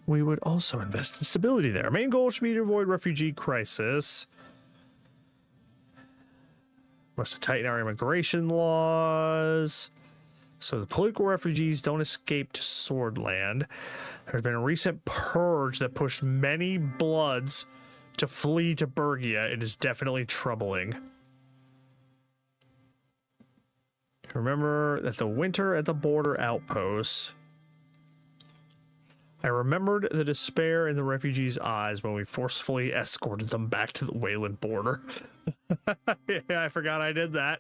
We would also invest in stability there. Our main goal should be to avoid refugee crisis. Must tighten our immigration laws so the political refugees don't escape to Swordland. There's been a recent purge that pushed many bloods to flee to Bergia, it is definitely troubling. Remember that the winter at the border outposts. I remembered the despair in the refugees' eyes when we forcefully escorted them back to the Wayland border. Yeah, I forgot I did that.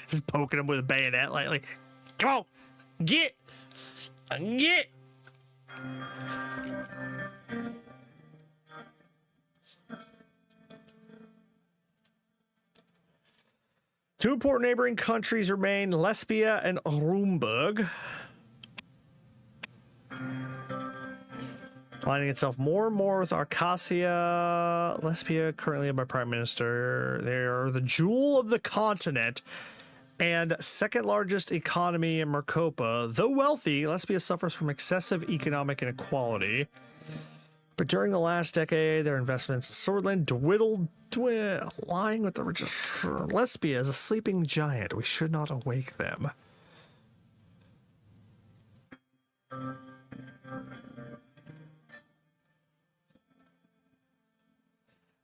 Just poking them with a bayonet lightly. Come on, get! Get! Two important neighboring countries remain, Lesbia and Rumburg. Aligning itself more and more with Arcasia. Lesbia, currently by Prime Minister. They are the jewel of the continent and second largest economy in Mercopa. Though wealthy, Lesbia suffers from excessive economic inequality. But during the last decade, their investments in Swordland dwindled, lying with the richest. Lesbia is a sleeping giant. We should not awake them.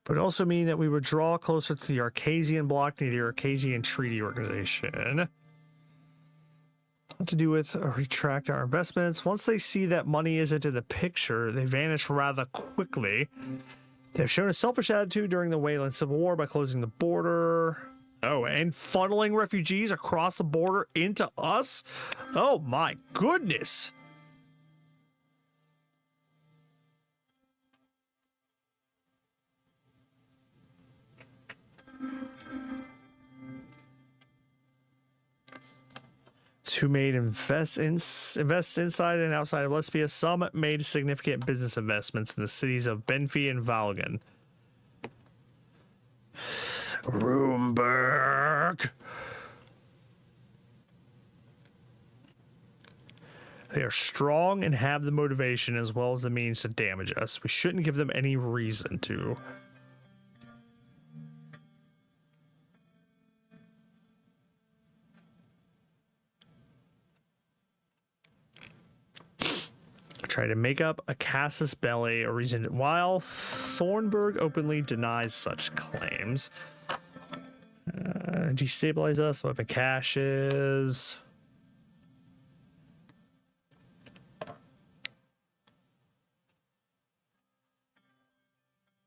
But it also mean that we would draw closer to the Arcasian bloc near the Arcasian Treaty Organization. To do with retract our investments. Once they see that money isn't in the picture, they vanish rather quickly. They've shown a selfish attitude during the Wayland Civil War by closing the border. Oh, and funneling refugees across the border into us? Oh my goodness! Who made invest inside and outside of Lesbia. Some made significant business investments in the cities of Benfey and Valgan. Rumburg. They are strong and have the motivation as well as the means to damage us. We shouldn't give them any reason to. Try to make up a casus belli, a reason while Thornburg openly denies such claims. Destabilize us, weapon caches.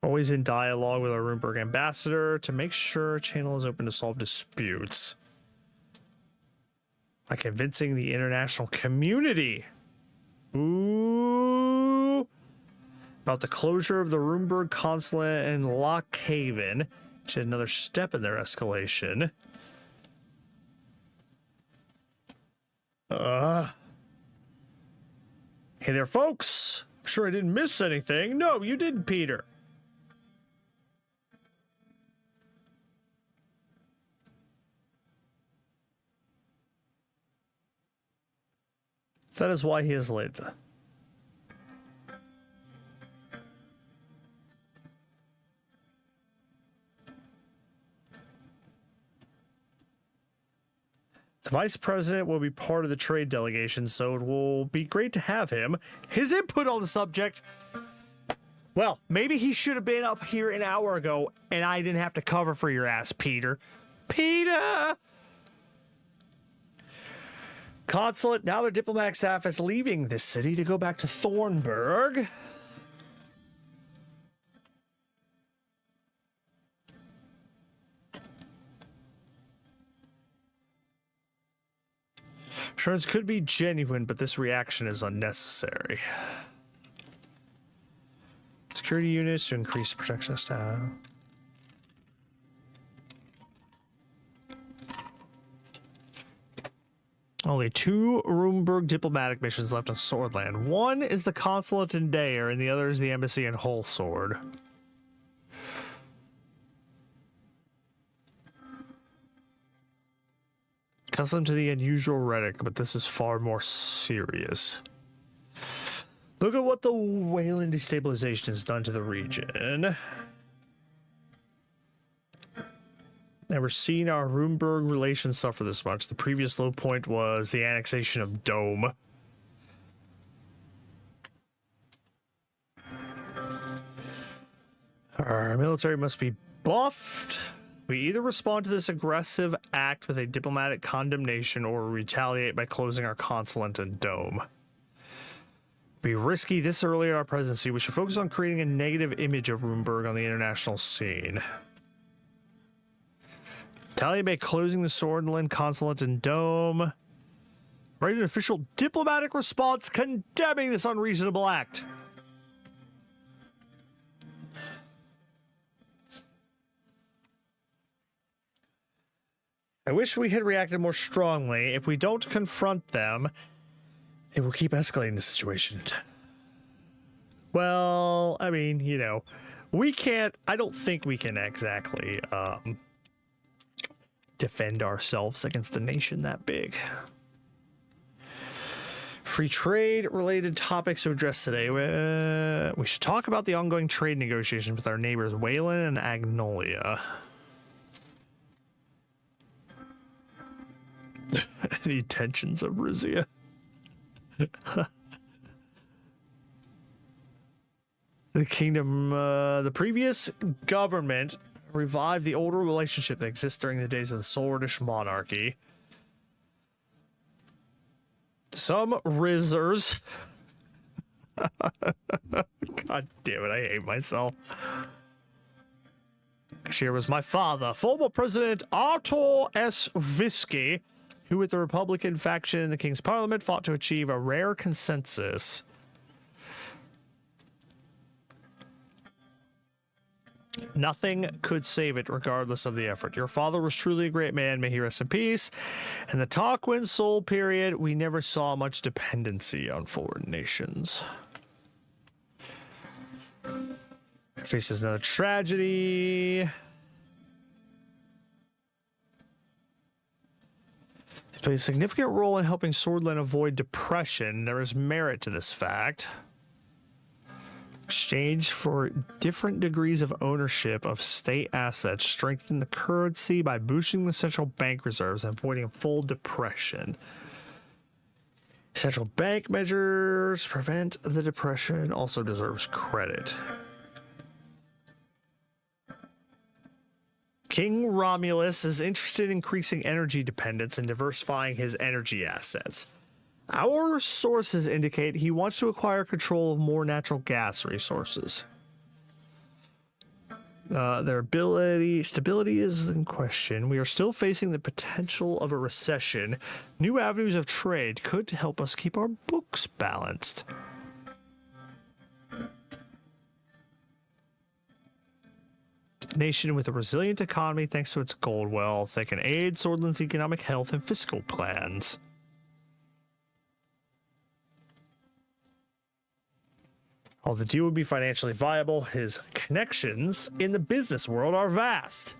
Always in dialogue with our Rumburg ambassador to make sure a channel is open to solve disputes. By convincing the international community. Ooh. About the closure of the Rumburg consulate in Lockhaven, which is another step in their escalation. Hey there, folks. I'm sure I didn't miss anything. No, you didn't, Peter. That is why he is late. The vice president will be part of the trade delegation, so it will be great to have him. His input on the subject, well, maybe he should have been up here an hour ago, and I didn't have to cover for your ass, Peter. Peter! Consulate, now their diplomatic staff is leaving this city to go back to Thornburg. Assurance could be genuine, but this reaction is unnecessary. Security units to increase protection staff. Only 2 Rumburg diplomatic missions left on Swordland. One is the consulate in Dayer, and the other is the embassy in Holsword. Accustomed to the unusual rhetoric, but this is far more serious. Look at what the Wayland destabilization has done to the region. Never seen our Rumburg relations suffer this much. The previous low point was the annexation of Dome. Our military must be buffed. We either respond to this aggressive act with a diplomatic condemnation or retaliate by closing our consulate and dome. Be risky this early in our presidency. We should focus on creating a negative image of Runeberg on the international scene. Retaliate by closing the Swordland consulate and dome. Write an official diplomatic response condemning this unreasonable act. I wish we had reacted more strongly. If we don't confront them, it will keep escalating the situation. Well, I mean, you know, we can't, I don't think we can exactly defend ourselves against a nation that big. Free trade related topics to address today. We should talk about the ongoing trade negotiations with our neighbors Wayland and Agnolia. The tensions of Rizia. The kingdom, the previous government revived the older relationship that exists during the days of the Swordish monarchy. Some Rizzers. God damn it, I hate myself. Here was my father, former President Artur S. Visky, who with the Republican faction in the King's Parliament fought to achieve a rare consensus. Nothing could save it regardless of the effort. Your father was truly a great man, may he rest in peace. In the Tarquin Soul period, we never saw much dependency on foreign nations. Faces another tragedy. They play a significant role in helping Swordland avoid depression. There is merit to this fact. Exchange for different degrees of ownership of state assets, strengthen the currency by boosting the central bank reserves and avoiding full depression. Central bank measures prevent the depression, also deserves credit. King Romulus is interested in increasing energy dependence and diversifying his energy assets. Our sources indicate he wants to acquire control of more natural gas resources. Their stability is in question. We are still facing the potential of a recession. New avenues of trade could help us keep our books balanced. Nation with a resilient economy thanks to its gold wealth that can aid Swordland's economic health and fiscal plans. While the deal would be financially viable, his connections in the business world are vast.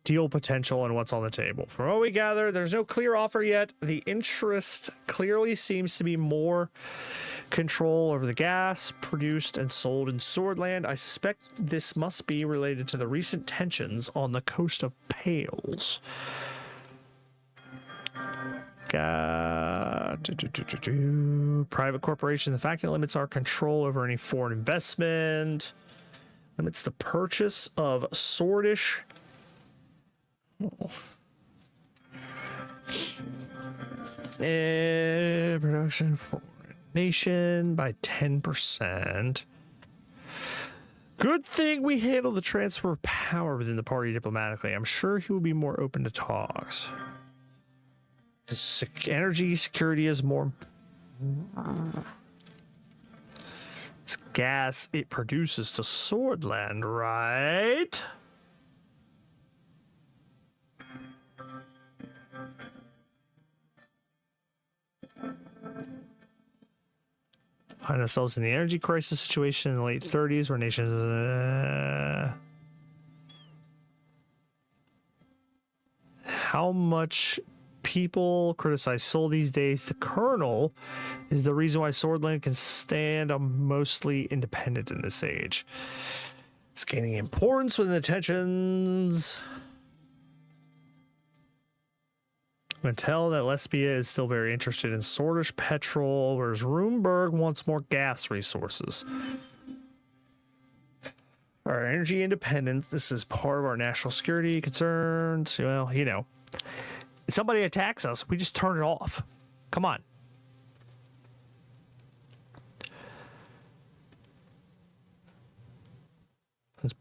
Deal potential and what's on the table. From what we gather, there's no clear offer yet. The interest clearly seems to be more control over the gas produced and sold in Swordland. I suspect this must be related to the recent tensions on the coast of Pales. Private corporation. The fact that limits our control over any foreign investment. Limits the purchase of Swordish. Production for nation by 10%. Good thing we handled the transfer of power within the party diplomatically. I'm sure he will be more open to talks. Energy security is more. It's gas it produces to Swordland, right? Find ourselves in the energy crisis situation in the late 30s where nations how much people criticize Seoul these days. The Colonel is the reason why Swordland can stand mostly independent in this age. It's gaining importance within the tensions. can tell that Lesbia is still very interested in Swordish petrol, whereas Runeberg wants more gas resources. Our energy independence, this is part of our national security concerns. Well, you know, if somebody attacks us, we just turn it off. Come on.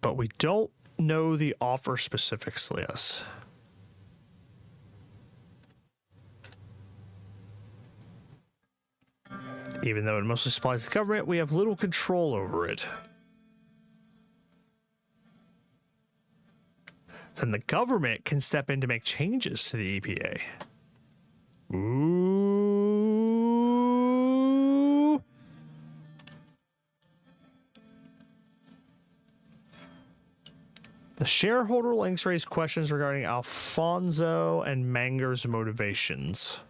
But we don't know the offer specifics, yes. Even though it mostly supplies the government, we have little control over it. Then the government can step in to make changes to the EPA. Ooh. The shareholder links raise questions regarding Alfonso and Manger's motivations.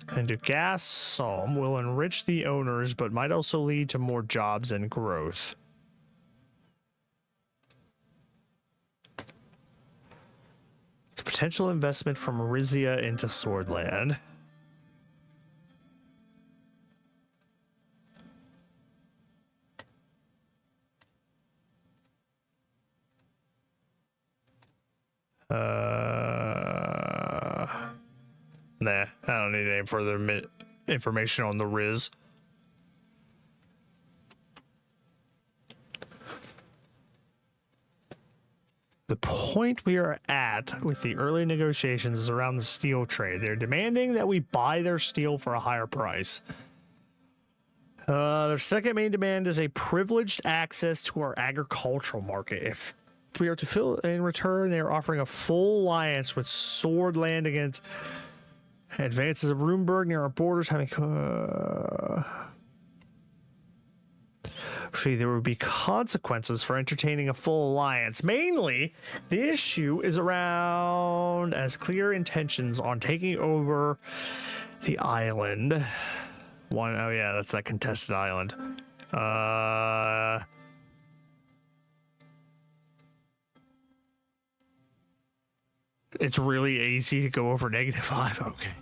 And gas will enrich the owners, but might also lead to more jobs and growth. It's a potential investment from Rizia into Swordland. Nah, I don't need any further information on the Riz. The point we are at with the early negotiations is around the steel trade. They're demanding that we buy their steel for a higher price. Their second main demand is a privileged access to our agricultural market. If we are to fill in return, they are offering a full alliance with Swordland against advances of Runeberg near our borders, having see, there would be consequences for entertaining a full alliance. Mainly, the issue is around as clear intentions on taking over the island. Oh yeah, that's that contested island. It's really easy to go over -5. Okay.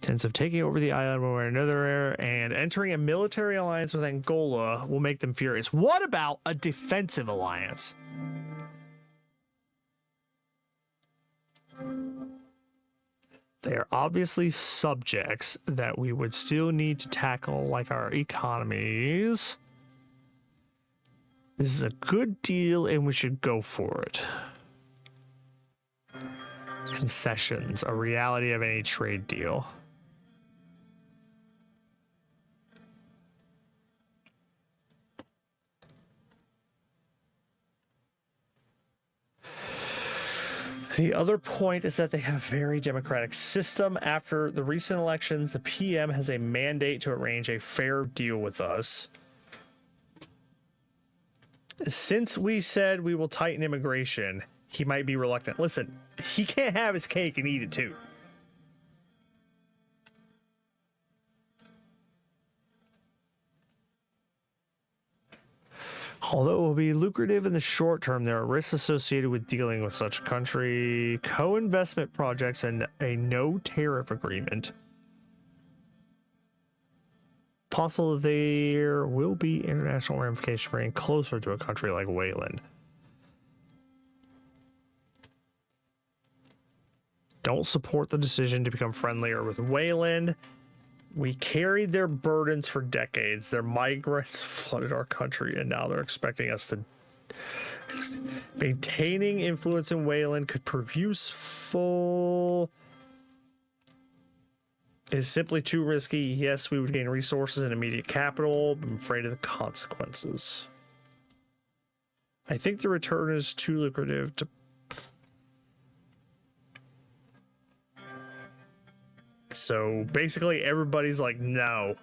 Sense of taking over the island one way or another and entering a military alliance with Angola will make them furious. What about a defensive alliance? They are obviously subjects that we would still need to tackle, like our economies. This is a good deal and we should go for it. Concessions, a reality of any trade deal. The other point is that they have a very democratic system. After the recent elections, the PM has a mandate to arrange a fair deal with us. Since we said we will tighten immigration, he might be reluctant. Listen, he can't have his cake and eat it too. Although it will be lucrative in the short term, there are risks associated with dealing with such a country. Co-investment projects and a no-tariff agreement. Possible there will be international ramifications bringing closer to a country like Wayland. Don't support the decision to become friendlier with Wayland. We carried their burdens for decades. Their migrants flooded our country, and now they're expecting us to... Maintaining influence in Wayland could prove useful. Is simply too risky. Yes, we would gain resources and immediate capital, but I'm afraid of the consequences. I think the return is too lucrative to... So basically everybody's like, no.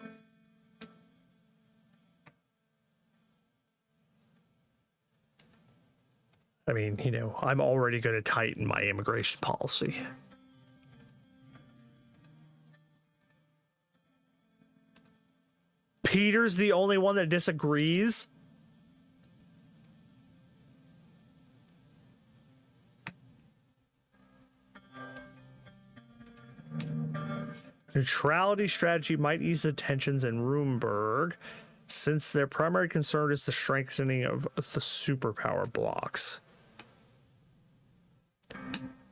I mean, you know, I'm already going to tighten my immigration policy. Peter's the only one that disagrees? Neutrality strategy might ease the tensions in Rumburg, since their primary concern is the strengthening of the superpower blocks.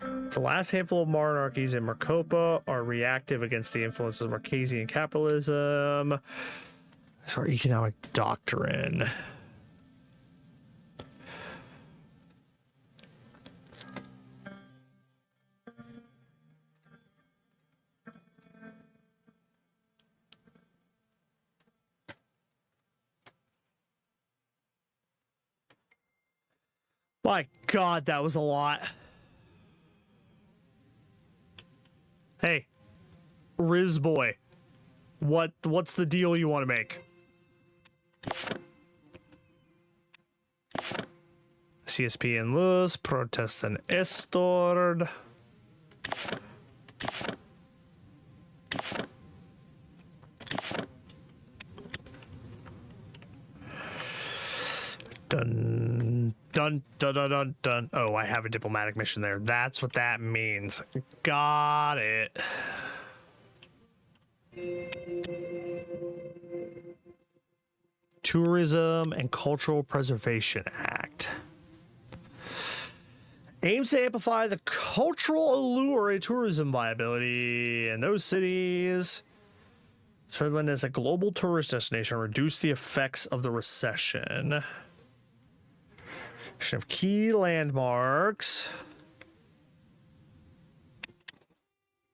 The last handful of monarchies in Marcopa are reactive against the influence of Marquesian capitalism. Sorry, economic doctrine. My God, that was a lot. Hey, Riz boy, what's the deal you want to make? CSP en luz, protesten estord. Dun, dun, dun, dun, dun, dun. Oh, I have a diplomatic mission there. That's what that means. Got it. Tourism and Cultural Preservation Act aims to amplify the cultural allure and tourism viability in those cities. Switzerland as a global tourist destination, reduce the effects of the recession. Of key landmarks.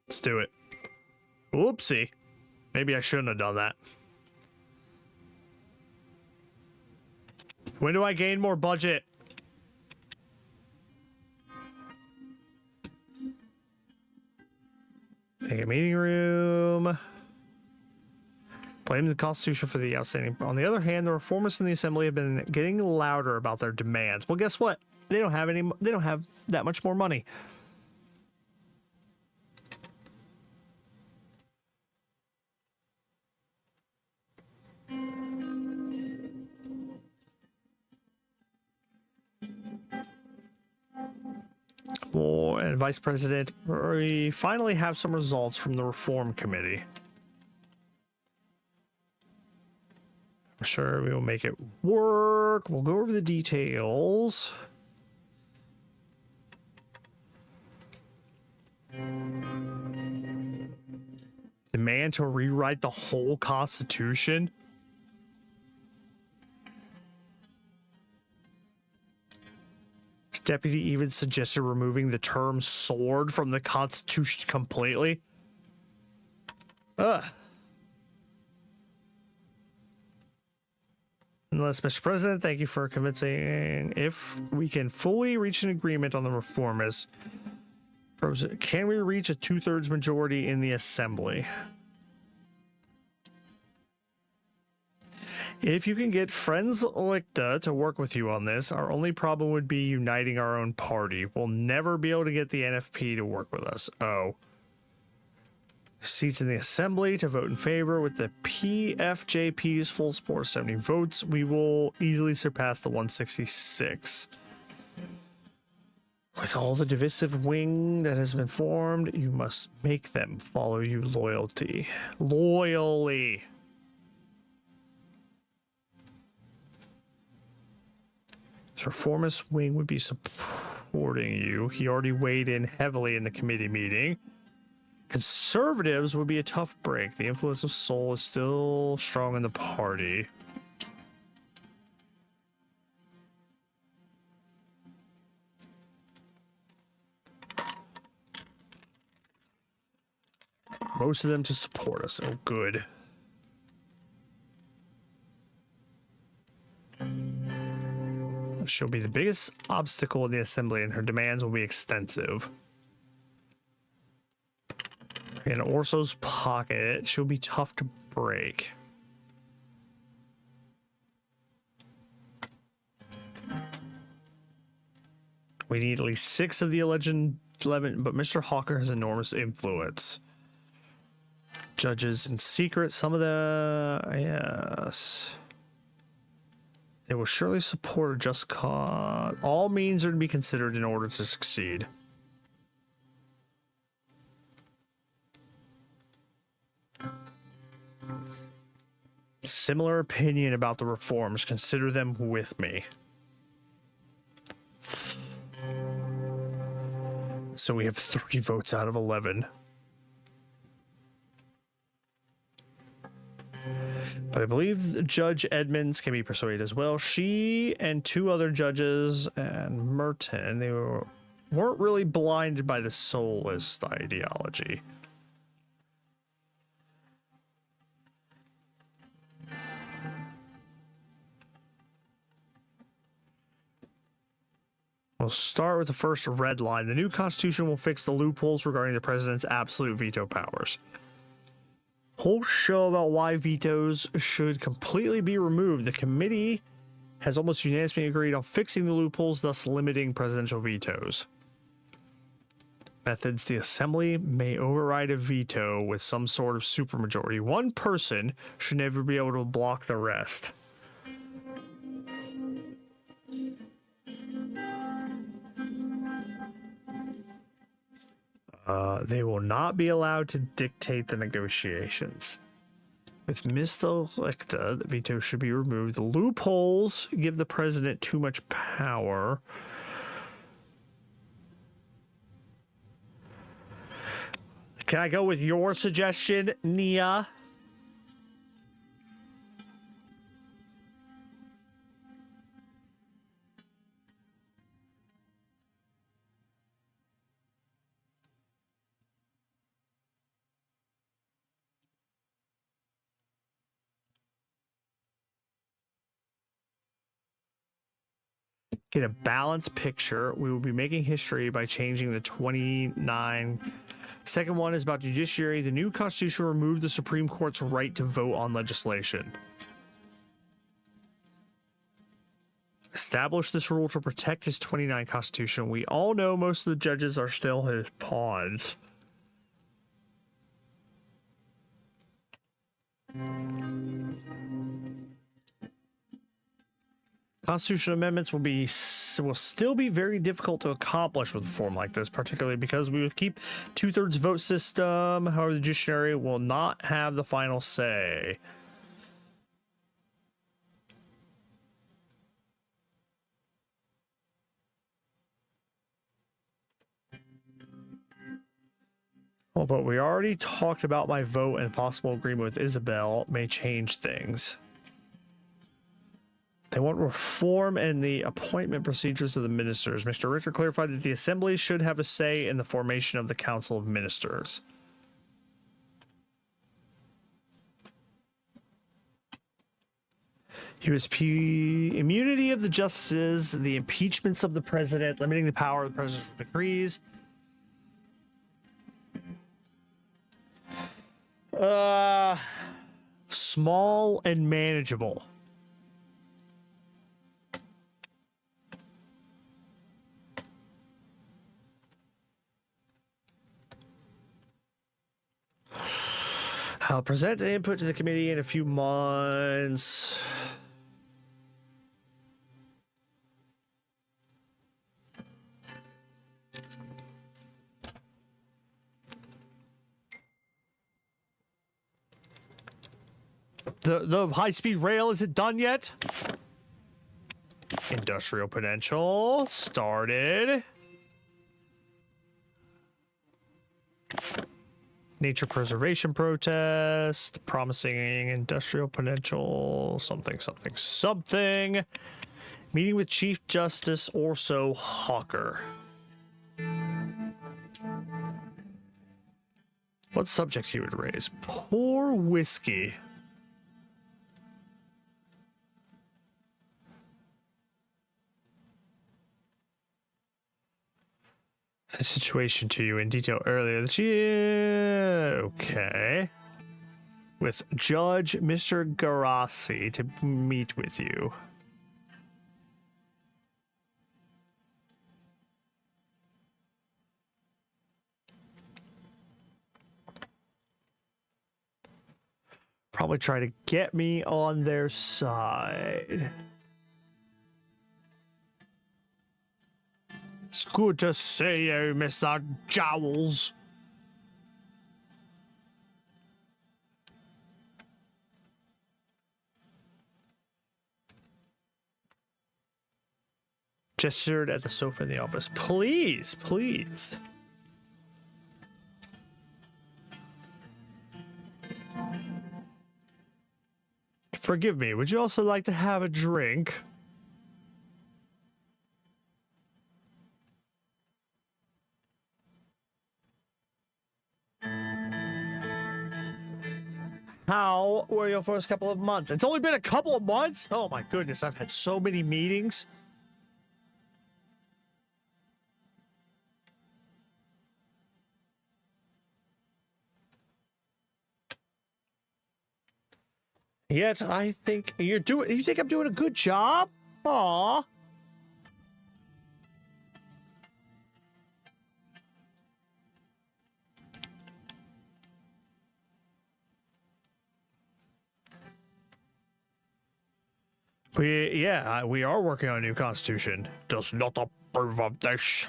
Let's do it. Oopsie. Maybe I shouldn't have done that. When do I gain more budget? Take a meeting room. Blame the Constitution for the outstanding. On the other hand, the reformists in the Assembly have been getting louder about their demands. Well, guess what? They don't have any. They don't have that much more money. Well, and Vice President, we finally have some results from the Reform Committee. I'm sure we will make it work. We'll go over the details. Demand to rewrite the whole Constitution. Deputy even suggested removing the term sword from the Constitution completely. Ugh. Unless, Mr. President, thank you for convincing. If we can fully reach an agreement on the reformists, can we reach a 2/3 majority in the Assembly? If you can get Friends Electa to work with you on this, our only problem would be uniting our own party. We'll never be able to get the NFP to work with us. Oh. Seats in the Assembly to vote in favor. With the PFJP's full support, 70 votes, we will easily surpass the 166. With all the divisive wing that has been formed, you must make them follow you loyally. The reformist wing would be supporting you. He already weighed in heavily in the committee meeting. Conservatives would be a tough break. The influence of Seoul is still strong in the party. Most of them to support us. Oh, good. She'll be the biggest obstacle in the Assembly, and her demands will be extensive. In Orso's pocket, she'll be tough to break. We need at least 6 of the alleged 11, but Mr. Hawker has enormous influence. Judges in secret, some of the... yes. They will surely support a just cause. All means are to be considered in order to succeed. similar opinion about the reforms. Consider them with me. So we have 3 votes out of 11. But I believe Judge Edmonds can be persuaded as well. She and 2 other judges and Merton, they weren't really blinded by the soulist ideology. We'll start with the first red line. The new constitution will fix the loopholes regarding the president's absolute veto powers. Whole show about why vetoes should completely be removed. The committee has almost unanimously agreed on fixing the loopholes, thus limiting presidential vetoes. Methods: the assembly may override a veto with some sort of supermajority. One person should never be able to block the rest. They will not be allowed to dictate the negotiations. With Mr. Lecter, the veto should be removed. The loopholes give the president too much power. Can I go with your suggestion, Nia? Get a balanced picture. We will be making history by changing the 29. Second one is about judiciary. The new constitution will remove the Supreme Court's right to vote on legislation. Establish this rule to protect his 29 constitution. We all know most of the judges are still his pawns. Constitutional amendments will still be very difficult to accomplish with a form like this, particularly because we will keep 2/3 vote system. However, the judiciary will not have the final say. Well, but we already talked about my vote, and possible agreement with Isabel may change things. They want reform in the appointment procedures of the ministers. Mr. Richter clarified that the assembly should have a say in the formation of the Council of Ministers. USP immunity of the justices, the impeachments of the president, limiting the power of the president's decrees. Small and manageable. I'll present an input to the committee in a few months. The high-speed rail, is it done yet? Industrial potential started. Nature preservation protest, promising industrial potential, something. Meeting with Chief Justice Orso Hawker. What subject he would raise? Poor whiskey. The situation to you in detail earlier this year. Okay. With Judge Mr. Garassi to meet with you. Probably try to get me on their side. It's good to see you, Mr. Jowls. Gestured at the sofa in the office. Please, please. Forgive me, would you also like to have a drink? How were your first couple of months? It's only been a couple of months? Oh my goodness, I've had so many meetings. Yet I think you think I'm doing a good job? Aww. We are working on a new constitution. Does not approve of this.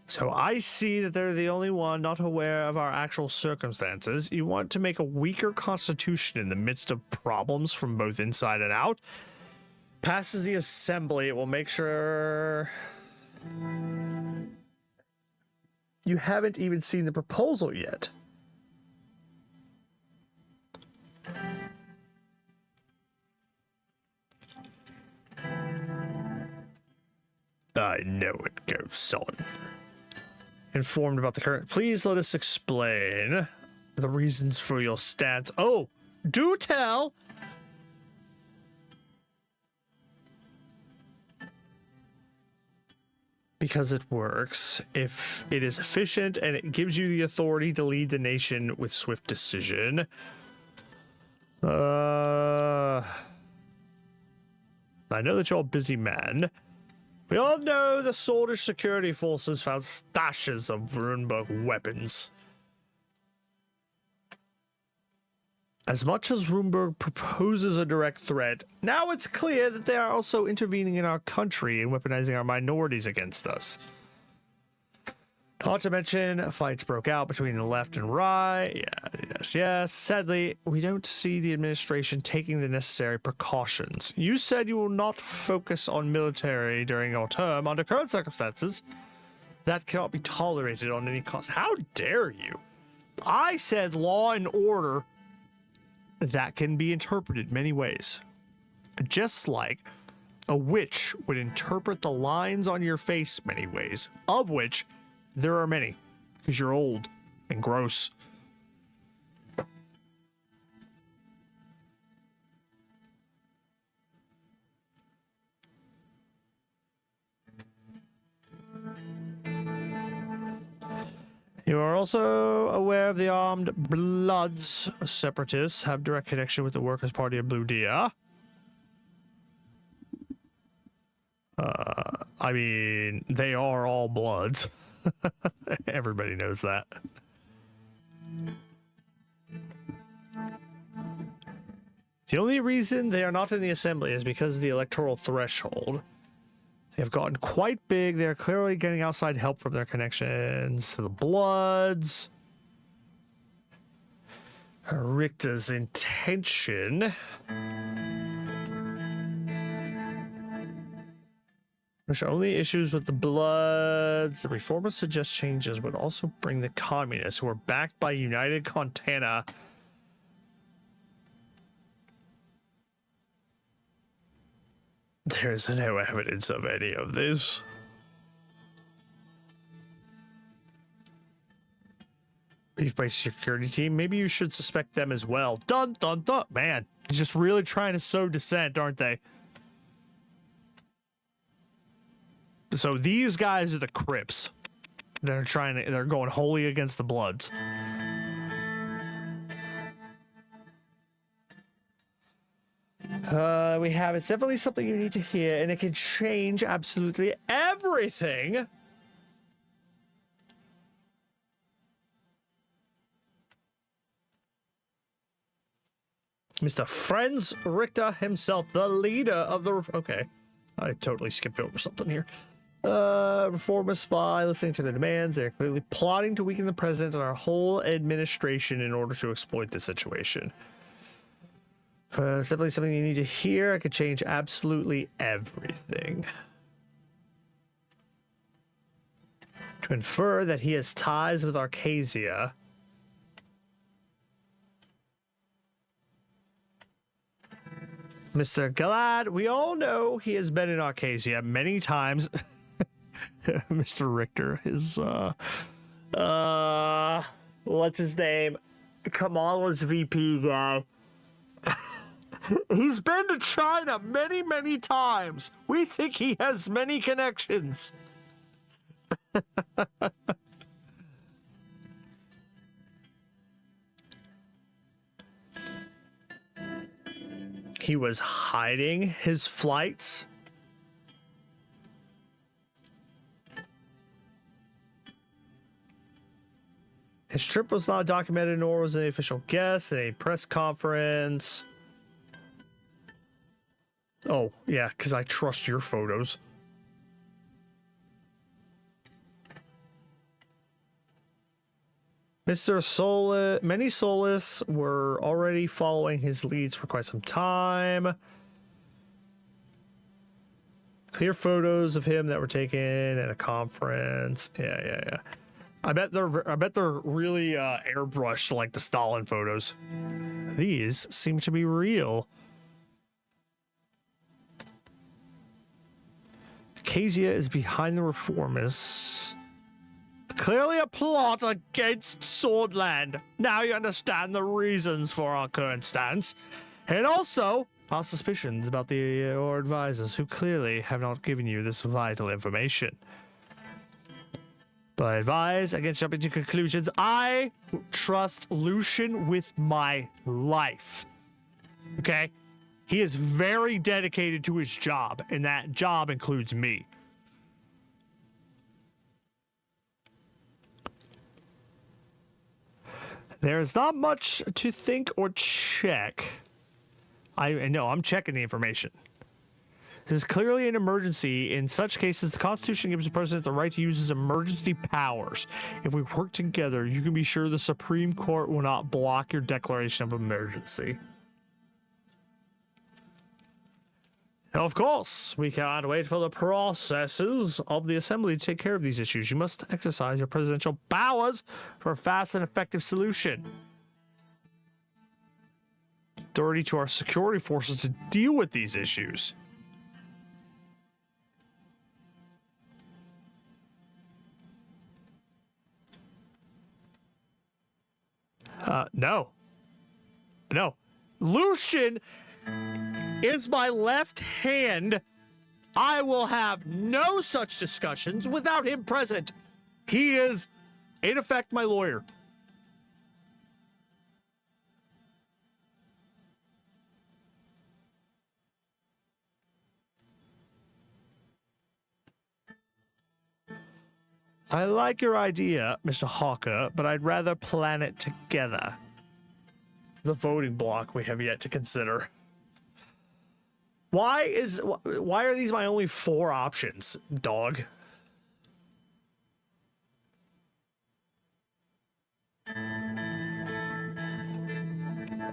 So I see that they're the only one not aware of our actual circumstances. You want to make a weaker constitution in the midst of problems from both inside and out. Passes the assembly, it will make sure... You haven't even seen the proposal yet. I know it goes on. Informed about the current. Please let us explain the reasons for your stance. Oh, do tell. Because it works. If it is efficient and it gives you the authority to lead the nation with swift decision. I know that you're a busy man. We all know the Swedish security forces found stashes of Runeberg weapons. As much as Runeberg proposes a direct threat, now it's clear that they are also intervening in our country and weaponizing our minorities against us. Not to mention, fights broke out between the left and right. Yes. Sadly, we don't see the administration taking the necessary precautions. You said you will not focus on military during your term under current circumstances. That cannot be tolerated on any cost. How dare you? I said law and order. That can be interpreted many ways. Just like a witch would interpret the lines on your face many ways, of which there are many, because you're old and gross. You are also aware of the armed Bloods. Separatists have direct connection with the Workers' Party of Blue Dia. I mean, they are all Bloods. Everybody knows that. The only reason they are not in the assembly is because of the electoral threshold. They have gotten quite big. They're clearly getting outside help from their connections to the Bloods. Richter's intention. There's only issues with the Bloods. The reformers suggest changes would also bring the communists, who are backed by United Contana. There's no evidence of any of this. Beef by security team. Maybe you should suspect them as well. Dun dun dun. Man, just really trying to sow dissent, aren't they? So these guys are the Crips. They're going wholly against the Bloods. It's definitely something you need to hear, and it can change absolutely everything. Mr. Franz Richter himself, the leader of the... Okay, I totally skipped over something here. Reformist spy, listening to their demands. They're clearly plotting to weaken the president and our whole administration in order to exploit the situation. Simply something you need to hear. I could change absolutely everything. To infer that he has ties with Arcasia. Mr. Galad, we all know he has been in Arcasia many times. Mr. Richter is, what's his name? Kamala's VP guy. He's been to China many, many times. We think he has many connections. He was hiding his flights. His trip was not documented, nor was any official guest at a press conference. Oh, yeah, because I trust your photos. Mr. Solis, many Solis were already following his leads for quite some time. Clear photos of him that were taken at a conference. Yeah. I bet they're really airbrushed like the Stalin photos. These seem to be real. Acacia is behind the reformists. Clearly a plot against Swordland. Now you understand the reasons for our current stance. And also our suspicions about your advisors who clearly have not given you this vital information. But I advise against jumping to conclusions. I trust Lucian with my life. Okay? He is very dedicated to his job, and that job includes me. There's not much to think or check. I know, I'm checking the information. This is clearly an emergency. In such cases, the Constitution gives the President the right to use his emergency powers. If we work together, you can be sure the Supreme Court will not block your declaration of emergency. Now, of course, we cannot wait for the processes of the Assembly to take care of these issues. You must exercise your presidential powers for a fast and effective solution. Authority to our security forces to deal with these issues. No. Lucian is my left hand. I will have no such discussions without him present. He is, in effect, my lawyer. I like your idea, Mr. Hawker, but I'd rather plan it together. The voting block we have yet to consider. Why are these my only 4 options, dog?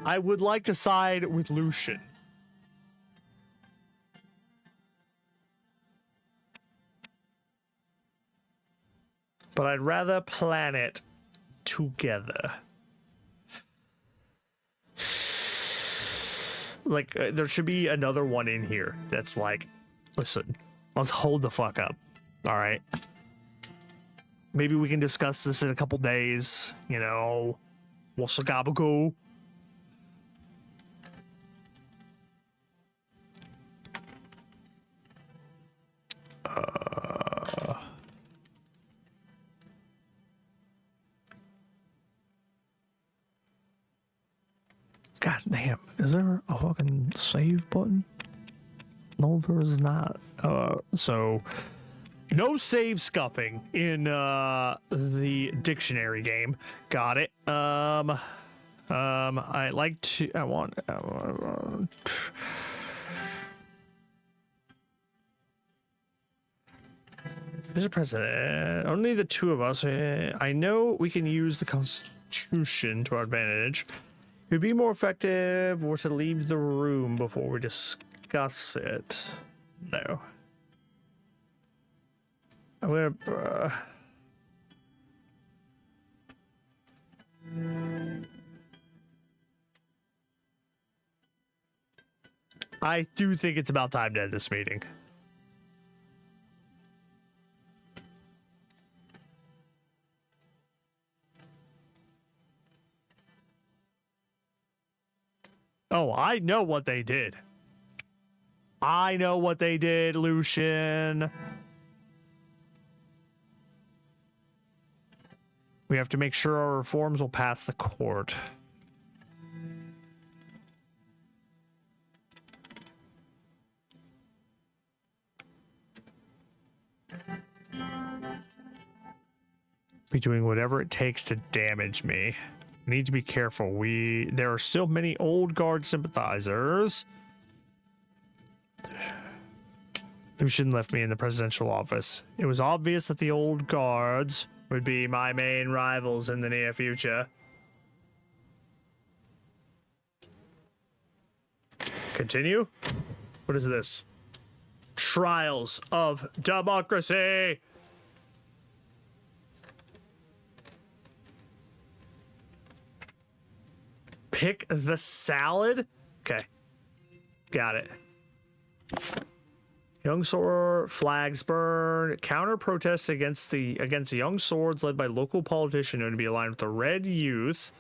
I would like to side with Lucian. But I'd rather plan it together. Like, there should be another one in here that's like, listen, let's hold the fuck up. All right. Maybe we can discuss this in a couple days. You know, what's the gabagool? God damn, is there a fucking save button? No, there is not. So no save scuffing in the dictionary game. Got it. I want Mr. President, only the 2 of us. I know we can use the Constitution to our advantage. It'd be more effective or to leave the room before we discuss it. No. I'm gonna... I do think it's about time to end this meeting. Oh, I know what they did. I know what they did, Lucian. We have to make sure our reforms will pass the court. Be doing whatever it takes to damage me. Need to be careful. There are still many old guard sympathizers. Lucian left me in the presidential office. It was obvious that the old guards would be my main rivals in the near future. Continue? What is this? Trials of Democracy! Pick the salad? Okay. Got it. Young sword flags burn. Counter protests against young swords led by local politician known to be aligned with the Red Youth.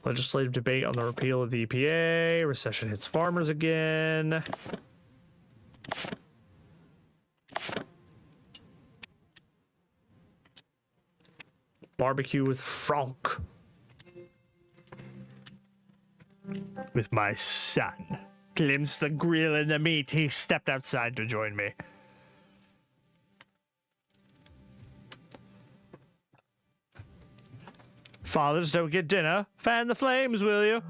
Legislative debate on the repeal of the EPA. Recession hits farmers again. Barbecue with Franck. With my son. Glimpsed the grill and the meat. He stepped outside to join me. Fathers don't get dinner. Fan the flames, will you?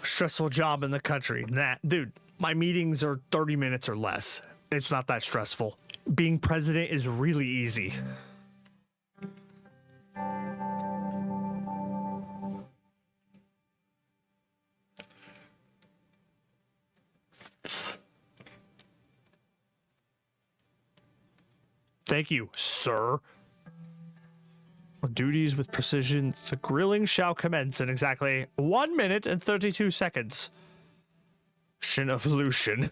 Stressful job in the country. Nah, dude, my meetings are 30 minutes or less. It's not that stressful. Being president is really easy. Thank you, sir. Duties with precision. The grilling shall commence in exactly 1 minute and 32 seconds. Shin of Lucian.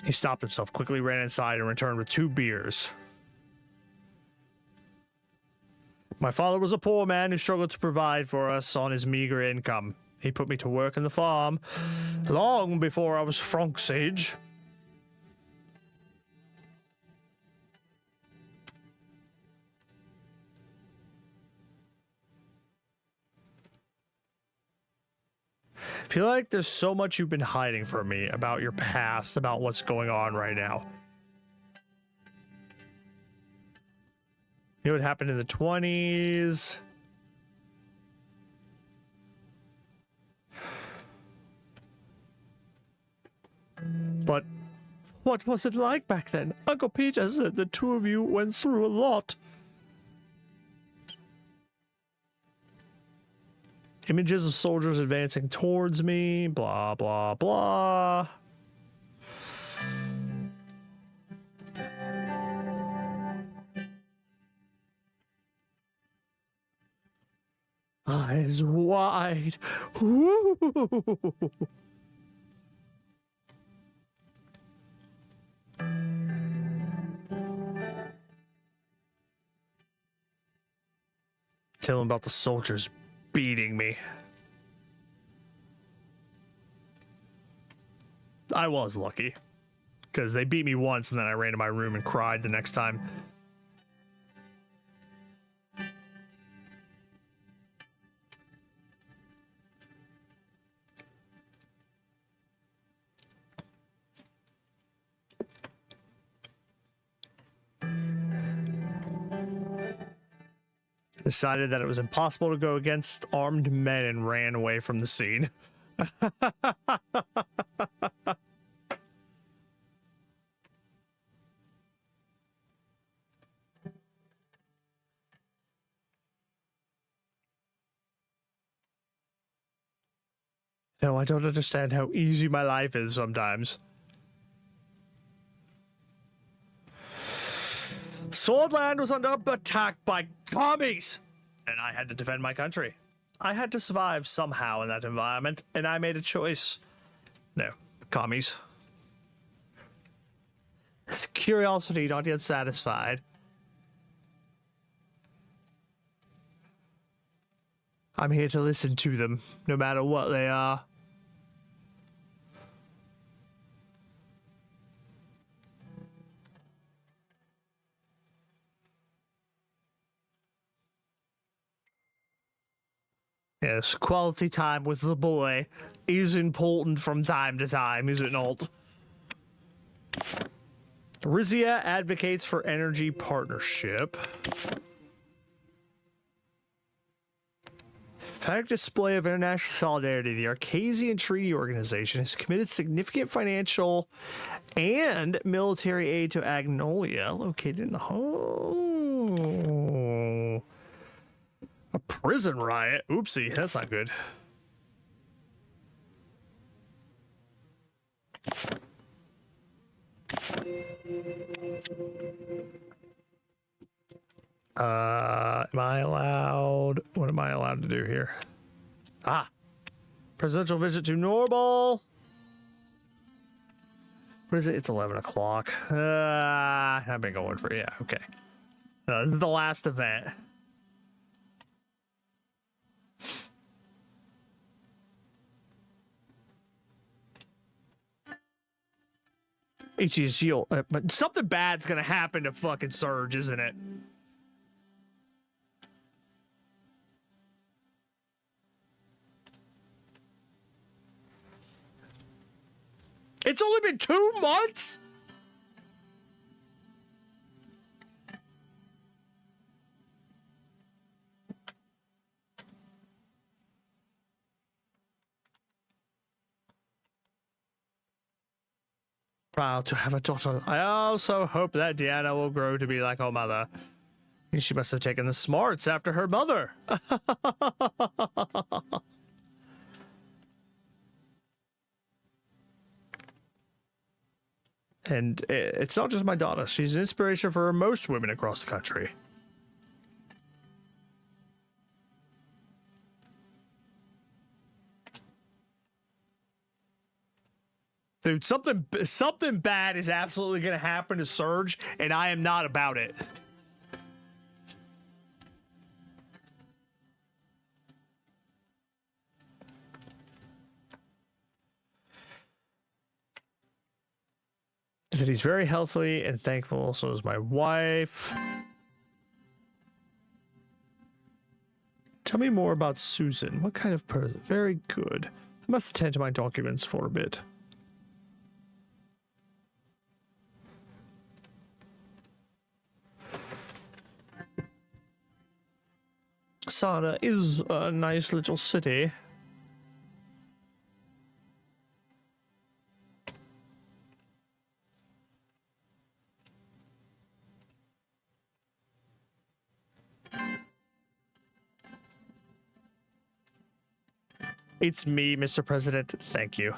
He stopped himself, quickly ran inside, and returned with 2 beers. My father was a poor man who struggled to provide for us on his meager income. He put me to work in the farm long before I was Franck's age. I feel like there's so much you've been hiding from me about your past, about what's going on right now. You know what happened in the 20s? But what was it like back then? Uncle Peter said the 2 of you went through a lot. Images of soldiers advancing towards me, blah, blah, blah. Eyes wide. Woo! Tell him about the soldiers beating me. I was lucky, because they beat me once and then I ran to my room and cried the next time. decided that it was impossible to go against armed men and ran away from the scene. No, I don't understand how easy my life is sometimes. Swordland was under attack by commies, and I had to defend my country. I had to survive somehow in that environment, and I made a choice. No, commies. Curiosity not yet satisfied. I'm here to listen to them, no matter what they are. Yes, quality time with the boy is important from time to time, is it not? Rizia advocates for energy partnership. Emphatic display of international solidarity. The Arcasian Treaty Organization has committed significant financial and military aid to Agnolia, located in the home. A prison riot? Oopsie, that's not good. Am I allowed? What am I allowed to do here? Ah, presidential visit to Norbal. What is it? It's 11 o'clock. I've been going for, yeah, okay. This is the last event. But something bad's gonna happen to fucking Surge, isn't it? It's only been 2 months? Proud to have a daughter. I also hope that Deanna will grow to be like her mother. She must have taken the smarts after her mother. And it's not just my daughter. She's an inspiration for most women across the country. Dude, something bad is absolutely going to happen to Surge, and I am not about it. He said he's very healthy and thankful. So is my wife. Tell me more about Susan. What kind of person? Very good. I must attend to my documents for a bit. Sada is a nice little city. It's me, Mr. President. Thank you.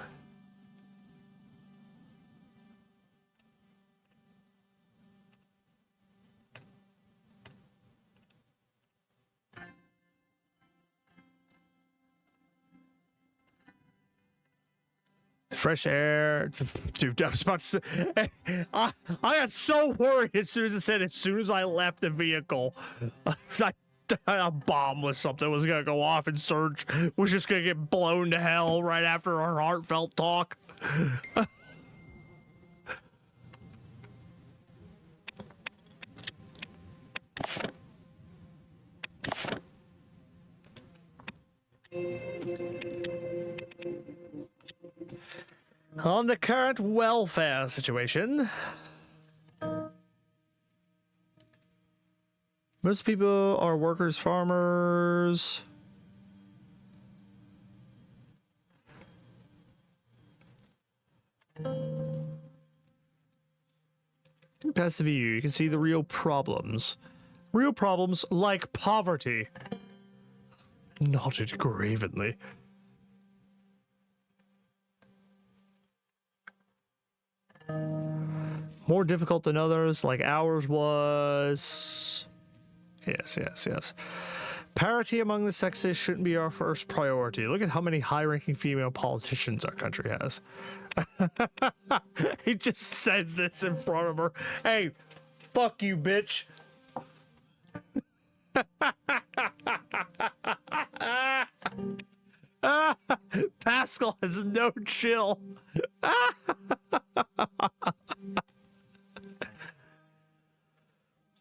Fresh air. Dude, I was about to say, I got so worried as soon as I left the vehicle. A bomb was something was gonna go off and Surge was just gonna get blown to hell right after our heartfelt talk. On the current welfare situation, Most people are workers, farmers. Past the view, you can see the real problems. Real problems like poverty. Nodded gravenly. More difficult than others, like ours was. Yes, yes, yes. Parity among the sexes shouldn't be our first priority. Look at how many high-ranking female politicians our country has. He just says this in front of her. Hey, fuck you, bitch. Pascal has no chill.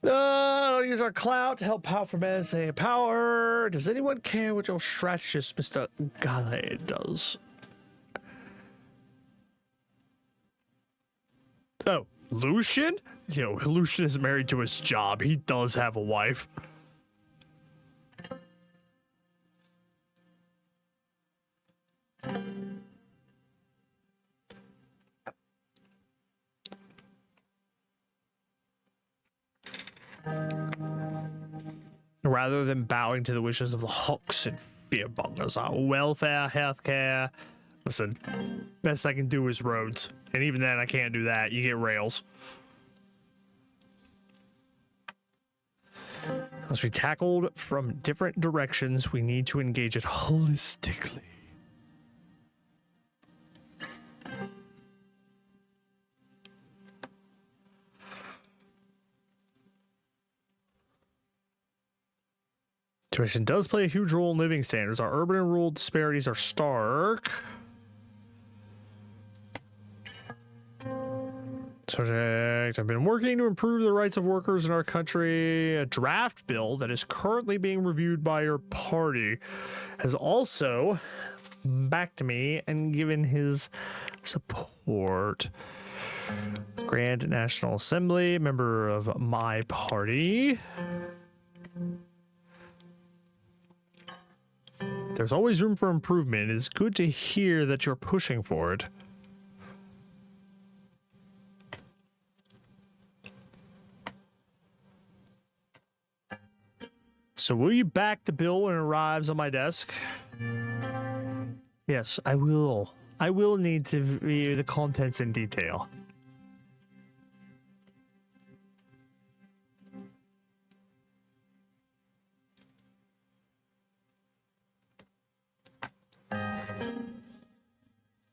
I'll use our clout to help out from NSA power. Does anyone care what your strategist, Mr. Gale, does? Oh, Lucian? You know, Lucian is married to his job. He does have a wife. Rather than bowing to the wishes of the hawks and fearmongers, our welfare, healthcare. Listen, best I can do is roads. And even then, I can't do that. You get rails. Must be tackled from different directions. We need to engage it holistically. Tuition does play a huge role in living standards. Our urban and rural disparities are stark. Subject, I've been working to improve the rights of workers in our country. A draft bill that is currently being reviewed by your party has also backed me and given his support. Grand National Assembly, member of my party. There's always room for improvement. It's good to hear that you're pushing for it. So will you back the bill when it arrives on my desk? Yes, I will. I will need to review the contents in detail.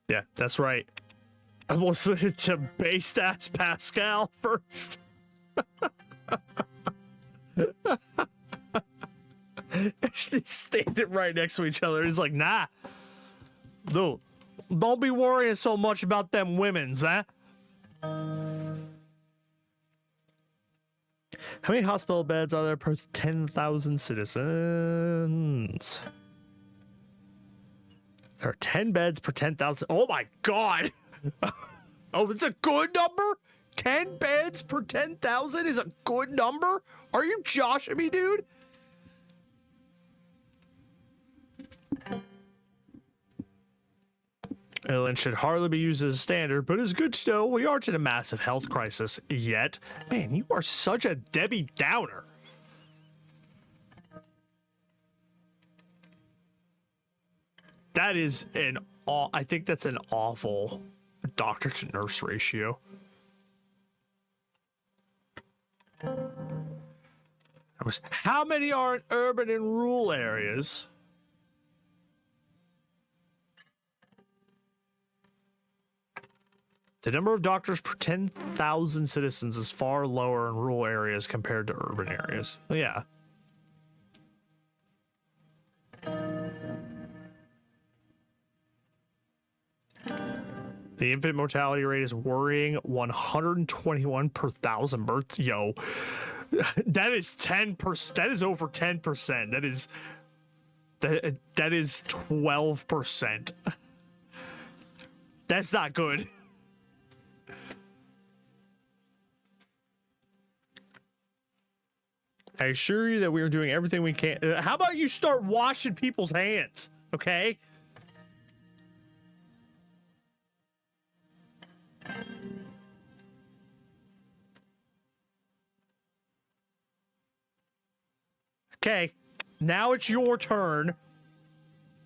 Yeah, that's right. I'm listening to based ass Pascal first. They standing right next to each other. He's like, nah. Dude, don't be worrying so much about them women's, huh? How many hospital beds are there per 10,000 citizens? There are 10 beds per 10,000. Oh my god! Oh, it's a good number? 10 beds per 10,000 is a good number? Are you joshing me, dude? It should hardly be used as a standard, but it's good to know we aren't in a massive health crisis yet. Man, you are such a Debbie Downer. That is an I think that's an awful doctor to nurse ratio. How many are in urban and rural areas? The number of doctors per 10,000 citizens is far lower in rural areas compared to urban areas. Well, yeah. The infant mortality rate is worrying. 121 per thousand births. Yo, that is 10%. That is over 10%. That is 12%. That's not good. I assure you that we are doing everything we can. How about you start washing people's hands, okay? Okay, now it's your turn.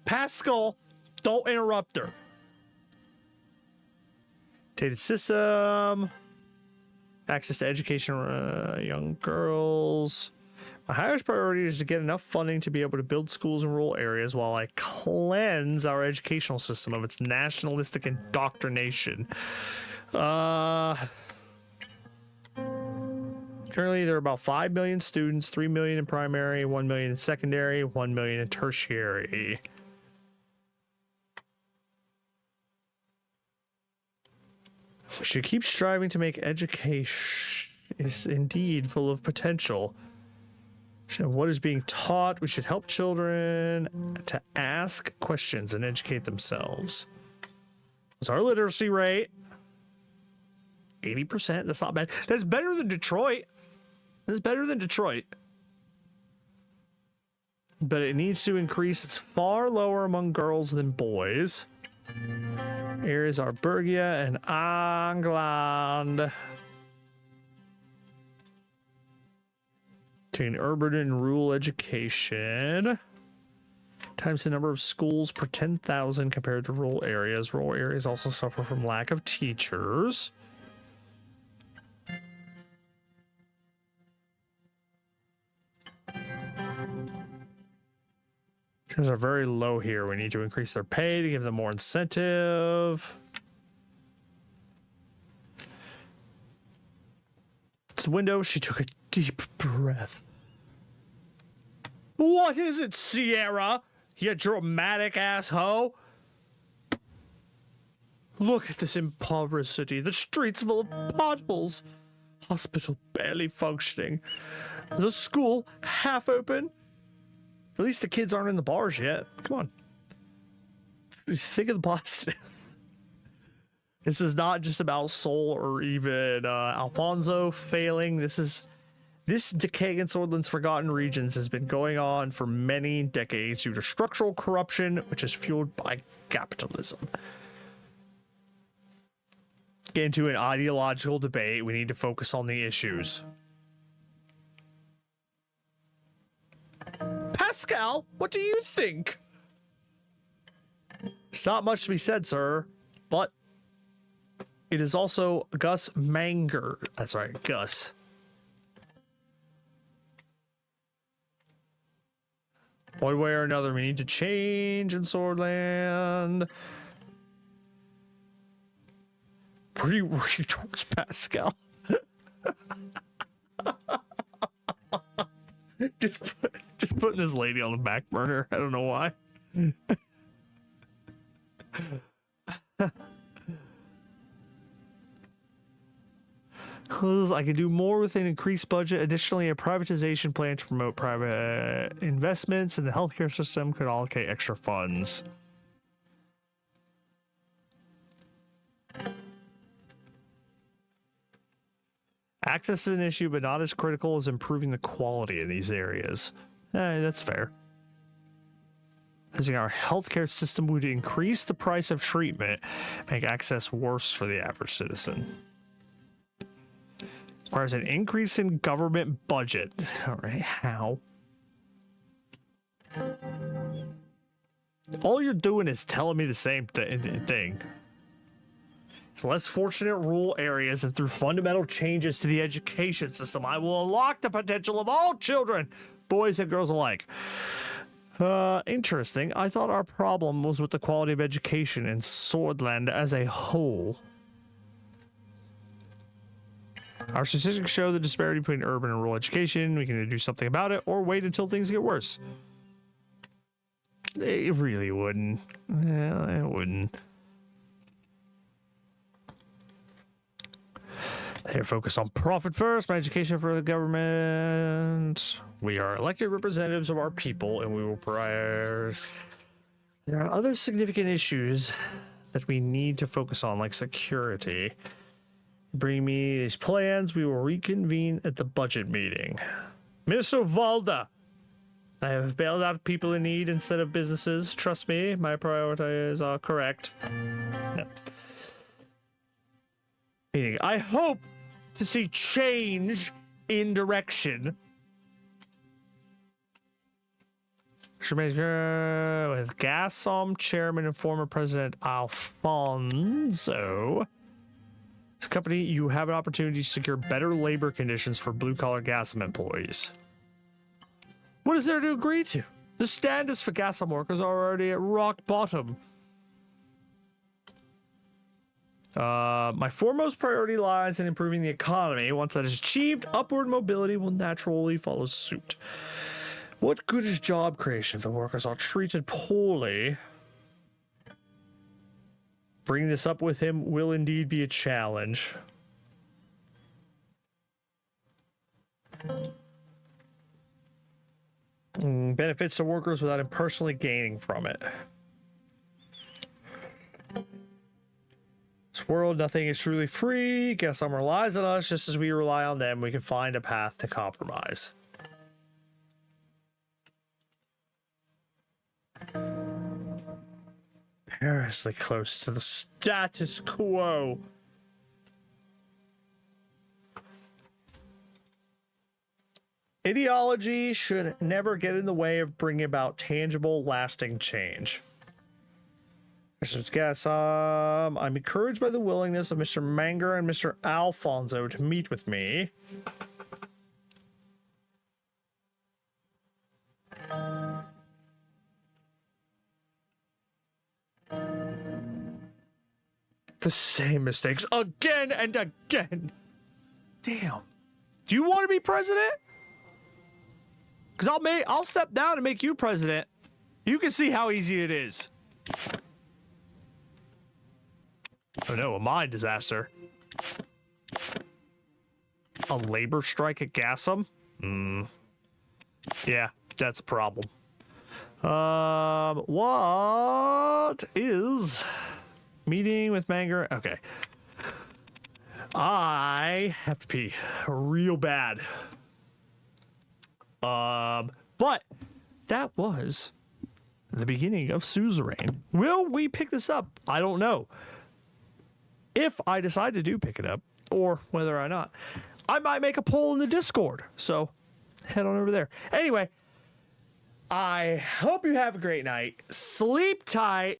Pascal, don't interrupt her. Data system. Access to education, young girls. My highest priority is to get enough funding to be able to build schools in rural areas while I cleanse our educational system of its nationalistic indoctrination. Currently, there are about 5 million students, 3 million in primary, 1 million in secondary, 1 million in tertiary. We should keep striving to make education is indeed full of potential. What is being taught? We should help children to ask questions and educate themselves. What's our literacy rate? 80%. That's not bad. That's better than Detroit. That's better than Detroit. But it needs to increase. It's far lower among girls than boys. Areas are Bergia and England. Between urban and rural education. Times the number of schools per 10,000 compared to rural areas. Rural areas also suffer from lack of teachers. Teachers are very low here. We need to increase their pay to give them more incentive. It's the window. She took a deep breath. What is it, Sierra? You dramatic asshole. Look at this impoverished city. The streets full of potholes. Hospital barely functioning. The school half open. At least the kids aren't in the bars yet. Come on. Think of the positives. This is not just about Sol or even Alfonso failing. This decay in Swordland's forgotten regions has been going on for many decades due to structural corruption, which is fueled by capitalism. Get into an ideological debate. We need to focus on the issues. Pascal, what do you think? There's not much to be said, sir, but it is also Gus Manger. That's right, Gus. One way or another, we need to change in Swordland. What are you working towards, Pascal? just putting this lady on the back burner. I don't know why. I can do more with an increased budget. Additionally, a privatization plan to promote private investments in the healthcare system could allocate extra funds. Access is an issue, but not as critical as improving the quality in these areas. That's fair. Using our healthcare system would increase the price of treatment, make access worse for the average citizen. As far as an increase in government budget. All right, how? All you're doing is telling me the same thing. It's less fortunate rural areas, and through fundamental changes to the education system, I will unlock the potential of all children, boys and girls alike. Interesting. I thought our problem was with the quality of education in Swordland as a whole. Our statistics show the disparity between urban and rural education. We can either do something about it or wait until things get worse. It really wouldn't. Well, it wouldn't. They're focused on profit first, my education for the government. We are elected representatives of our people, and we will prioritize. There are other significant issues that we need to focus on, like security. Bring me these plans. We will reconvene at the budget meeting. Mr. Valda, I have bailed out people in need instead of businesses. Trust me, my priorities are correct. No. Meaning, I hope to see change in direction. With Gasom chairman and former president Alfonso. This company, you have an opportunity to secure better labor conditions for blue-collar Gasom employees. What is there to agree to? The standards for Gasom workers are already at rock bottom. My foremost priority lies in improving the economy. Once that is achieved, upward mobility will naturally follow suit. What good is job creation if the workers are treated poorly? Bringing this up with him will indeed be a challenge. Benefits to workers without him personally gaining from it. This world, nothing is truly free. Gasom relies on us just as we rely on them. We can find a path to compromise. Perilously close to the status quo. Ideology should never get in the way of bringing about tangible, lasting change. I'm encouraged by the willingness of Mr. Manger and Mr. Alfonso to meet with me. The same mistakes again and again. Damn. Do you want to be president? Because I'll step down and make you president. You can see how easy it is. Oh no, a mine disaster. A labor strike at Gasom? Yeah, that's a problem. What is meeting with Manger? Okay. I have to pee real bad. But that was the beginning of Suzerain. Will we pick this up? I don't know. If I decide to do pick it up, or whether or not, I might make a poll in the Discord. So head on over there. Anyway, I hope you have a great night. Sleep tight.